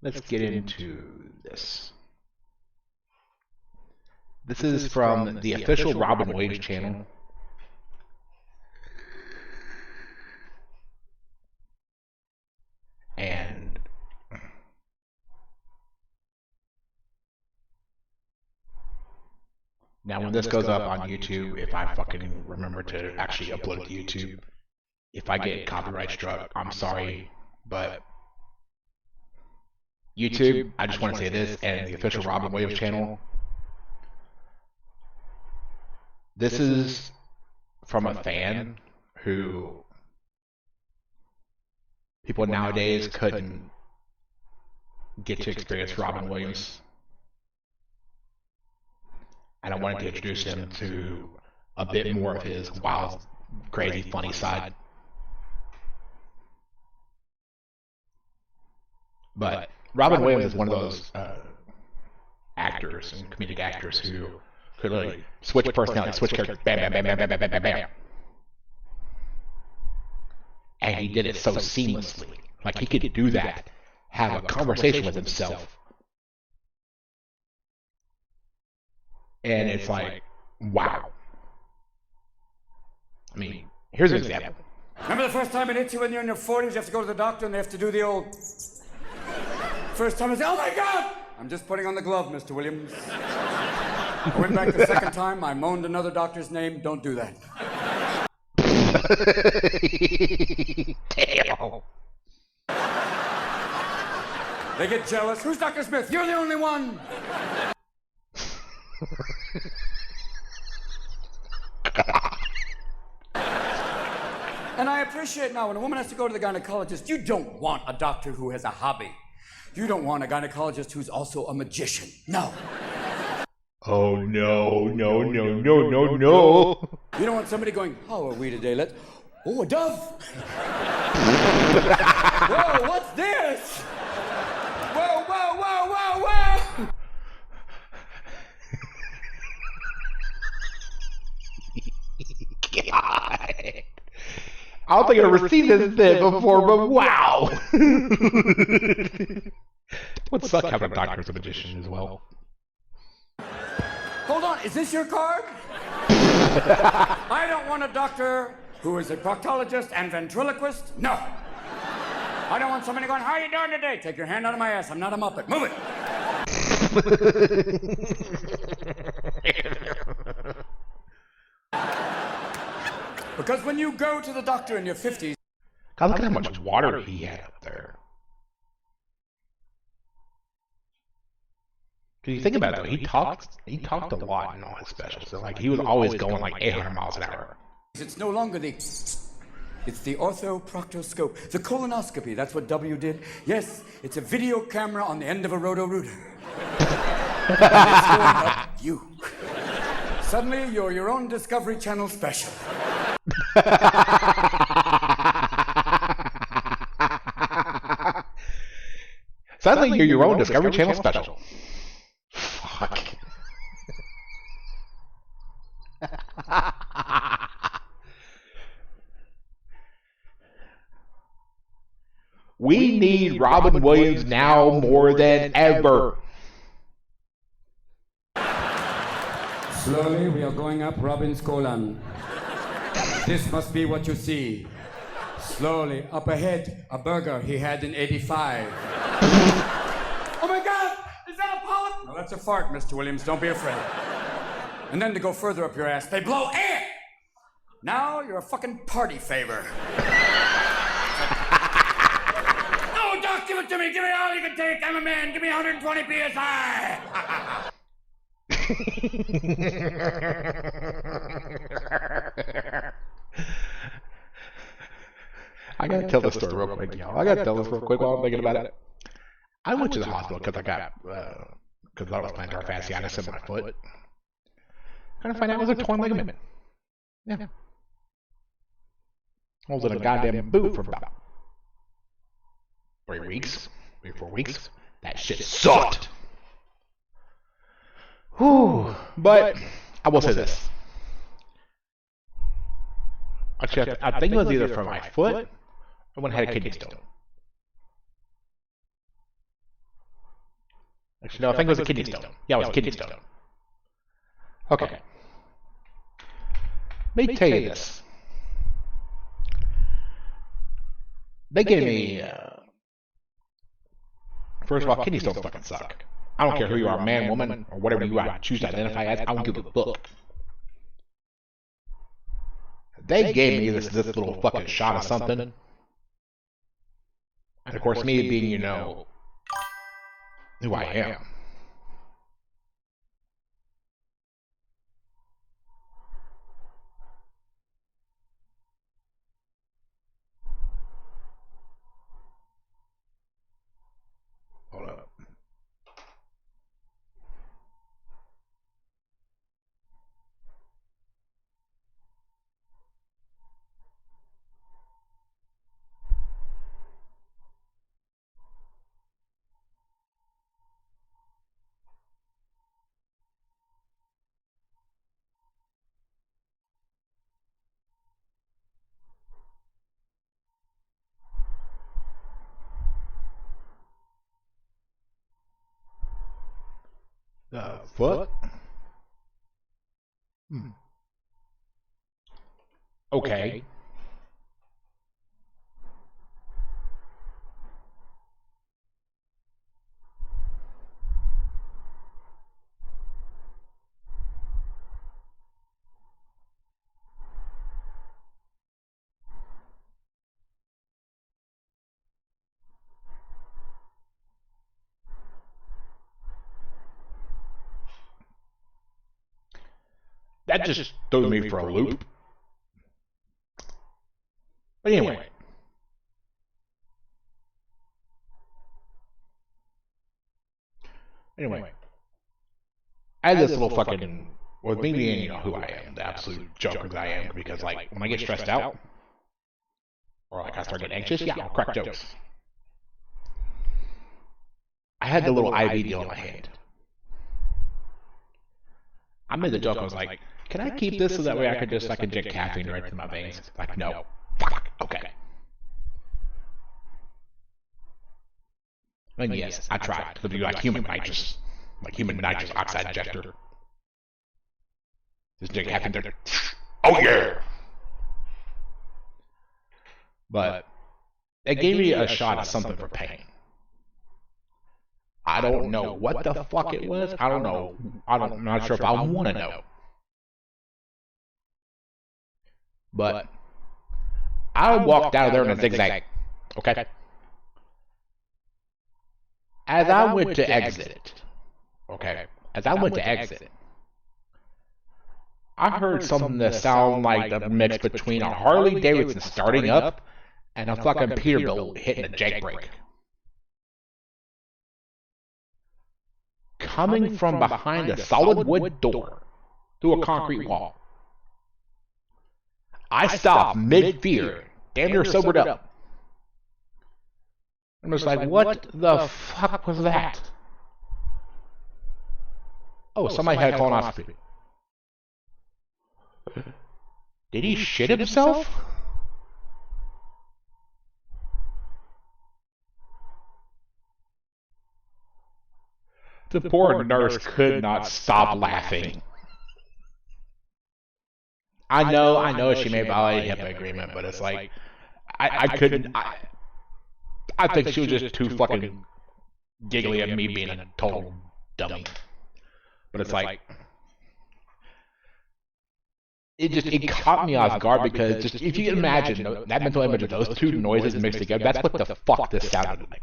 let's get into this. This is from the official Robin Williams channel. And now when this goes up on YouTube, if I fucking remember to actually upload it to YouTube, if I get copyright struck, I'm sorry, but YouTube, I just want to say this, and the official Robin Williams channel, this is from a fan who people nowadays couldn't get to experience Robin Williams. And I wanted to introduce him to a bit more of his wild, crazy, funny side. But Robin Williams is one of those actors and comedic actors who could literally switch personality, switch character, bam, bam, bam, bam, bam, bam, bam, bam. And he did it so seamlessly. Like, he could do that, have a conversation with himself. And it's like, wow. I mean, here's an example. Remember the first time it hit you when you're in your 40s, you have to go to the doctor and they have to do the old... First time I say, oh my God! I'm just putting on the glove, Mr. Williams. I went back the second time, I moaned another doctor's name. Don't do that. Damn. They get jealous. Who's Dr. Smith? You're the only one! And I appreciate now when a woman has to go to the gynecologist, you don't want a doctor who has a hobby. You don't want a gynecologist who's also a magician. No. Oh no, no, no, no, no, no. You don't want somebody going, how are we today? Oh, a dove. Whoa, what's this? Whoa, whoa, whoa, whoa, whoa. God. I don't think I've ever seen this bit before, but wow. Would suck having a doctor as a magician as well. Hold on, is this your card? I don't want a doctor who is a proctologist and ventriloquist. No. I don't want somebody going, how are you doing today? Take your hand out of my ass. I'm not a Muppet. Move it. Because when you go to the doctor in your 50s, God, look at how much water he had up there. Because you think about it, though, he talked a lot in all his specials. So, like, he was always going like 800 miles an hour. It's no longer it's the orthoproctoscope, the colonoscopy. That's what W did. Yes, it's a video camera on the end of a roto-rooter. And it's going up you. Suddenly, you're your own Discovery Channel special. Suddenly, you're your own Discovery Channel special. Fuck. We need Robin Williams now more than ever. Slowly, we are going up Robin's colon. This must be what you see. Slowly, up ahead, a burger he had in 85. Oh my God! Is that a polyp? No, that's a fart, Mr. Williams. Don't be afraid. And then to go further up your ass, they blow air! Now you're a fucking party favor. Oh, Doc, give it to me! Give me all you can take! I'm a man! Give me 120 PSI! I gotta tell this story real quick, y'all. I gotta tell this real quick while I'm thinking about it. I went to the hospital because I got because I was plantar fasciitis in my foot. Kind of find out it was a torn ligament. Yeah. I was in a goddamn boot for about 3 weeks, 4 weeks. That shit sucked. Whew. But I will say this. Actually, I think it was either from my foot or when I had a kidney stone. Actually, no, I think it was a kidney stone. Yeah, it was a kidney stone. Okay. Let me tell you this. They gave me, first of all, kidney stones fucking suck. I don't care who you are, man, woman, or whatever you are, choose to identify as. I don't give a fuck. They gave me this little fucking shot of something. And of course, me being, you know, who I am. Hold up. Foot? Okay. That just threw me for a loop. But anyway. I had this little fucking, with me being, you know, who I am, the absolute joker that I am, because, like, when I get stressed out, or, like, I start getting anxious, yeah, I'll crack jokes. I had the little IV deal in my hand. I made the joke, I was like, can I keep this so that way I could just, like, inject caffeine right into my veins? Like, no. Fuck. Okay. And yes, I tried to do, like, human nitrous oxide injector. Just inject caffeine there. Oh, yeah! But it gave me a shot of something for pain. I don't know what the fuck it was. I don't know. I'm not sure if I want to know. But I walked out of there in a zigzag. Okay? As I went to exit, okay, I heard something that sounded like the mix between a Harley Davidson starting up and a fucking Peterbilt hitting a jake brake. Coming from behind a solid wood door through a concrete wall. I stopped mid-fear, damn near sobered up. I was like, what the fuck was that? Oh, somebody had a colonoscopy. Did he shit himself? The poor nurse could not stop laughing. I know she may violate HIPAA agreement, but it's like, I couldn't, I think she was just too fucking giggly at me being a total dummy. But it's like, it caught me off guard because just if you can imagine that mental image of those two noises mixed together, that's what the fuck this sounded like.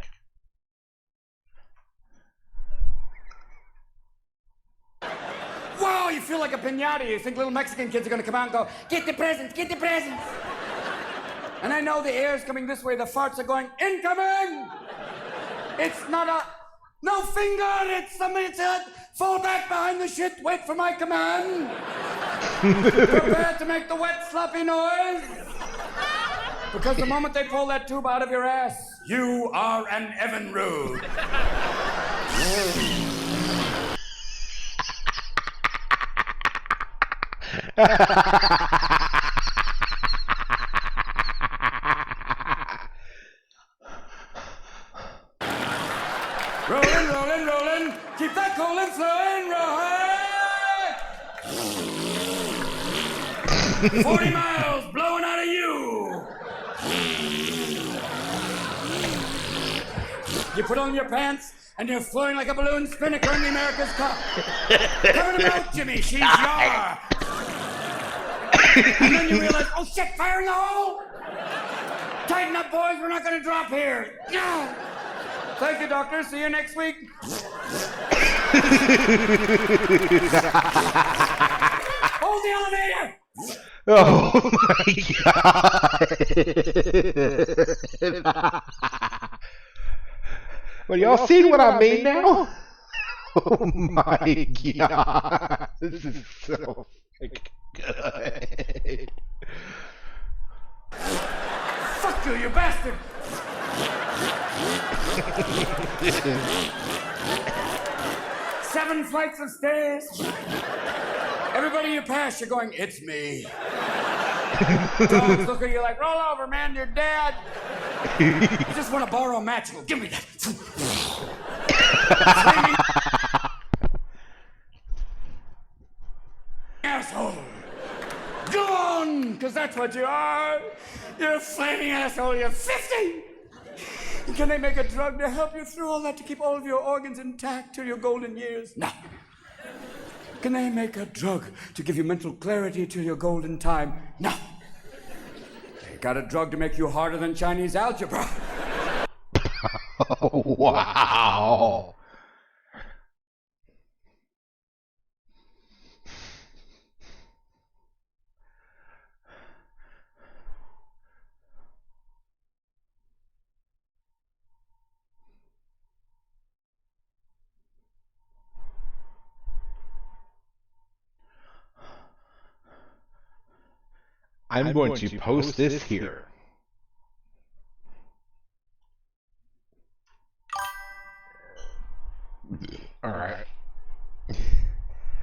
Wow, you feel like a piñata. You think little Mexican kids are gonna come out and go, get the presents, get the presents. And I know the air's coming this way, the farts are going, incoming! It's not a, no finger, it's somebody said, fall back behind the shit, wait for my command. Prepare to make the wet, sloppy noise. Because the moment they pull that tube out of your ass, you are an Evan Rude. Rolling, rolling, rolling. Keep that colon flowing, right? 40 miles blowing out of you. You put on your pants and you're flowing like a balloon spinnaker in the America's Cup. Turn him out, Jimmy. She's your. And then you realize, oh shit, fire in the hole! Tighten up, boys, we're not gonna drop here. No! Thank you, doctor. See you next week. Hold the elevator! Oh my god! Well, y'all see what I mean now? Oh my god! This is so good. Fuck you, you bastard! 7 flights of stairs. Everybody you pass, you're going, it's me. Dogs look at you like, roll over, man, you're dead. You just want to borrow a match and go, give me that. Asshole. Go on, because that's what you are. You're a flaming asshole. You're 50. Can they make a drug to help you through all that to keep all of your organs intact till your golden years? No. Can they make a drug to give you mental clarity till your golden time? No. They got a drug to make you harder than Chinese algebra. Oh, wow. I'm going to post this here. All right.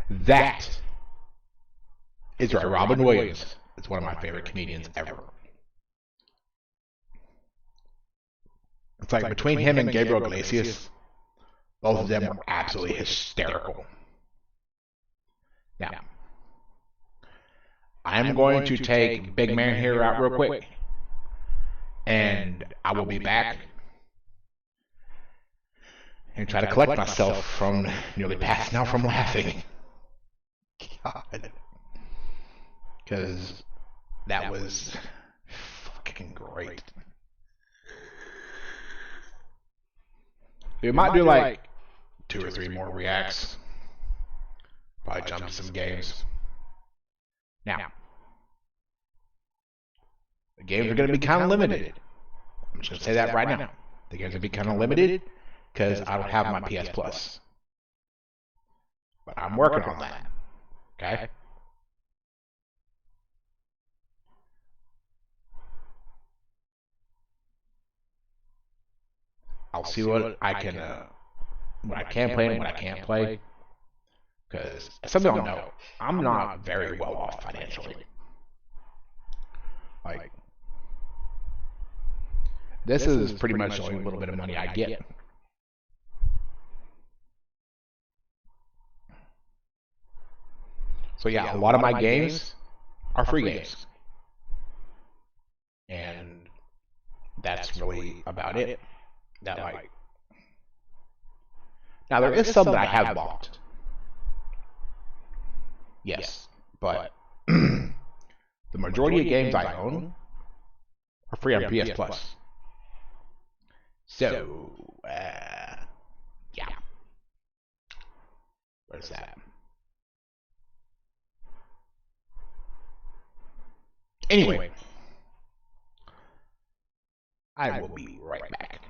That is right. Robin Williams is one of my favorite comedians ever. It's like between him and Gabriel Iglesias, both of them were absolutely hysterical. Now, I'm going to take Big Man here out real quick, and I will be back and try to collect myself from nearly passing out from laughing. God. Because that was fucking fucking great. We might do like 2 or 3 more reacts. Probably jump to some games. Now, the games are going to be kind of limited. I'm just going to say that right now. The games will be kind of limited because I don't have my PS Plus. But I'm working on that. Okay? I'll see what I can play and what I can't play. Because some people don't know, I'm not very well off financially. Like, this is pretty much the only little bit of money I get. So yeah, a lot of my games are free games. And that's really about it. That like, now there is some that I have bought. Yes, but the majority of games I own are free on PS Plus. So, yeah. Where's that? Anyway, I will be right back.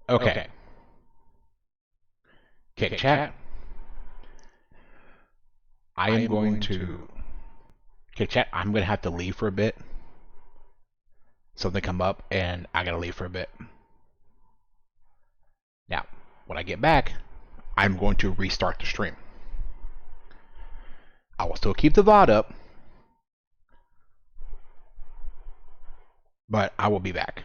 Okay. Okay, chat. I am going to... Okay, chat, I'm going to have to leave for a bit. Something come up, and I got to leave for a bit. Now, when I get back, I'm going to restart the stream. I will still keep the VOD up, but I will be back.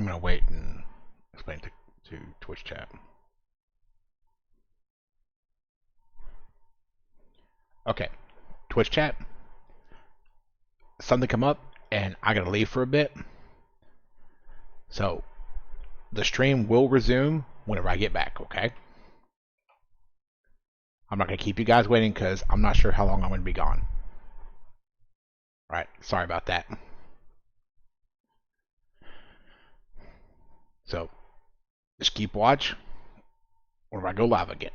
I'm going to wait and explain to Twitch chat. Okay, Twitch chat. Something come up, and I got to leave for a bit. So, the stream will resume whenever I get back, okay? I'm not going to keep you guys waiting because I'm not sure how long I'm going to be gone. Alright, sorry about that. So, just keep watch whenever I go live again.